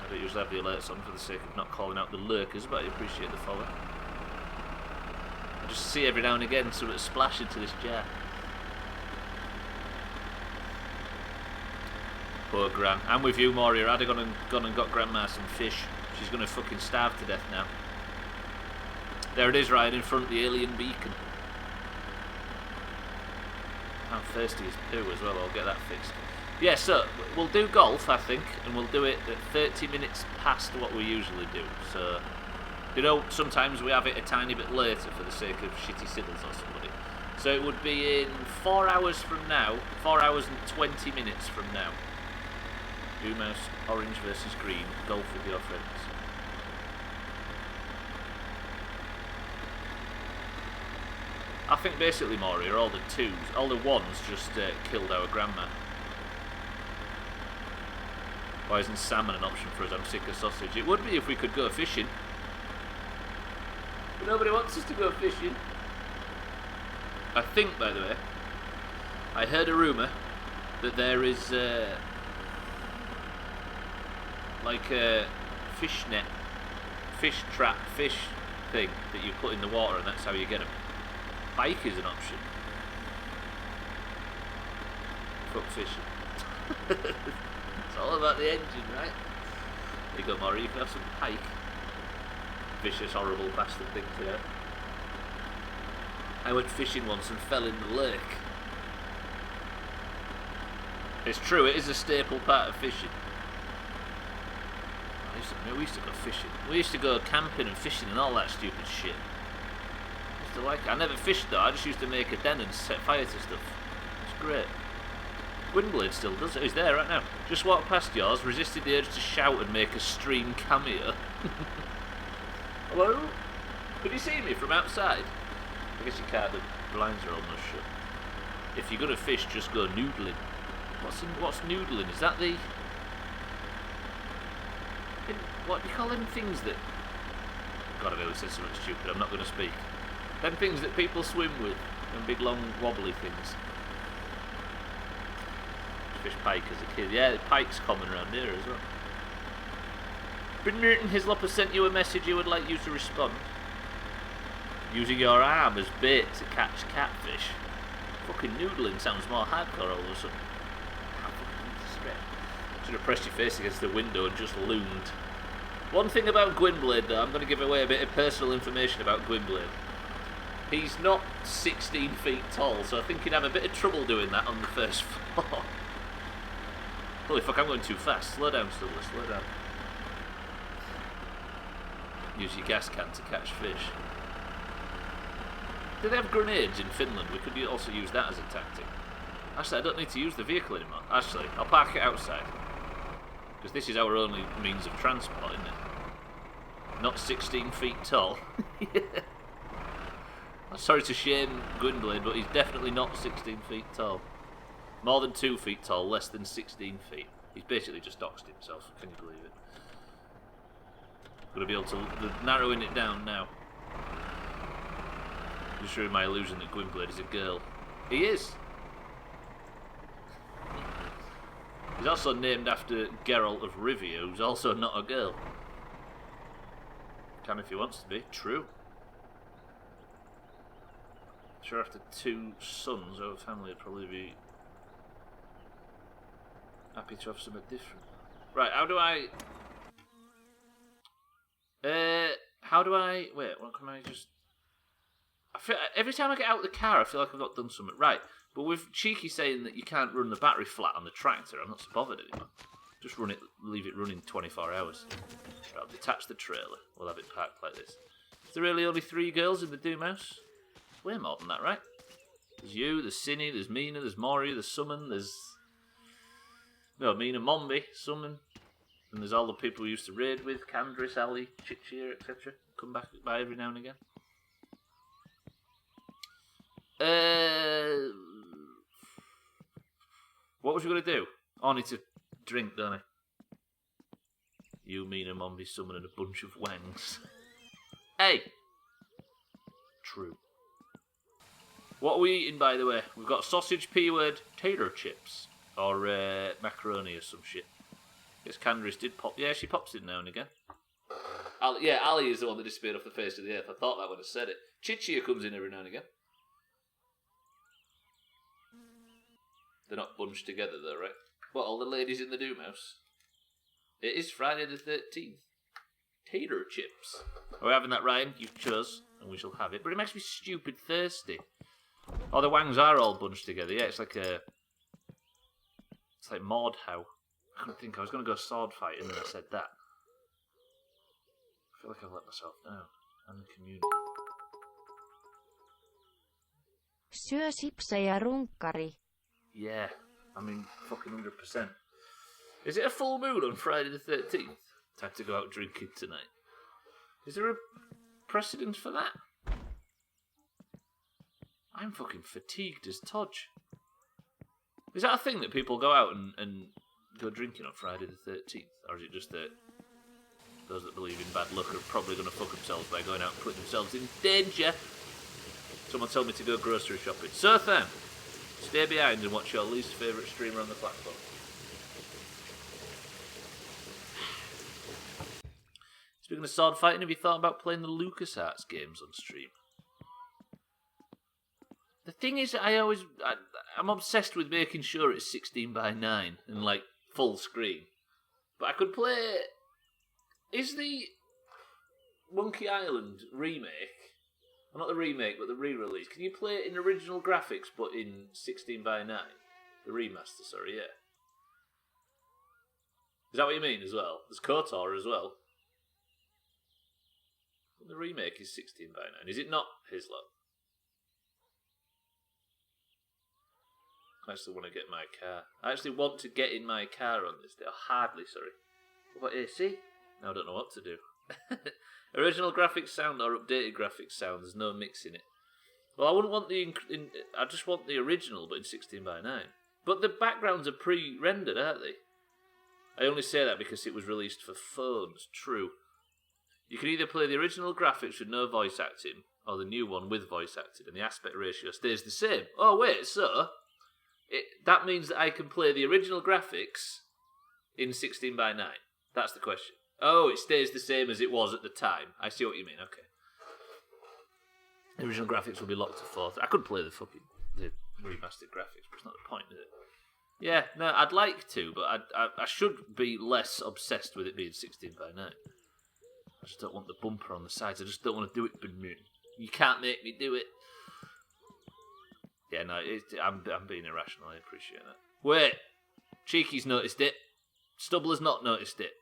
I don't usually have the alerts on for the sake of not calling out the lurkers, but I appreciate the follow. I just see every now and again something splash into this jar. Poor Gran. I'm with you, Moria. I'd have gone and got Grandma some fish. She's going to fucking starve to death now. There it is, right in front of the alien beacon. I'm thirsty as poo as well. I'll get that fixed. Yeah, so we'll do golf, I think, and we'll do it at 30 minutes past what we usually do. So, you know, sometimes we have it a tiny bit later for the sake of shitty Siddles or somebody. So it would be in 4 hours from now, 4 hours and 20 minutes from now. Doomhaus, orange versus green, golf with your friends. I think basically, Moria, all the 2s, all the 1s just killed our Grandma. Why isn't salmon an option for us? I'm sick of sausage. It would be if we could go fishing. But nobody wants us to go fishing. I think, by the way, I heard a rumour that there is like a fish net, fish trap, fish thing that you put in the water, and that's how you get them. Pike is an option. Fuck fishing. It's all about the engine, right? There you go, Maury, you can have some pike. Vicious, horrible bastard things here. I went fishing once and fell in the lake. It's true, it is a staple part of fishing. We used to go fishing. We used to go camping and fishing and all that stupid shit. I used to like it. I never fished though, I just used to make a den and set fire to stuff. It's great. Gwynblade still does it. He's there right now. Just walked past yours, resisted the urge to shout and make a stream cameo. Hello? Could you see me from outside? I guess you can't, the blinds are almost shut. If you're gonna fish, just go noodling. What's noodling? Is that the... What do you call them things that... God, I've always said something stupid, I'm not gonna speak. Them things that people swim with. Them big long wobbly things. Fish pike as a kid. Yeah, pike's common around here as well. Bryn Merton Hislop has sent you a message he would like you to respond. Using your arm as bait to catch catfish. Fucking noodling sounds more hardcore all of a sudden. Should have pressed your face against the window and just loomed. One thing about Gwynblade though, I'm going to give away a bit of personal information about Gwynblade. He's not 16 feet tall, so I think he'd have a bit of trouble doing that on the first floor. Holy fuck, I'm going too fast. Slow down, Stubbler, slow down. Use your gas can to catch fish. Do they have grenades in Finland? We could also use that as a tactic. Actually, I don't need to use the vehicle anymore. Actually, I'll park it outside. Because this is our only means of transport, isn't it? Not 16 feet tall. Yeah. I'm sorry to shame Gwynblade, but he's definitely not 16 feet tall. More than 2 feet tall, less than 16 feet. He's basically just doxed himself, can you believe it? Gonna be able to... narrowing it down now. Just showing my illusion that Gwynblade is a girl. He is! He's also named after Geralt of Rivia, who's also not a girl. Can if he wants to be. True. Sure, after 2 sons, our family would probably be happy to have something different. Right, how do I... Wait, what can I just... I feel, every time I get out of the car, I feel like I've not done something right. But with Cheeky saying that you can't run the battery flat on the tractor, I'm not so bothered anymore. Just run it, leave it running 24 hours. Right, I'll detach the trailer. We'll have it parked like this. Is there really only 3 girls in the Doomhaus? Way more than that, right? There's you, there's Cinny, there's Mina, there's Maury, there's Summon, there's... No, Mina, Mombi, Summon. And there's all the people we used to raid with, Candris, Ali, Chichir, etc. Come back by every now and again. What was we going to do? Oh, I need to drink, don't I? You, Mina, Mombi, Summon, and a bunch of wangs. Hey! True. What are we eating, by the way? We've got sausage, P-word, tater chips. Or macaroni or some shit. Yes, Candris did pop. Yeah, she pops in now and again. Ali is the one that disappeared off the face of the earth. I thought that would have said it. Chichia comes in every now and again. They're not bunched together though, right? What, all the ladies in the Doomhaus? It is Friday the 13th. Tater chips. Are we having that, Ryan? You chose, and we shall have it. But it makes me stupid thirsty. Oh, the wangs are all bunched together. Yeah, it's like a... It's like Mordhau. I couldn't think. I was going to go sword fight, and then I said that. I feel like I've let myself down. I'm the community. Syö sipsejä runkkari. Yeah, I mean, fucking 100%. Is it a full moon on Friday the 13th? Time to go out drinking tonight. Is there a precedent for that? I'm fucking fatigued as Todge. Is that a thing that people go out and go drinking on Friday the 13th? Or is it just that those that believe in bad luck are probably going to fuck themselves by going out and putting themselves in danger? Someone told me to go grocery shopping. So then, stay behind and watch your least favourite streamer on the platform. of sword fighting, have you thought about playing the LucasArts games on stream? The thing is, I'm obsessed with making sure it's 16:9 and like full screen. But I could play. Is the Monkey Island remake, well, not the remake, but the re-release? Can you play it in original graphics but in 16:9? The remaster, sorry, yeah. Is that what you mean as well? There's KOTOR as well. The remake is 16:9. Is it not, Hislop? I actually want to get my car. I actually want to get in my car on this day. Oh, hardly, sorry. What, AC? Now I don't know what to do. Original graphics sound or updated graphics sound. There's no mix in it. Well, I wouldn't want I just want the original, but in 16:9. But the backgrounds are pre-rendered, aren't they? I only say that because it was released for phones. True. You can either play the original graphics with no voice acting, or the new one with voice acting, and the aspect ratio stays the same. Oh wait, so that means that I can play the original graphics in 16:9. That's the question. Oh, it stays the same as it was at the time. I see what you mean. Okay. The original graphics will be locked to 4th. I could play the remastered graphics, but it's not the point, is it? Yeah, no, I'd like to, but I should be less obsessed with it being 16:9. I just don't want the bumper on the sides. I just don't want to do it, but you can't make me do it. Yeah, no, I'm being irrational. I appreciate that. Wait, Cheeky's noticed it. Stubbler's not noticed it.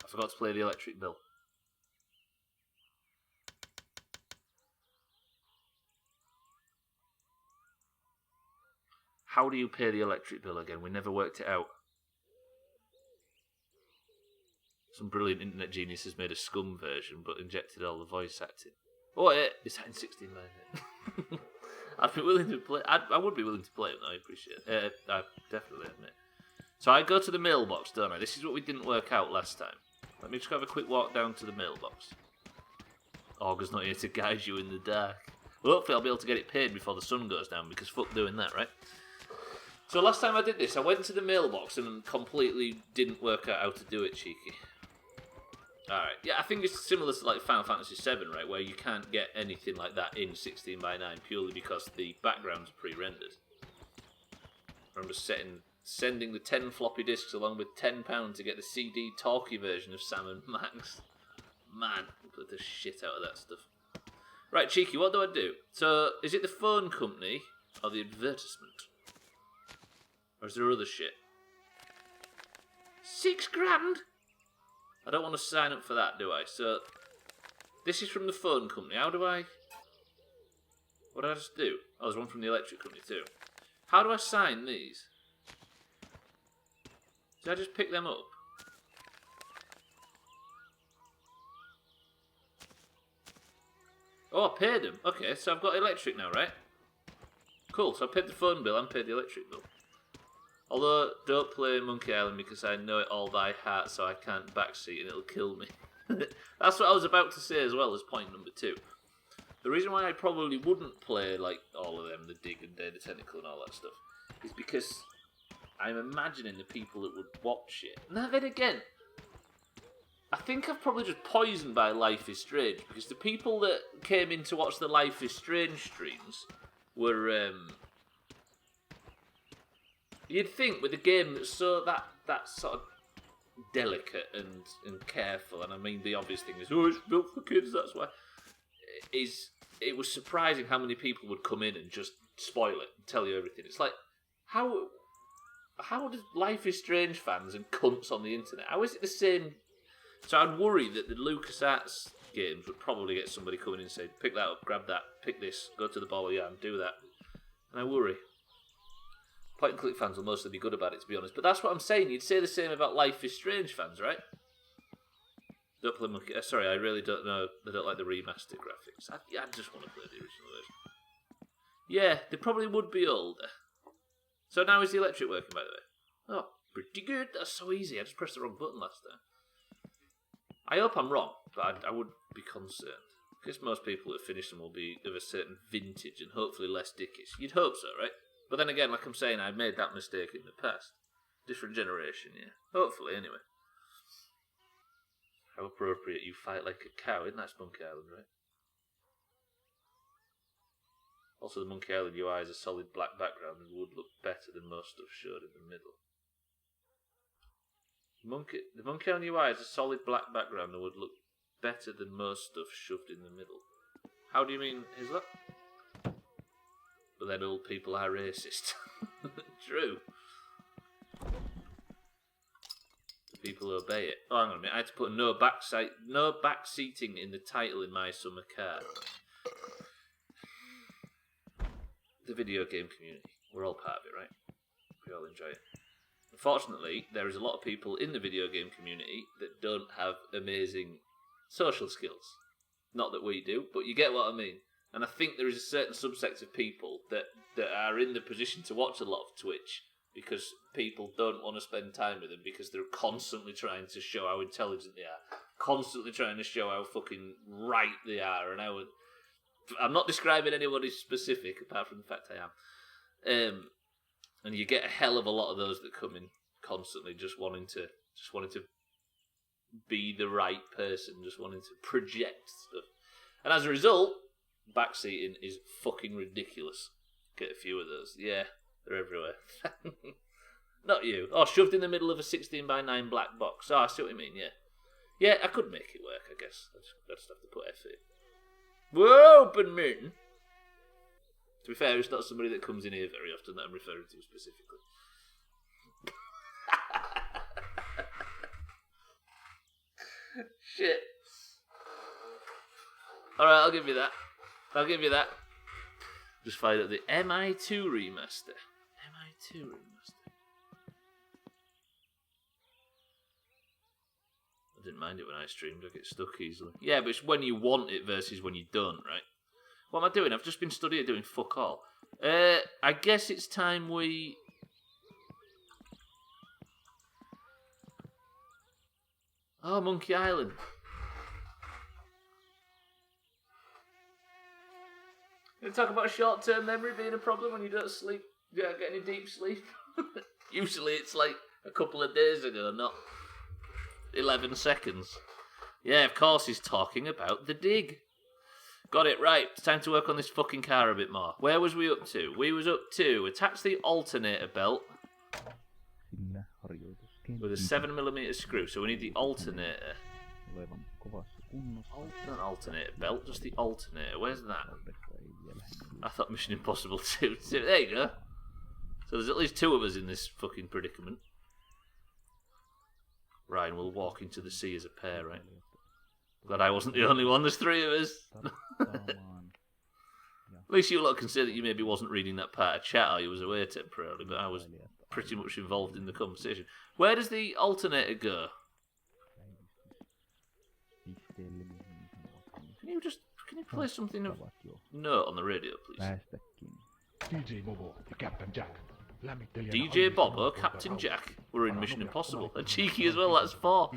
I forgot to play the electric bill. How do you pay the electric bill again? We never worked it out. Some brilliant internet genius has made a scum version, but injected all the voice acting. Oh, yeah, is that in 16:9? I'd be willing to play. I would be willing to play it. I appreciate it. I definitely admit. So I go to the mailbox, don't I? This is what we didn't work out last time. Let me just have a quick walk down to the mailbox. Augur's not here to guide you in the dark. Well, hopefully I'll be able to get it paid before the sun goes down, because fuck doing that, right? So last time I did this, I went to the mailbox and completely didn't work out how to do it, Cheeky. Alright, yeah, I think it's similar to like Final Fantasy VII, right, where you can't get anything like that in 16:9 purely because the background's pre-rendered. I remember sending the 10 floppy disks along with £10 to get the CD talkie version of Sam and Max. Man, put the shit out of that stuff. Right, Cheeky, what do I do? So, is it the phone company or the advertisement? Or is there other shit? £6,000? I don't want to sign up for that, do I? So, this is from the phone company. How do I... What did I just do? Oh, there's one from the electric company too. How do I sign these? Did I just pick them up? Oh, I paid them. Okay, so I've got electric now, right? Cool, so I paid the phone bill and paid the electric bill. Although, don't play Monkey Island because I know it all by heart, so I can't backseat and it'll kill me. That's what I was about to say as well as point number 2. The reason why I probably wouldn't play like all of them, the Dig and Day the Tentacle and all that stuff, is because I'm imagining the people that would watch it. Now then again, I think I've probably just poisoned by Life is Strange, because the people that came in to watch the Life is Strange streams were... You'd think with a game that's so that sort of delicate and careful, and I mean the obvious thing is, oh, it's built for kids, that's why. It was surprising how many people would come in and just spoil it and tell you everything. It's like, how does Life is Strange fans and cunts on the internet, how is it the same? So I'd worry that the LucasArts games would probably get somebody coming in and say, pick that up, grab that, pick this, go to the ball of yarn, do that. And I worry. Point and click fans will mostly be good about it, to be honest. But that's what I'm saying. You'd say the same about Life is Strange fans, right? Don't play Monkey... sorry, I really don't know. I don't like the remastered graphics. I just want to play the original version. Yeah, they probably would be older. So now is the electric working, by the way? Oh, pretty good. That's so easy. I just pressed the wrong button last time. I hope I'm wrong, but I would be concerned. I guess most people that finish them will be of a certain vintage and hopefully less dickish. You'd hope so, right? But then again, like I'm saying, I made that mistake in the past. Different generation, yeah. Hopefully, anyway. How appropriate, you fight like a cow. Isn't that Monkey Island, right? Also, the Monkey Island UI is a solid black background and would look better than most stuff showed in the middle. The Monkey Island UI is a solid black background and would look better than most stuff shoved in the middle. How do you mean, is that? But then old people are racist. True. People obey it. Oh, hang on a minute. I had to put no back seating in the title in my summer car. The video game community. We're all part of it, right? We all enjoy it. Unfortunately, there is a lot of people in the video game community that don't have amazing social skills. Not that we do, but you get what I mean. And I think there is a certain subsect of people that are in the position to watch a lot of Twitch because people don't want to spend time with them because they're constantly trying to show how intelligent they are, constantly trying to show how fucking right they are, and how... I'm not describing anybody specific, apart from the fact I am. And you get a hell of a lot of those that come in constantly just wanting to be the right person, just wanting to project stuff. And as a result, backseating is fucking ridiculous. Get a few of those. Yeah, they're everywhere. Not you. Oh, shoved in the middle of a 16:9 black box. Oh, I see what you mean, yeah. Yeah, I could make it work, I guess. I just have to put effort in. Whoa, open min! To be fair, it's not somebody that comes in here very often that I'm referring to specifically. Shit. Alright, I'll give you that. Just fired up the MI2 remaster. MI2 remaster. I didn't mind it when I streamed, I get stuck easily. Yeah, but it's when you want it versus when you don't, right? What am I doing? I've just been studying doing fuck all. I guess it's time we... Oh, Monkey Island. You talk about short-term memory being a problem when you don't sleep. You don't get any deep sleep. Usually it's like a couple of days ago, not 11 seconds. Yeah, of course he's talking about the dig. Got it, right. It's time to work on this fucking car a bit more. Where was we up to? We was up to attach the alternator belt with a 7mm screw. So we need the alternator. Not alternator belt, just the alternator. Where's that? I thought Mission Impossible 2. There you go. So there's at least two of us in this fucking predicament. Ryan will walk into the sea as a pair, right? Glad I wasn't the only one. There's three of us. At least you lot can say that you maybe wasn't reading that part of chat or you was away temporarily, but I was pretty much involved in the conversation. Where does the alternator go? Can you play something of note on the radio, please? DJ Bobo ja Captain Jack. DJ Bobo, Captain Jack. We're in Mission Impossible. And cheeky as well, that's 4.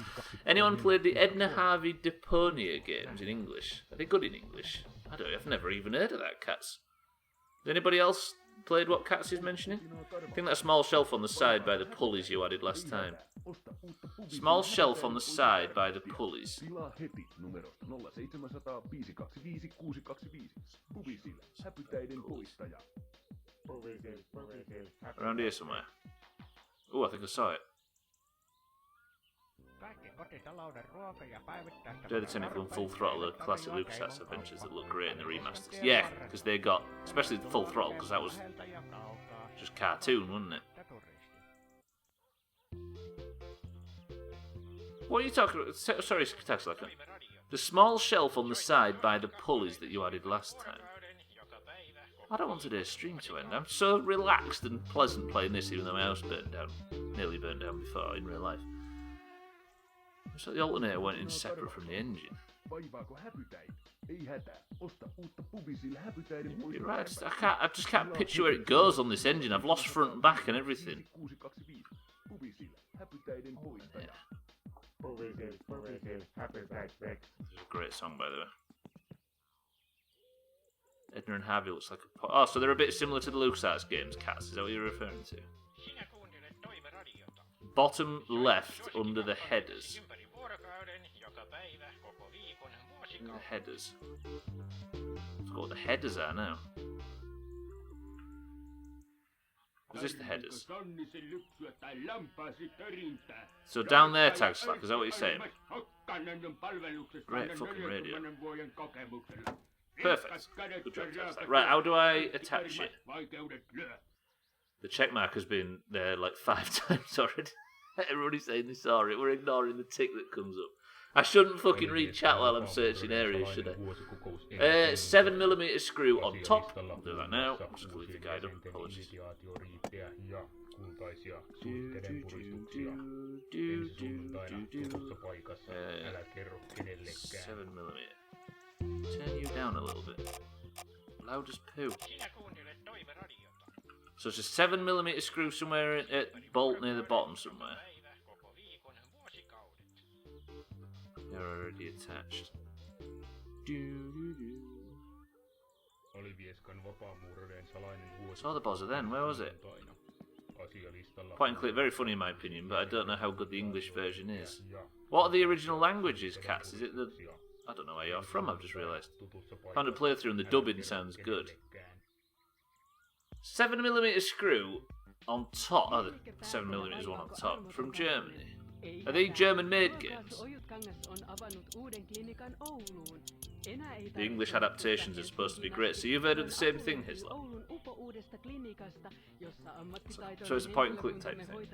Anyone played the Edna Harvey Deponia games in English? Are they good in English? I've never even heard of that, Cats. Has anybody else played what Cats is mentioning? I think that small shelf on the side by the pulleys you added last time. Small shelf on the side by the pulleys. Tilaa heti numerosta 07052556625. Puvisille, häpytäiden poistaja. Around here somewhere. Oh, I think I saw it. Dirty Tentacle and Full Throttle are classic LucasArts adventures that look great in the remasters. Yeah, because they got, especially Full Throttle, because that was just cartoon, wasn't it? What are you talking about? Sorry, Taxlacker. The small shelf on the side by the pulleys that you added last time. I don't want today's stream to end. I'm so relaxed and pleasant playing this, even though my house burned down. Nearly burned down before in real life. Looks like the alternator went in separate from the engine. You're right, I just can't picture where it goes on this engine. I've lost front and back and everything. Yeah. This is a great song, by the way. Edna and Harvey looks like a... Oh, so they're a bit similar to the LucasArts games, Cats. Is that what you're referring to? Bottom left under the headers. The headers. I forgot what the headers are now. Is this the headers? So down there, Tag Slack, is that what you're saying? Great fucking radio. Perfect. Good job, Tag Slack. Right, how do I attach it? The check mark has been there like 5 times already. Everybody's saying they saw it. We're ignoring the tick that comes up. I shouldn't fucking read chat while I'm searching areas, should I? 7mm screw on top. I'll do that now. Just leave the guide up. Apologies. 7mm. Turn you down a little bit. Loud as poo. So it's a 7mm screw somewhere at bolt near the bottom somewhere. They're already attached. Saw the buzzer then, where was it? Point and click, very funny in my opinion, but I don't know how good the English version is. What are the original languages, cats? Is it the... I don't know where you're from, I've just realised. Found a playthrough and the dubbing sounds good. 7mm screw on top. Oh, the 7mm one on top. From Germany. Are they German-made games? The English adaptations are supposed to be great, so you've heard of the same thing, Hisler? So it's a point-and-click type thing.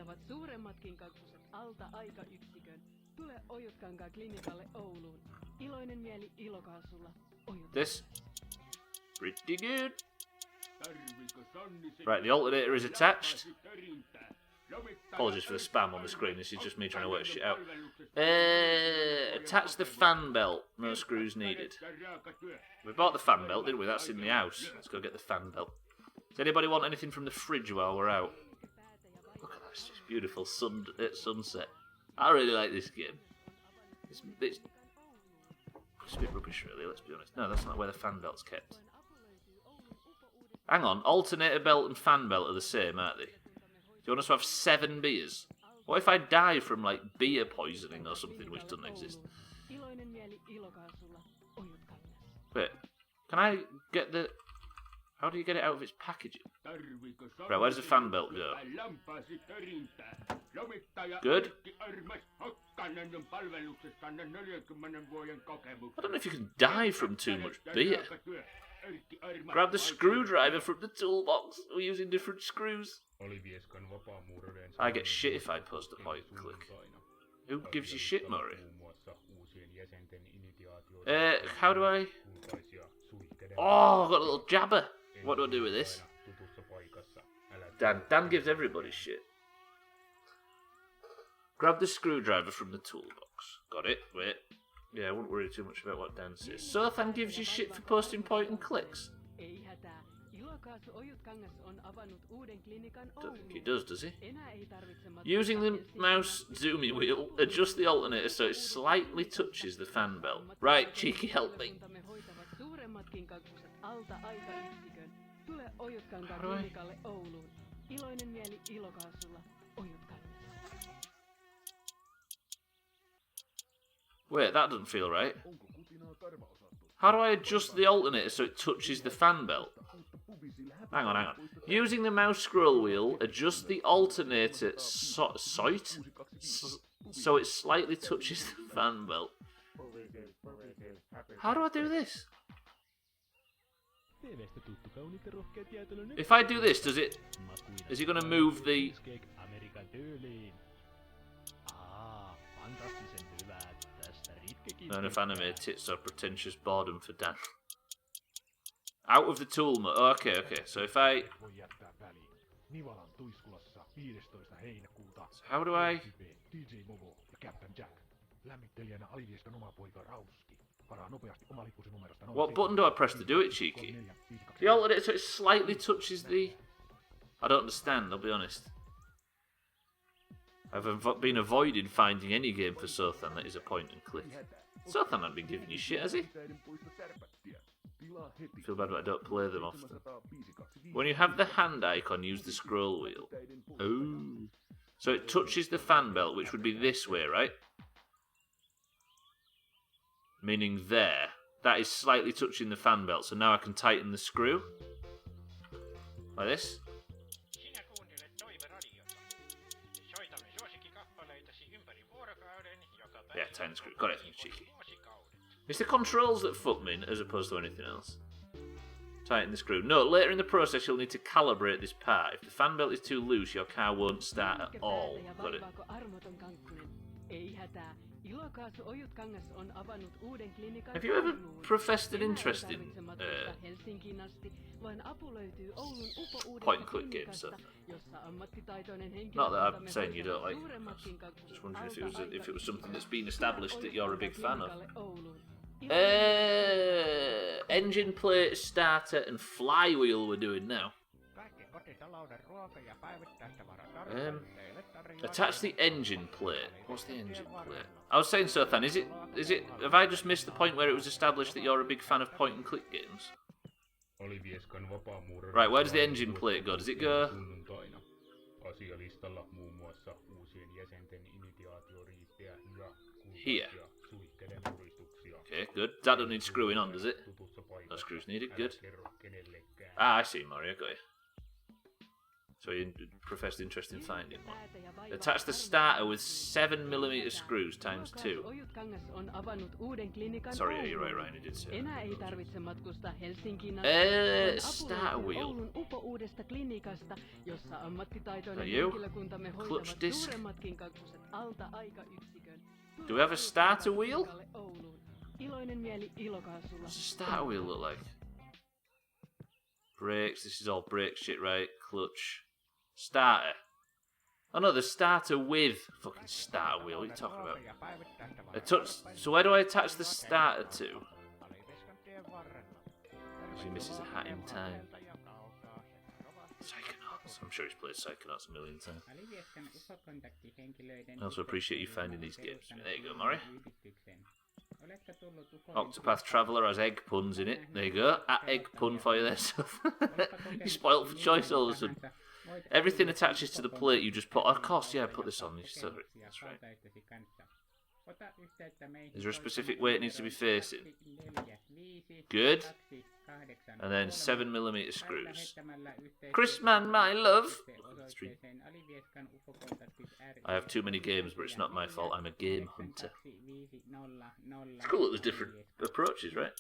This? Pretty good. Right, the alternator is attached. Apologies for the spam on the screen, this is just me trying to work shit out. Attach the fan belt, no screws needed. We bought the fan belt, didn't we? That's in the house. Let's go get the fan belt. Does anybody want anything from the fridge while we're out? Look at that, it's just beautiful sunset. I really like this game. It's a bit rubbish really, let's be honest. No, that's not where the fan belt's kept. Hang on, alternator belt and fan belt are the same, aren't they? Do you want us to have 7 beers? What if I die from, like, beer poisoning or something which doesn't exist? Wait, can I get the... How do you get it out of its packaging? Right, where does the fan belt go? Good. I don't know if you can die from too much beer. Grab the screwdriver from the toolbox. We're using different screws. I get shit if I post a point and click. Who gives you shit, Murray? How do I... Oh, I've got a little jabber. What do I do with this? Dan gives everybody shit. Grab the screwdriver from the toolbox. Got it, wait. Yeah, I wouldn't worry too much about what Dan says. Sothan gives you shit for posting point and clicks. Don't think he does he? Using the mouse zoomy wheel, adjust the alternator so it slightly touches the fan belt. Right, cheeky, help me. How do I... Wait, that doesn't feel right. How do I adjust the alternator so it touches the fan belt? Hang on. Using the mouse scroll wheel, adjust the alternator so it slightly touches the fan belt. How do I do this? If I do this, is it going to move the... Not enough anime tits or pretentious boredom for Dan. Out of the tool mode. Oh, okay. So if I... So how do I... What button do I press to do it, cheeky? The alternator so it slightly touches the... I don't understand, I'll be honest. I've been avoiding finding any game for Sothan that is a point and click. Sothan hasn't been giving you shit, has he? I feel bad that I don't play them often. When you have the hand icon, use the scroll wheel. Oh. So it touches the fan belt, which would be this way, right? Meaning there. that is slightly touching the fan belt. So now I can tighten the screw. Like this. Sinä kuuntelet Toive-radiota. Soitamme suosikkikappaleitasi ympäri vuorokauden, joka päivä. Yeah, tighten the screw. Got it, cheeky. Vuosikaudet. It's the controls that fuck me as opposed to anything else. Tighten the screw. No, later in the process you'll need to calibrate this part. If the fan belt is too loose, your car won't start at all. Got it. Have you ever professed an interest in point and click games stuff? Not that I'm saying you don't like them. Just wondering if it was something that's been established that you're a big fan of. Engine plate, starter, and flywheel we're doing now. Kaikki kotitalouden ruoka- ja päivittäistavaratavarat teille tarjoaa... Attach the engine plate. What's the engine plate? I was saying, Sothan, is it? Have I just missed the point where it was established that you're a big fan of point and click games? Right, where does the engine plate go? Does it go? Here. Okay, good. That doesn't need screwing on, does it? No screws needed, good. Ah, I see, Mario, got you. So you professed interest in finding one. Attach the starter with 7mm screws times 2. Sorry, yeah, you're right, Ryan, you did say that. Starter wheel. Is that you? Clutch disc. Do we have a starter wheel? What's a starter wheel look like? Brakes, this is all brake shit, right? Clutch. Starter. Oh no, the starter with fucking starter wheel. What are you talking about? So where do I attach the starter to? She misses a hat in time. Psychonauts. I'm sure he's played Psychonauts a million times. I also appreciate you finding these games. There you go, Murray. Octopath Traveler has egg puns in it. There you go. Egg pun for you there, stuff. You spoilt for choice all of a sudden. Everything attaches to the plate you just put. Of course, yeah, put this on. That's right. Is there a specific way it needs to be facing? Good. And then 7mm screws. Chrisman, my love. I have too many games, but it's not my fault. I'm a game hunter. It's cool that there's different approaches, right?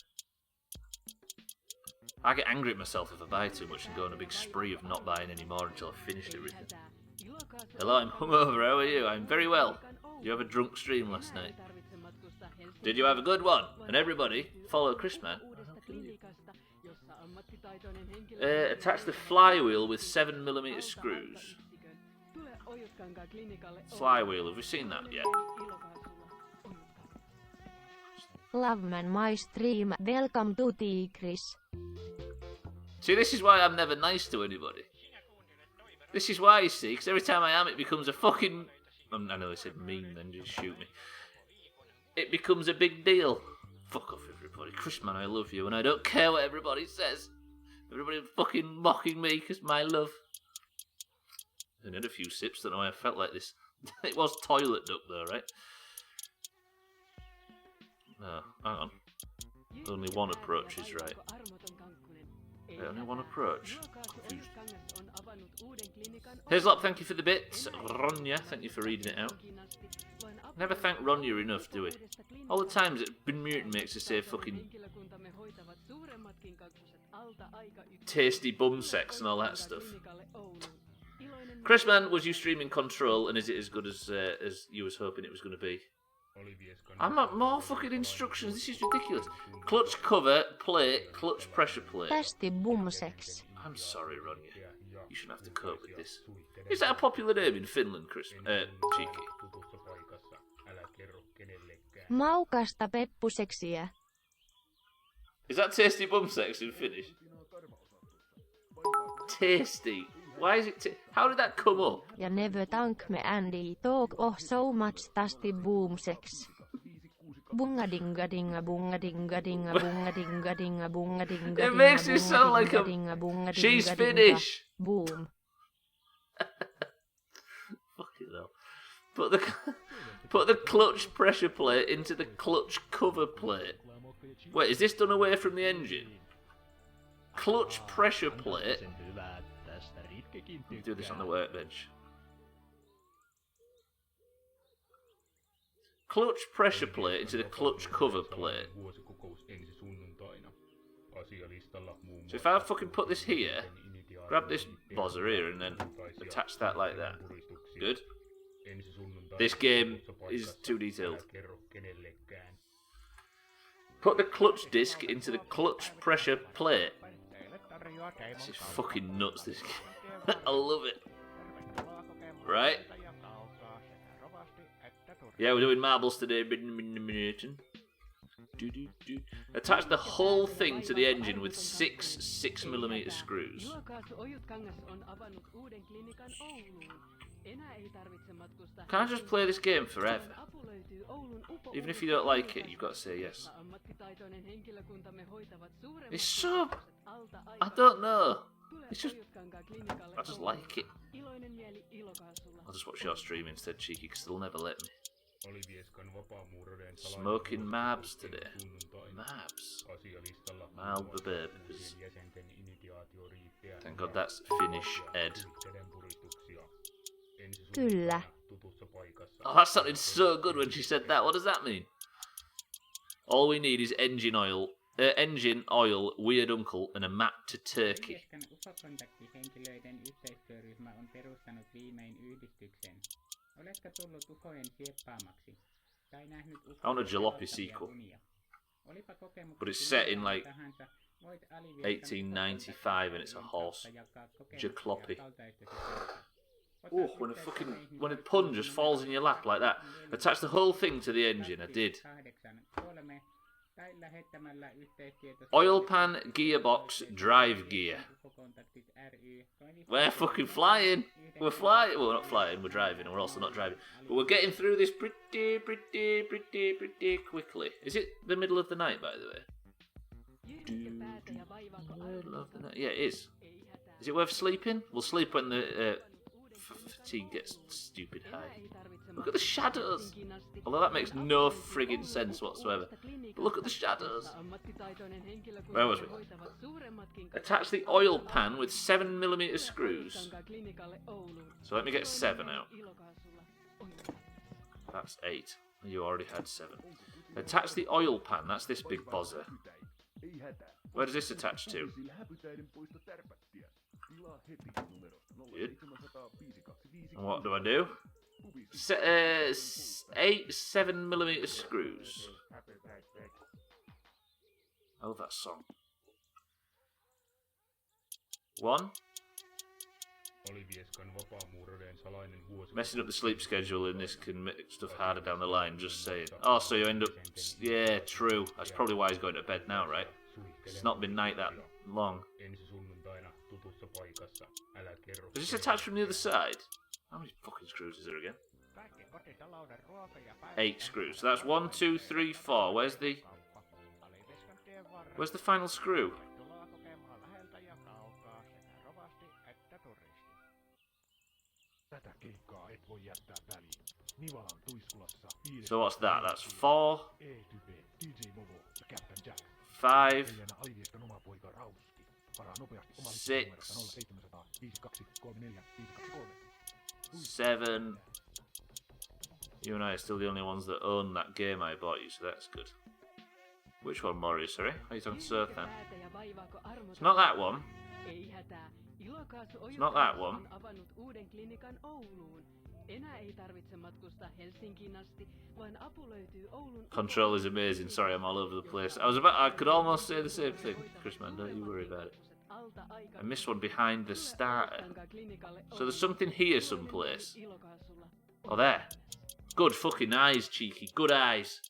I get angry at myself if I buy too much and go on a big spree of not buying any more until I've finished everything. Hello, I'm hungover. How are you? I'm very well. Did you have a drunk stream last night? Did you have a good one? And everybody, follow Chrisman. Attach the flywheel with 7mm screws. Flywheel, have we seen that yet? Love man, my stream. Welcome to Tigris. See, this is why I'm never nice to anybody. This is why, you see, because every time I am, it becomes a fucking... I know they said mean, then just shoot me. It becomes a big deal. Fuck off, everybody. Chrisman, I love you, and I don't care what everybody says. Everybody fucking mocking me because my love. I had a few sips, don't know why I felt like this. It was toilet duck though, right? No, hang on. Only one approach is right. Only one approach. Confused. Hazlop, thank you for the bits. Ronya, thank you for reading it out. Never thank Ronya enough, do we? All the times that been mutant makes us say fucking tasty bum sex and all that stuff. Chrisman, was you streaming Control, and is it as good as you was hoping it was going to be? I'm not more fucking instructions. This is ridiculous. Clutch cover, plate, clutch pressure plate. Tasty bum sex. I'm sorry, Ronya. You shouldn't have to cope with this. Is that a popular name in Finland, Chrisman? Cheeky. Maukasta peppuseksiä. Is that tasty bum sex in Finnish? Tasty. Why is it? How did that come up? Ja never thank me Andy talk so much tasty boom sex. Bunga dinga dinga bunga dinga dinga bunga dinga dinga bunga dinga. It makes it sound like a. She's Finnish. Boom. Fucking hell. Put the clutch pressure plate into the clutch cover plate. Wait, is this done away from the engine? Clutch pressure plate. Do this on the workbench. Clutch pressure plate into the clutch cover plate. So if I fucking put this here, grab this bozzer here and then attach that like that. Good. This game is too detailed. Put the clutch disc into the clutch pressure plate. This is fucking nuts, this game. I love it. Right? Yeah, we're doing marbles today. Attach the whole thing to the engine with 6 6mm screws. Can I just play this game forever? Even if you don't like it, you've got to say yes. It's so... I don't know. It's just... I just like it. I'll just watch your stream instead, cheeky, because they'll never let me. Smoking Mabs today. Mabs. Malbabers. Thank God that's Finnish, Ed. Kyllä. Oh, that sounded so good when she said that. What does that mean? All we need is engine oil, weird uncle, and a map to Turkey. Alivieskan UFO-kontaktihenkilöiden yhteistyöryhmä on perustanut viimein yhdistyksen. Oletko tullut UFOjen sieppaamaksi? Tai nähnyt I want a jalopy sequel. Olipa kokemuksia But it's set in like tahansa, voit Alivieskan 1895 and it's a horse. Jalopy. Oh, when a pun just falls in your lap like that. Attach the whole thing to the engine. I did. Oil pan, gearbox, drive gear. We're fucking flying. We're flying. Well, we're not flying. We're driving, and we're also not driving. But we're getting through this pretty quickly. Is it the middle of the night, by the way? Middle of the night. Yeah, it is. Is it worth sleeping? We'll sleep when the fatigue gets stupid high. Look at the shadows! Although that makes no friggin' sense whatsoever. But look at the shadows! Where was we? Attach the oil pan with 7mm screws. So let me get 7 out. That's 8. You already had 7. Attach the oil pan. That's this big bozzer. Where does this attach to? Good. And what do I do? 8 7mm screws. I love that song. 1. Messing up the sleep schedule in this can make stuff harder down the line, just saying. Oh, so you end up... Yeah, true. That's probably why he's going to bed now, right? It's not been night that long. Is this attached from the other side? How many fucking screws is there again? 8 screws. So that's 1, 2, 3, 4. Where's the final screw? So what's that? That's 4, 5, 6, 7. You and I are still the only ones that own that game I bought you, so that's good. Which one, Maury? Sorry? Are you talking Surf then? It's not that one. It's not that one. Control is amazing. Sorry, I'm all over the place. I could almost say the same thing. Chris, man, don't you worry about it. I missed one behind the starter. So there's something here someplace. Oh, there. Good fucking eyes, cheeky. Good eyes.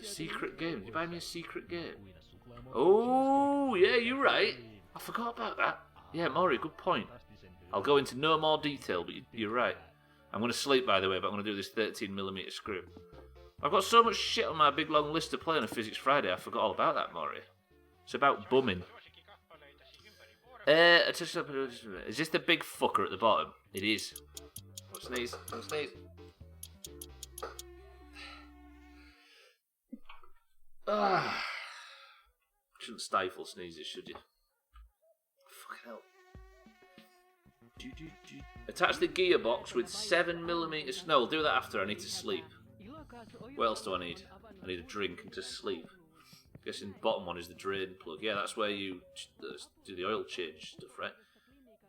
Secret game. Did you buy me a secret game? Oh, yeah, you're right. I forgot about that. Yeah, Maury, good point. I'll go into no more detail, but you're right. I'm going to sleep, by the way, but I'm going to do this 13mm screw. I've got so much shit on my big long list to play on a Physics Friday, I forgot all about that, Maury. It's about bumming. Is this the big fucker at the bottom? It is. Don't sneeze. Don't sneeze. Shouldn't stifle sneezes, should you? Fucking hell. Attach the gearbox with 7mm. No, I'll do that after. I need to sleep. What else do I need? I need a drink and to sleep. Guessing the bottom one is the drain plug. Yeah, that's where you do the oil change stuff, right?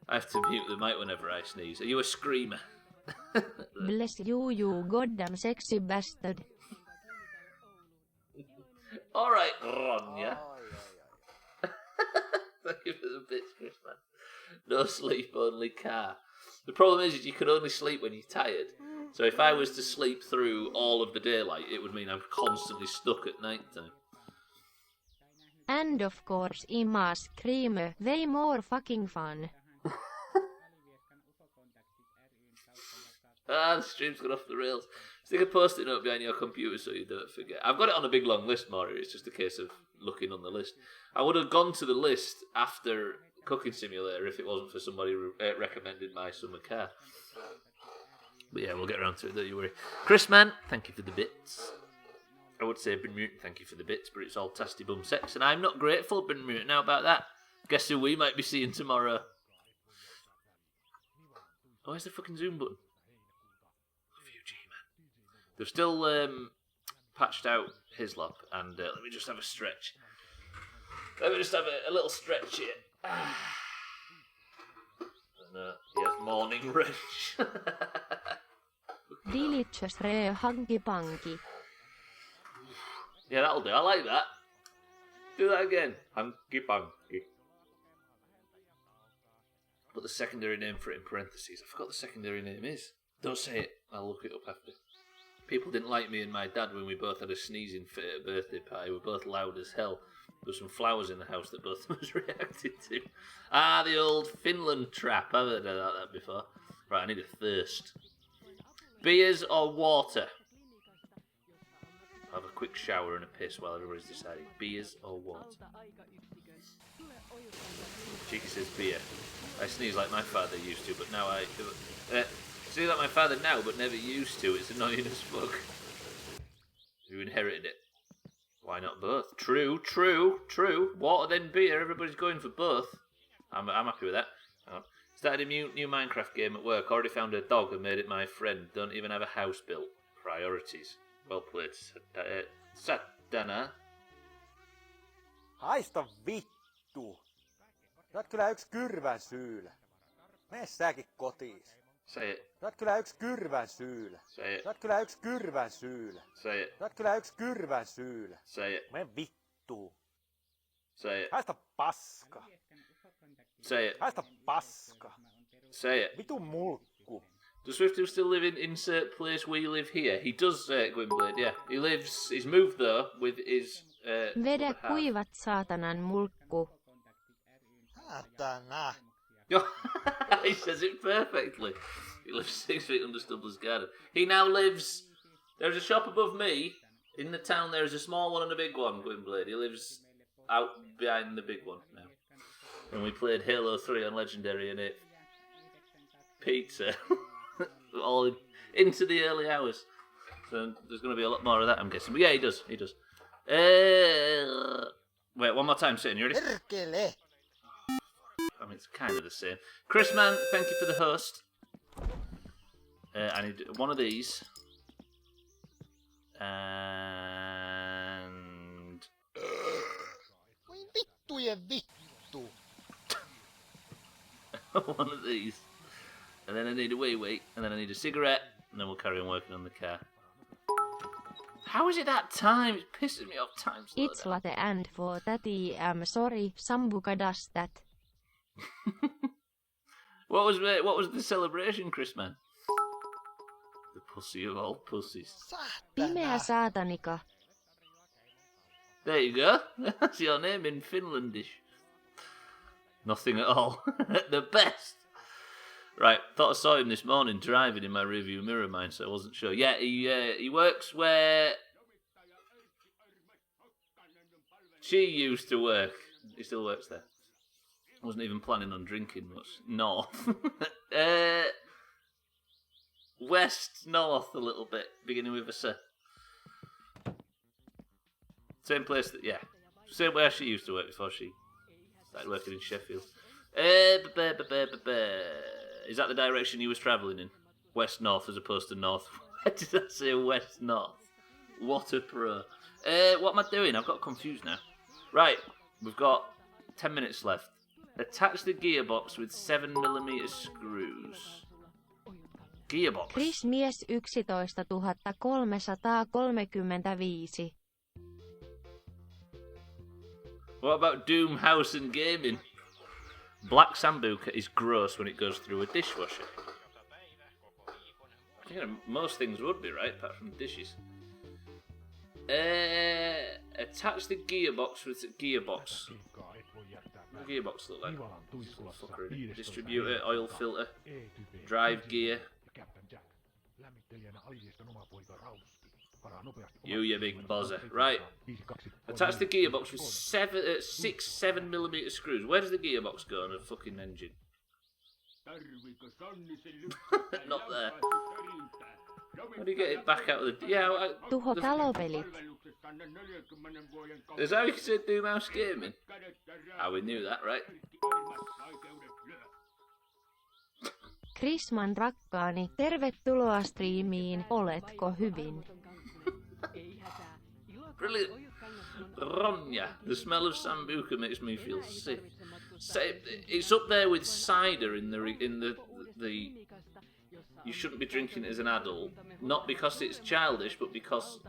I have to mute the mic whenever I sneeze. Are you a screamer? Bless you, you goddamn sexy bastard. Alright, Ronja. Thank you for the bits, Chris, man. No sleep, only car. The problem is you can only sleep when you're tired. So if I was to sleep through all of the daylight, it would mean I'm constantly stuck at night time. And of course, Ima screamer, way more fucking fun. The stream's gone off the rails. Stick a post-it note behind your computer so you don't forget. I've got it on a big long list, Maury. It's just a case of looking on the list. I would have gone to the list after Cooking Simulator if it wasn't for somebody recommending my summer car. But yeah, we'll get around to it, don't you worry. Chris, man, thank you for the bits. I would say Ben Mutant, thank you for the bits, but it's all tasty bum sex, and I'm not grateful, Ben Mutant. How about that? Guess who we might be seeing tomorrow? Oh, where's the fucking zoom button? They've still patched out Hislop, and let me just have a stretch. Let me just have a little stretch here. And, yes, morning wrench. Delicious rare hanky panky. Yeah, that'll do. I like that. Do that again. Hanky panky. Put the secondary name for it in parentheses. I forgot the secondary name is. Don't say it. I'll look it up after. People didn't like me and my dad when we both had a sneezing fit at a birthday party. We were both loud as hell. There were some flowers in the house that both of us reacted to. Ah, the old Finland trap. I've heard of that before. Right, I need a thirst. Beers or water? I'll have a quick shower and a piss while everybody's deciding. Beers or water? Cheeky says beer. I sneeze like my father used to, but now I do it. Sneeze like my father now, but never used to. It's annoying as fuck. Who inherited it? Why not both? True. Water then beer. Everybody's going for both. I'm happy with that. Started a new Minecraft game at work. Already found a dog and made it my friend. Don't even have a house built. Priorities. Well played, Satana. Haista vittu. Sä oot kyllä yks kyrvän syylä. Mene säkin kotiis. Say it. Sä oot kyllä yks kyrvän syylä. Say it. Sä oot kyllä yks kyrvän syylä. Say it. Sä oot kyllä yks kyrvän syylä. Say it. Mene vittuun. Say it. Haista paska. Say it. Haista paska. Say it. Vitun mulkku. Does Swifty still live in insert place we live here? He does, Gwynblade, yeah. He's moved though with his Vedä kuivat saatanan mulkku. Saatana. He says it perfectly. He lives 6 feet under Stubbler's garden. He now lives... There's a shop above me. In the town there's a small one and a big one, Gwynblade. He lives out behind the big one now. And we played Halo 3 on Legendary and ate pizza. All into the early hours. So there's going to be a lot more of that, I'm guessing. But yeah, he does. Wait, one more time, sitting. You ready? Perkele. I mean, it's kind of the same. Chris, man, thank you for the host. I need one of these. And... Voi vittujen vittu. one of these. And then I need a wait, and then I need a cigarette, and then we'll carry on working on the car. How is it that time? It's pissing me off time. It's latte and for tatty, sorry, Sambuca does that. What was the celebration, Chris, man? The pussy of all pussies. Pimeä saatanika. There you go. That's your name in Finlandish. Nothing at all. The best. Right, thought I saw him this morning driving in my rearview mirror, mine, so I wasn't sure. Yeah, he works where she used to work. He still works there. Wasn't even planning on drinking much. North. West, north a little bit, beginning with a C. Same place that, yeah. Same where she used to work before she started working in Sheffield. Is that the direction you was travelling in? West-north as opposed to north. Why did I say west-north? What a pro. What am I doing? I've got confused now. Right, we've got 10 minutes left. Attach the gearbox with 7mm screws. Gearbox. Chris mies 11 335. What about Doomhaus and gaming? Black Sambuca is gross when it goes through a dishwasher. You know, most things would be, right? Apart from dishes. Attach the gearbox with the gearbox. What does the gearbox look like? Fucker, distributor, oil filter, drive gear. You big buzzer. Right. Attach the gearbox with 6 7mm screws. Where does the gearbox go on a fucking engine? Not there. How do you get it back out of the... Yeah, Tuho talopelit. Is that how you said Doomhaus gaming? Ah, we knew that, right? Chrisman rakkaani, tervetuloa striimiin, oletko hyvin? Brilliant. Ronja, the smell of Sambuca makes me feel sick. It's up there with cider in the you shouldn't be drinking it as an adult, not because it's childish, but because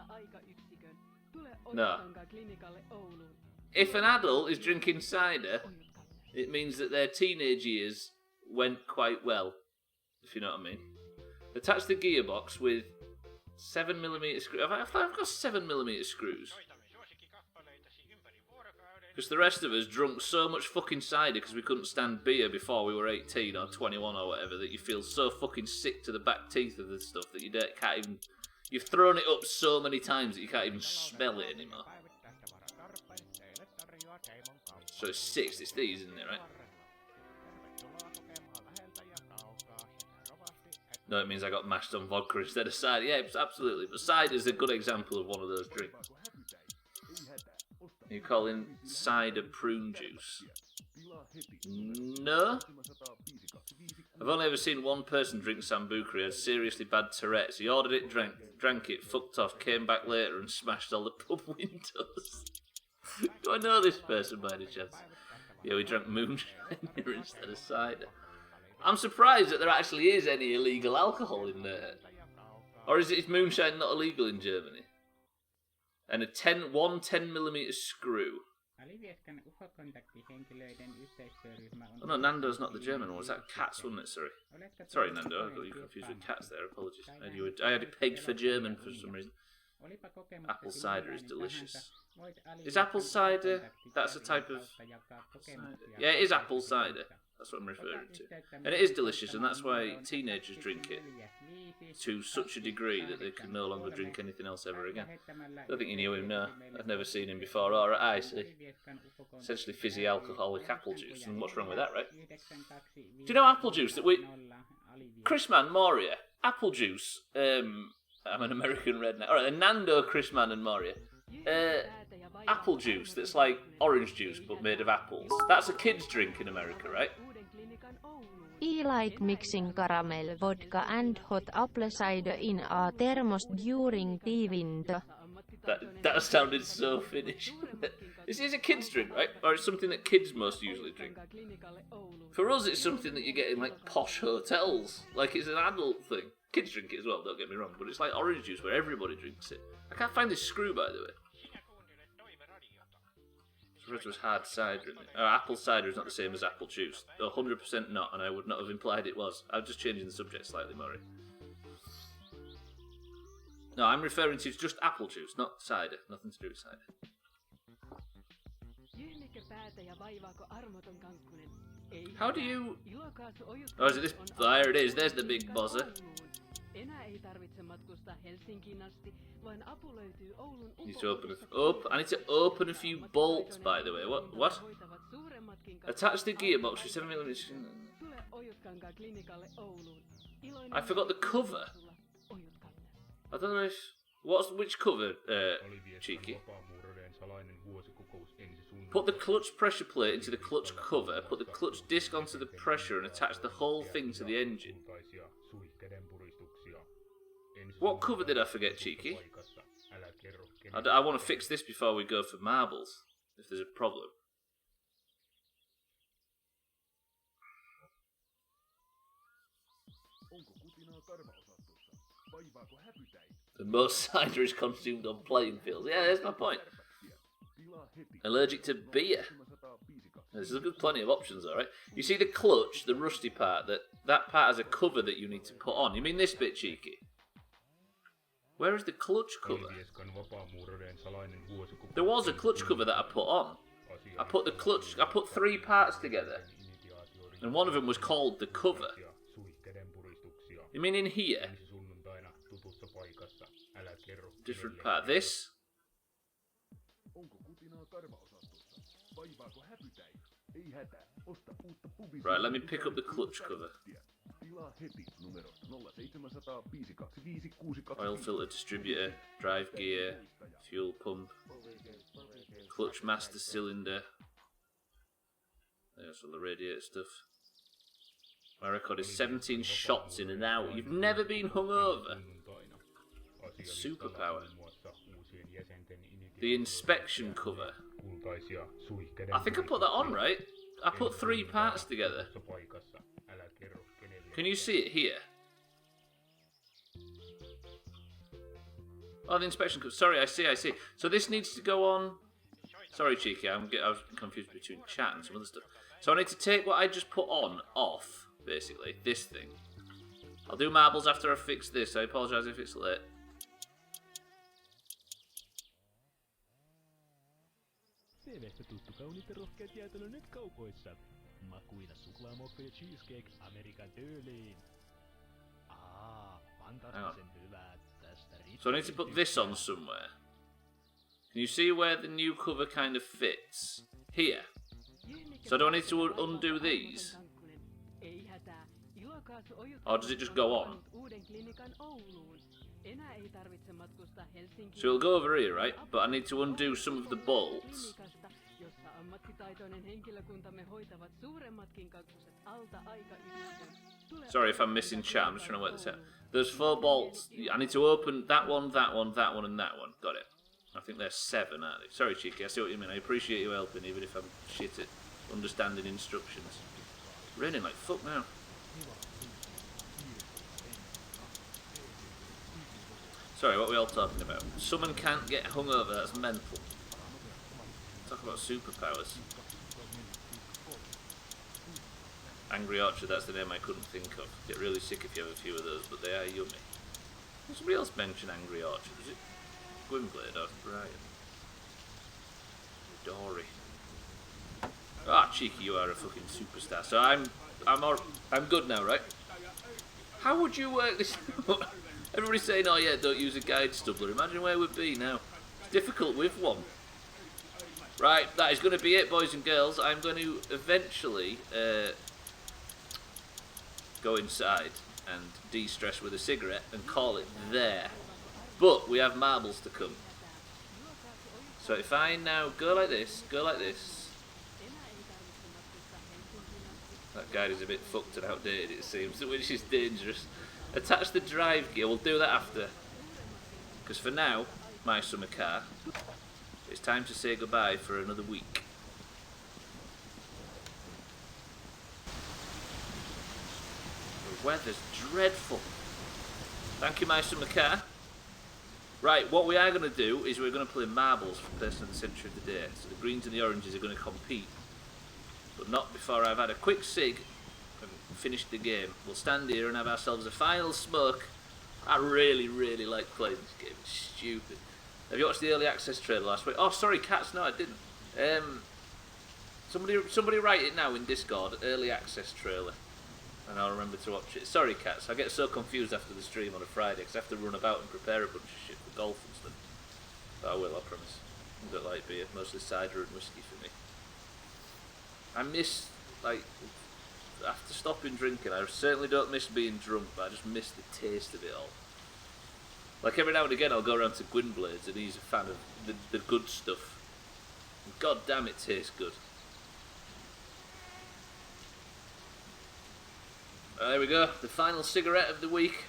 no. If an adult is drinking cider, it means that their teenage years went quite well, if you know what I mean. Attach the gearbox with 7mm screws. I've got 7mm screws. Because the rest of us drunk so much fucking cider because we couldn't stand beer before we were 18 or 21 or whatever that you feel so fucking sick to the back teeth of the stuff that you can't even... You've thrown it up so many times that you can't even smell it anymore. So it's 6, it's these, isn't it, right? No, it means I got mashed on vodka instead of cider. Yeah, absolutely. But cider is a good example of one of those drinks. You're calling cider prune juice? No. I've only ever seen one person drink Sambuca. He had seriously bad Tourette's. He ordered it, drank it, fucked off, came back later and smashed all the pub windows. Do I know this person by any chance? Yeah, we drank moonshine here instead of cider. I'm surprised that there actually is any illegal alcohol in there. Or is moonshine not illegal in Germany? And one 10mm screw. Oh no, Nando's not the German one. Was that Cats, wasn't it? Sorry, Nando. I got you confused with Cats there. Apologies. I had it pegged for German for some reason. Apple cider is delicious. Is apple cider? That's a type of cider. Yeah, it is apple cider. That's what I'm referring to. And it is delicious, and that's why teenagers drink it to such a degree that they can no longer drink anything else ever again. I don't think you knew him, no. I'd never seen him before. Alright, I see. Essentially fizzy alcoholic apple juice, and what's wrong with that, right? Do you know apple juice that we... Chrisman, Moria, apple juice, I'm an American redneck. Alright, Nando, Chrisman and Moria. Apple juice that's like orange juice but made of apples. That's a kid's drink in America, right? I like mixing caramel, vodka and hot apple cider in a thermos during the winter. That sounded so Finnish. This is a kid's drink, right? Or it's something that kids most usually drink. For us, it's something that you get in like posh hotels. Like it's an adult thing. Kids drink it as well, don't get me wrong, but it's like orange juice where everybody drinks it. I can't find this screw, by the way. It was hard cider. Apple cider is not the same as apple juice. 100% not, and I would not have implied it was. I'm just changing the subject slightly, Murray. No, I'm referring to just apple juice, not cider. Nothing to do with cider. How do you... Oh, is it this? There it is. There's the big buzzer. Need to open I need to open a few bolts, by the way. What? Attach the gearbox with 7mm. I forgot the cover. I don't know if... Which cover, Cheeky? Put the clutch pressure plate into the clutch cover, put the clutch disc onto the pressure and attach the whole thing to the engine. What cover did I forget, Cheeky? I want to fix this before we go for marbles, if there's a problem. The most cider is consumed on playing fields. Yeah, there's my point. Allergic to beer. There's plenty of options, alright? You see the clutch, the rusty part, that part has a cover that you need to put on. You mean this bit, Cheeky? Where is the clutch cover? There was a clutch cover that I put on. I put 3 parts together. And one of them was called the cover. You mean in here? Different part. This? Right, let me pick up the clutch cover. Oil filter distributor, drive gear, fuel pump, clutch master cylinder. There's all the radiator stuff. My record is 17 shots in an hour. You've never been hungover. Superpower. The inspection cover. I think I put that on, right? I put 3 parts together. Can you see it here? Oh, the inspection cover. Sorry, I see. So this needs to go on. Sorry, Cheeky, I was confused between chat and some other stuff. So I need to take what I just put on off, basically. This thing. I'll do marbles after I fix this. I apologise if it's late. TV:stä tuttu kauniit ja rohkeat jäätelö nyt kaupoissa. Makuina suklaamokkeli cheesecake Amerikan tyyliin. Fantastisen hyvää tästä. So I need to put this on somewhere. Can you see where the new cover kind of fits? Here. So do I need to undo these? Or does it just go on? So it'll go over here, right? But I need to undo some of the bolts. Sorry if I'm missing chat, I'm just trying to work this out. There's 4 bolts. I need to open that one, that one, that one, and that one. Got it. I think there's 7, aren't they? Sorry, Cheeky, I see what you mean. I appreciate you helping, even if I'm shit at understanding instructions. Raining like fuck now. Sorry, what are we all talking about? Someone can't get hungover, that's mental. Talk about superpowers. Angry Orchard, that's the name I couldn't think of. Get really sick if you have a few of those, but they are yummy. Did somebody else mention Angry Orchard? Was it Gwynblade or Brian? Dory. Ah, Cheeky, you are a fucking superstar. So I'm good now, right? How would you work this out? Everybody's saying, oh yeah, don't use a guide, Stubbler. Imagine where we'd be now. It's difficult with one. Right, that is going to be it, boys and girls. I'm going to eventually go inside and de-stress with a cigarette and call it there. But we have marbles to come. So if I now go like this, that guide is a bit fucked and outdated, it seems, which is dangerous. Attach the drive gear, we'll do that after. Because for now, my summer car, it's time to say goodbye for another week. The weather's dreadful. Thank you, my summer car. Right, what we are going to do is we're going to play marbles for person of the century of the day. So the greens and the oranges are going to compete. But not before I've had a quick cig and finished the game. We'll stand here and have ourselves a final smoke. I really, really like playing this game. It's stupid. Have you watched the early access trailer last week? Oh, sorry, Cats. No, I didn't. Somebody write it now in Discord. Early access trailer. And I'll remember to watch it. Sorry, Cats. I get so confused after the stream on a Friday because I have to run about and prepare a bunch of shit for golf and stuff. But I will, I promise. I don't like beer. Mostly cider and whiskey for me. I miss, like, after stopping drinking, I certainly don't miss being drunk, but I just miss the taste of it all. Like, every now and again I'll go around to Gwynblade's and he's a fan of the good stuff. God damn, it tastes good. There we go, the final cigarette of the week.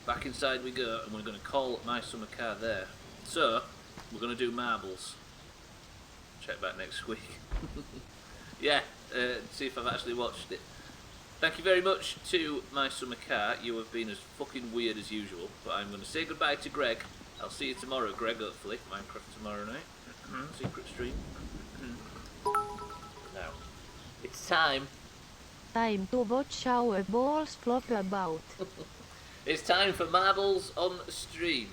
Back inside we go, and we're going to call my summer car there. So, we're going to do marbles. Check back next week. Yeah, see if I've actually watched it. Thank you very much to my summer car. You have been as fucking weird as usual. But I'm going to say goodbye to Greg. I'll see you tomorrow, Greg, hopefully. Minecraft tomorrow night. Secret stream. Now, it's time. Time to watch our balls flop about. It's time for marbles on stream.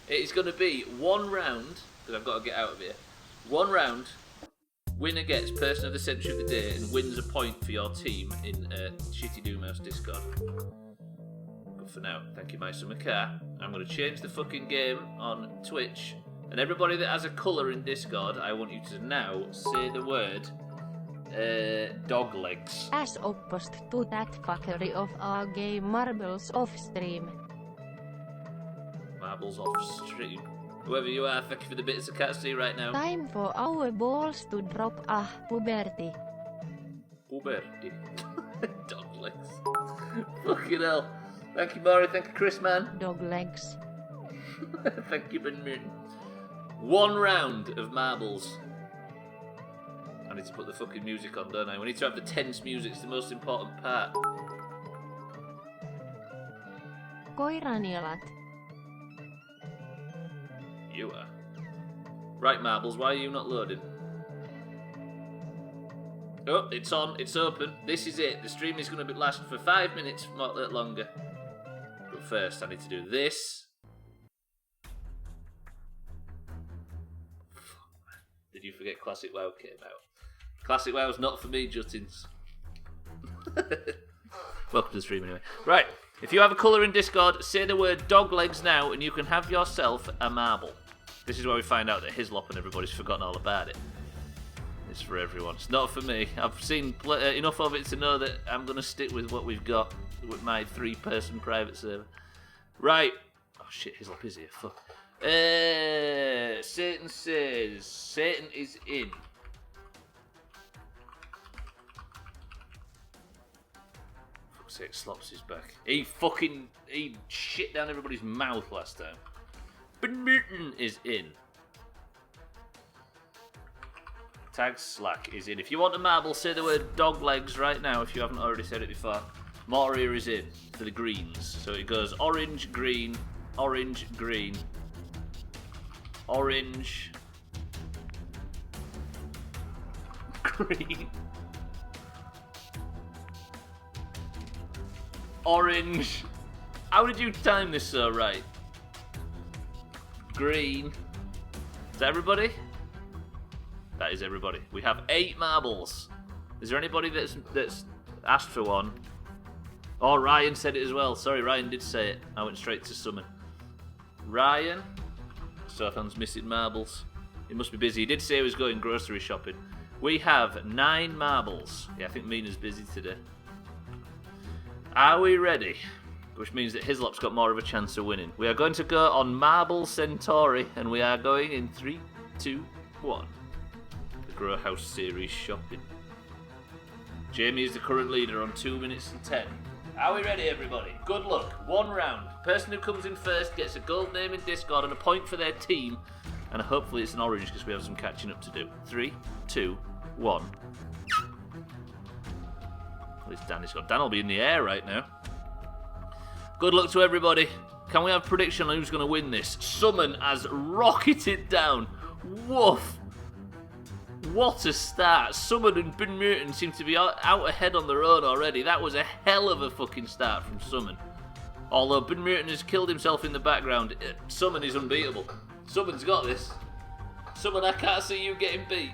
It is going to be one round, because I've got to get out of here. One round, winner gets person of the century of the day and wins a point for your team in Shitty Doomhaus Discord. But for now, thank you, my summer car. I'm going to change the fucking game on Twitch. And everybody that has a colour in Discord, I want you to now say the word dog legs. As opposed to that fuckery of our game marbles off stream. Marbles off stream. Whoever you are, thank you for the bits I can't see right now. Time for our balls to drop puberty. Puberty. Dog legs. Fucking hell. Thank you, Maury. Thank you, Chris, man. Dog legs. Thank you, Ben Newton. One round of marbles. I need to put the fucking music on, don't I? We need to have the tense music. It's the most important part. Koiranielat. You are. Right, marbles, why are you not loading? Oh, it's on. It's open. This is it. The stream is going to last for 5 minutes, not longer. But first, I need to do this. Did you forget Classic WoW came out? Classic WoW's not for me, Juttins. Welcome to the stream anyway. Right, if you have a colour in Discord, say the word dog legs now and you can have yourself a marble. This is where we find out that Hislop and everybody's forgotten all about it. It's for everyone. It's not for me. I've seen enough of it to know that I'm going to stick with what we've got with my 3-person private server. Right. Oh shit, Hislop is here. Fuck. Satan says Satan is in. Fuck's sake, Slops is back. He shit down everybody's mouth last time. But Newton is in. Tag Slack is in. If you want a marble, say the word dog legs right now if you haven't already said it before. Moria is in for the greens. So it goes orange, green, orange, green, orange, green, orange. How did you time this so right? Green. Is that everybody? That is everybody. We have 8 marbles. Is there anybody that's asked for one? Oh, Ryan said it as well. Sorry, Ryan did say it. I went straight to summon. Ryan. Sothan's missing marbles. He must be busy. He did say he was going grocery shopping. We have 9 marbles. Yeah, I think Mina's busy today. Are we ready? Which means that Hislop's got more of a chance of winning. We are going to go on Marble Centauri, and we are going in 3, 2, 1. The Grow House series shopping. Jamie is the current leader on 2 minutes and 10. Are we ready, everybody? Good luck. One round. Person who comes in first gets a gold name in Discord and a point for their team. And hopefully it's an orange because we have some catching up to do. 3, 2, 1. At least Dan is gone. Dan will be in the air right now. Good luck to everybody. Can we have a prediction on who's going to win this? Summon has rocketed down. Woof. What a start. Summon and Ben Mutant seem to be out ahead on their own already. That was a hell of a fucking start from Summon. Although Ben Mutant has killed himself in the background, Summon is unbeatable. Summon's got this. Summon, I can't see you getting beat.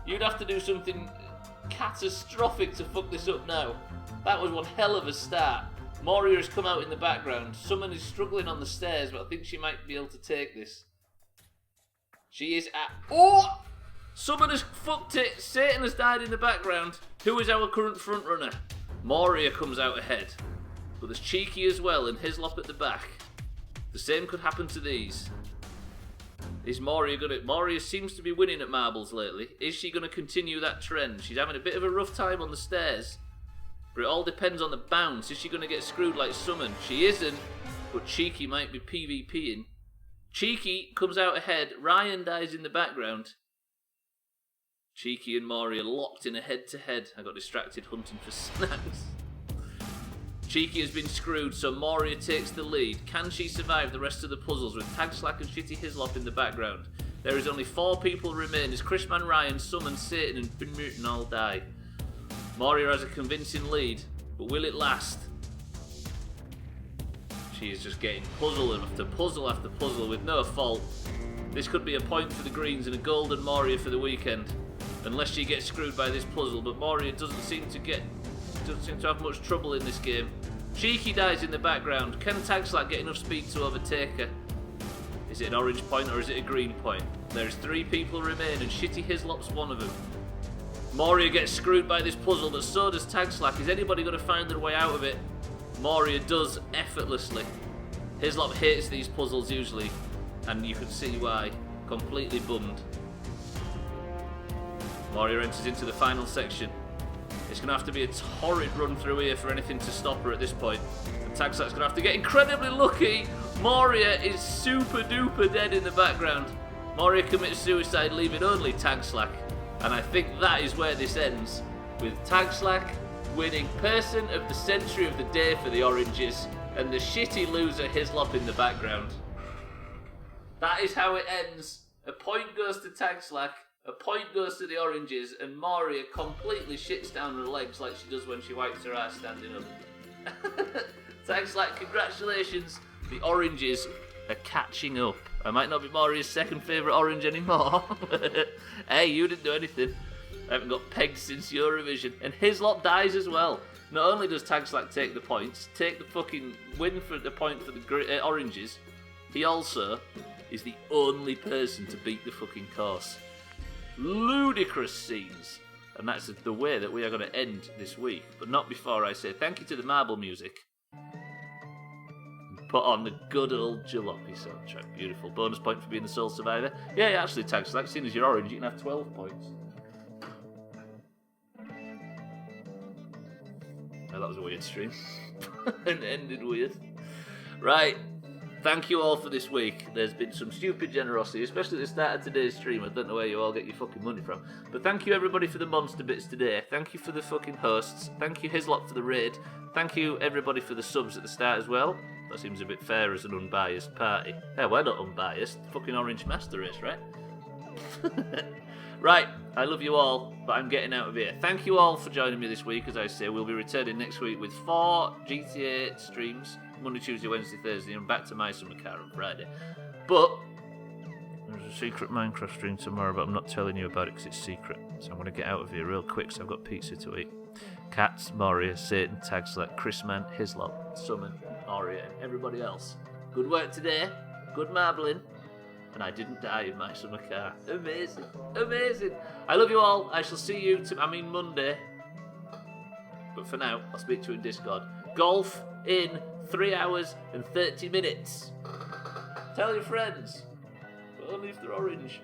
You'd have to do something catastrophic to fuck this up now. That was one hell of a start. Moria has come out in the background. Summon is struggling on the stairs, but I think she might be able to take this. She is at... Oh! Summon has fucked it. Satan has died in the background. Who is our current frontrunner? Moria comes out ahead. But there's Cheeky as well and Hislop at the back. The same could happen to these. Is Moria gonna... Moria seems to be winning at marbles lately. Is she gonna continue that trend? She's having a bit of a rough time on the stairs. But it all depends on the bounce. Is she gonna get screwed like Summon? She isn't, but Cheeky might be PvPing. Cheeky comes out ahead. Ryan dies in the background. Cheeky and Moria locked in a head-to-head. I got distracted hunting for snacks. Cheeky has been screwed, so Moria takes the lead. Can she survive the rest of the puzzles with Tag Slack and Shitty Hislop in the background? There is only 4 people remain as Chrisman, Ryan, Summon, Satan and Bin Mutant all die. Moria has a convincing lead, but will it last? She is just getting puzzle after puzzle after puzzle with no fault. This could be a point for the Greens and a golden Moria for the weekend. Unless she gets screwed by this puzzle, but Moria doesn't seem to have much trouble in this game. Cheeky dies in the background. Can Tag Slack get enough speed to overtake her? Is it an orange point or is it a green point? There's 3 people remain and Shitty Hislop's one of them. Moria gets screwed by this puzzle, but so does Tag Slack. Is anybody going to find their way out of it? Moria does effortlessly. Hislop hates these puzzles usually, and you can see why. Completely bummed. Moria enters into the final section. It's going to have to be a torrid run through here for anything to stop her at this point. And Tag Slack's going to have to get incredibly lucky. Moria is super duper dead in the background. Moria commits suicide, leaving only Tag Slack. And I think that is where this ends, with Tag Slack winning Person of the Century of the Day for the Oranges, and the shitty loser Hislop in the background. That is how it ends. A point goes to Tag Slack. A point goes to the Oranges, and Moria completely shits down her legs like she does when she wipes her ass standing up. Tag Slack, congratulations. The Oranges are catching up. I might not be Moria's second favourite orange anymore. Hey, you didn't do anything. I haven't got pegged since Eurovision. And Hislop dies as well. Not only does Tag Slack take the points, take the fucking win for the point for the Oranges, he also is the only person to beat the fucking course. Ludicrous scenes. And that's the way that we are going to end this week. But not before I say thank you to the marble music. Put on the good old Jalopy soundtrack. Beautiful. Bonus point for being the sole survivor. Yeah, actually, Tag Slack, seeing as you're orange, you can have 12 points. Oh, that was a weird stream. And ended weird. Right. Thank you all for this week. There's been some stupid generosity, especially at the start of today's stream. I don't know where you all get your fucking money from. But thank you everybody for the monster bits today. Thank you for the fucking hosts. Thank you Hislop for the raid. Thank you everybody for the subs at the start as well. That seems a bit fair as an unbiased party. Hey, we're not unbiased. Fucking Orange Master Race, right? Right, I love you all, but I'm getting out of here. Thank you all for joining me this week. As I say, we'll be returning next week with 4 GTA streams. Monday, Tuesday, Wednesday, Thursday, and back to My Summer Car on Friday. But there's a secret Minecraft stream tomorrow, but I'm not telling you about it because it's secret. So I'm going to get out of here real quick because I've got pizza to eat. Cats, Moria, Satan, Tag Slack, Chrisman, Hislop, Summon, Moria, and everybody else. Good work today. Good marbling. And I didn't die in My Summer Car. Amazing. Amazing. I love you all. I shall see you Monday. But for now, I'll speak to you in Discord. Golf in 3 hours and 30 minutes. Tell your friends. But only if they're orange.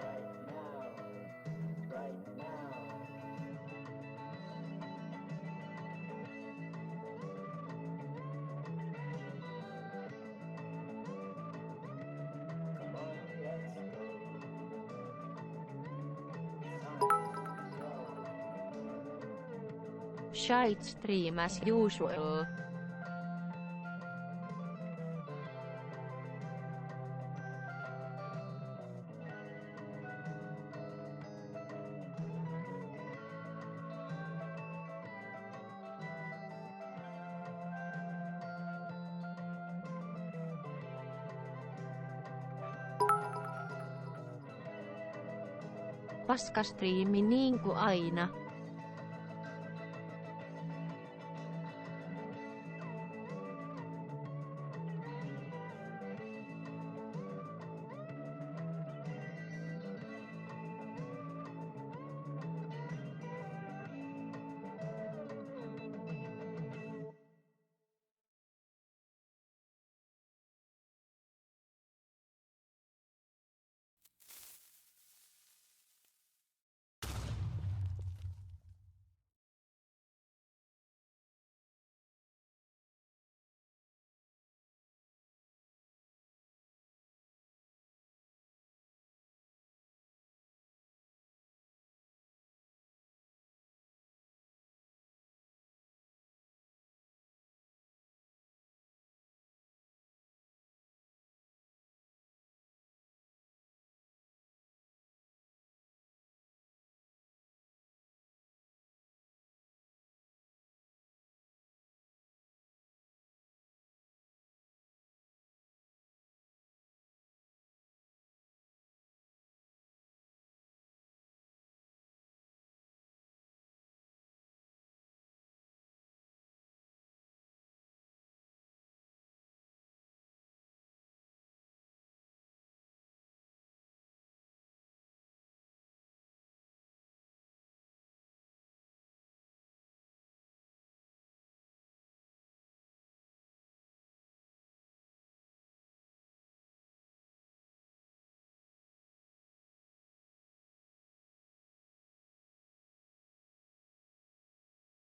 Shite stream as usual. Paskastriimi niinku aina.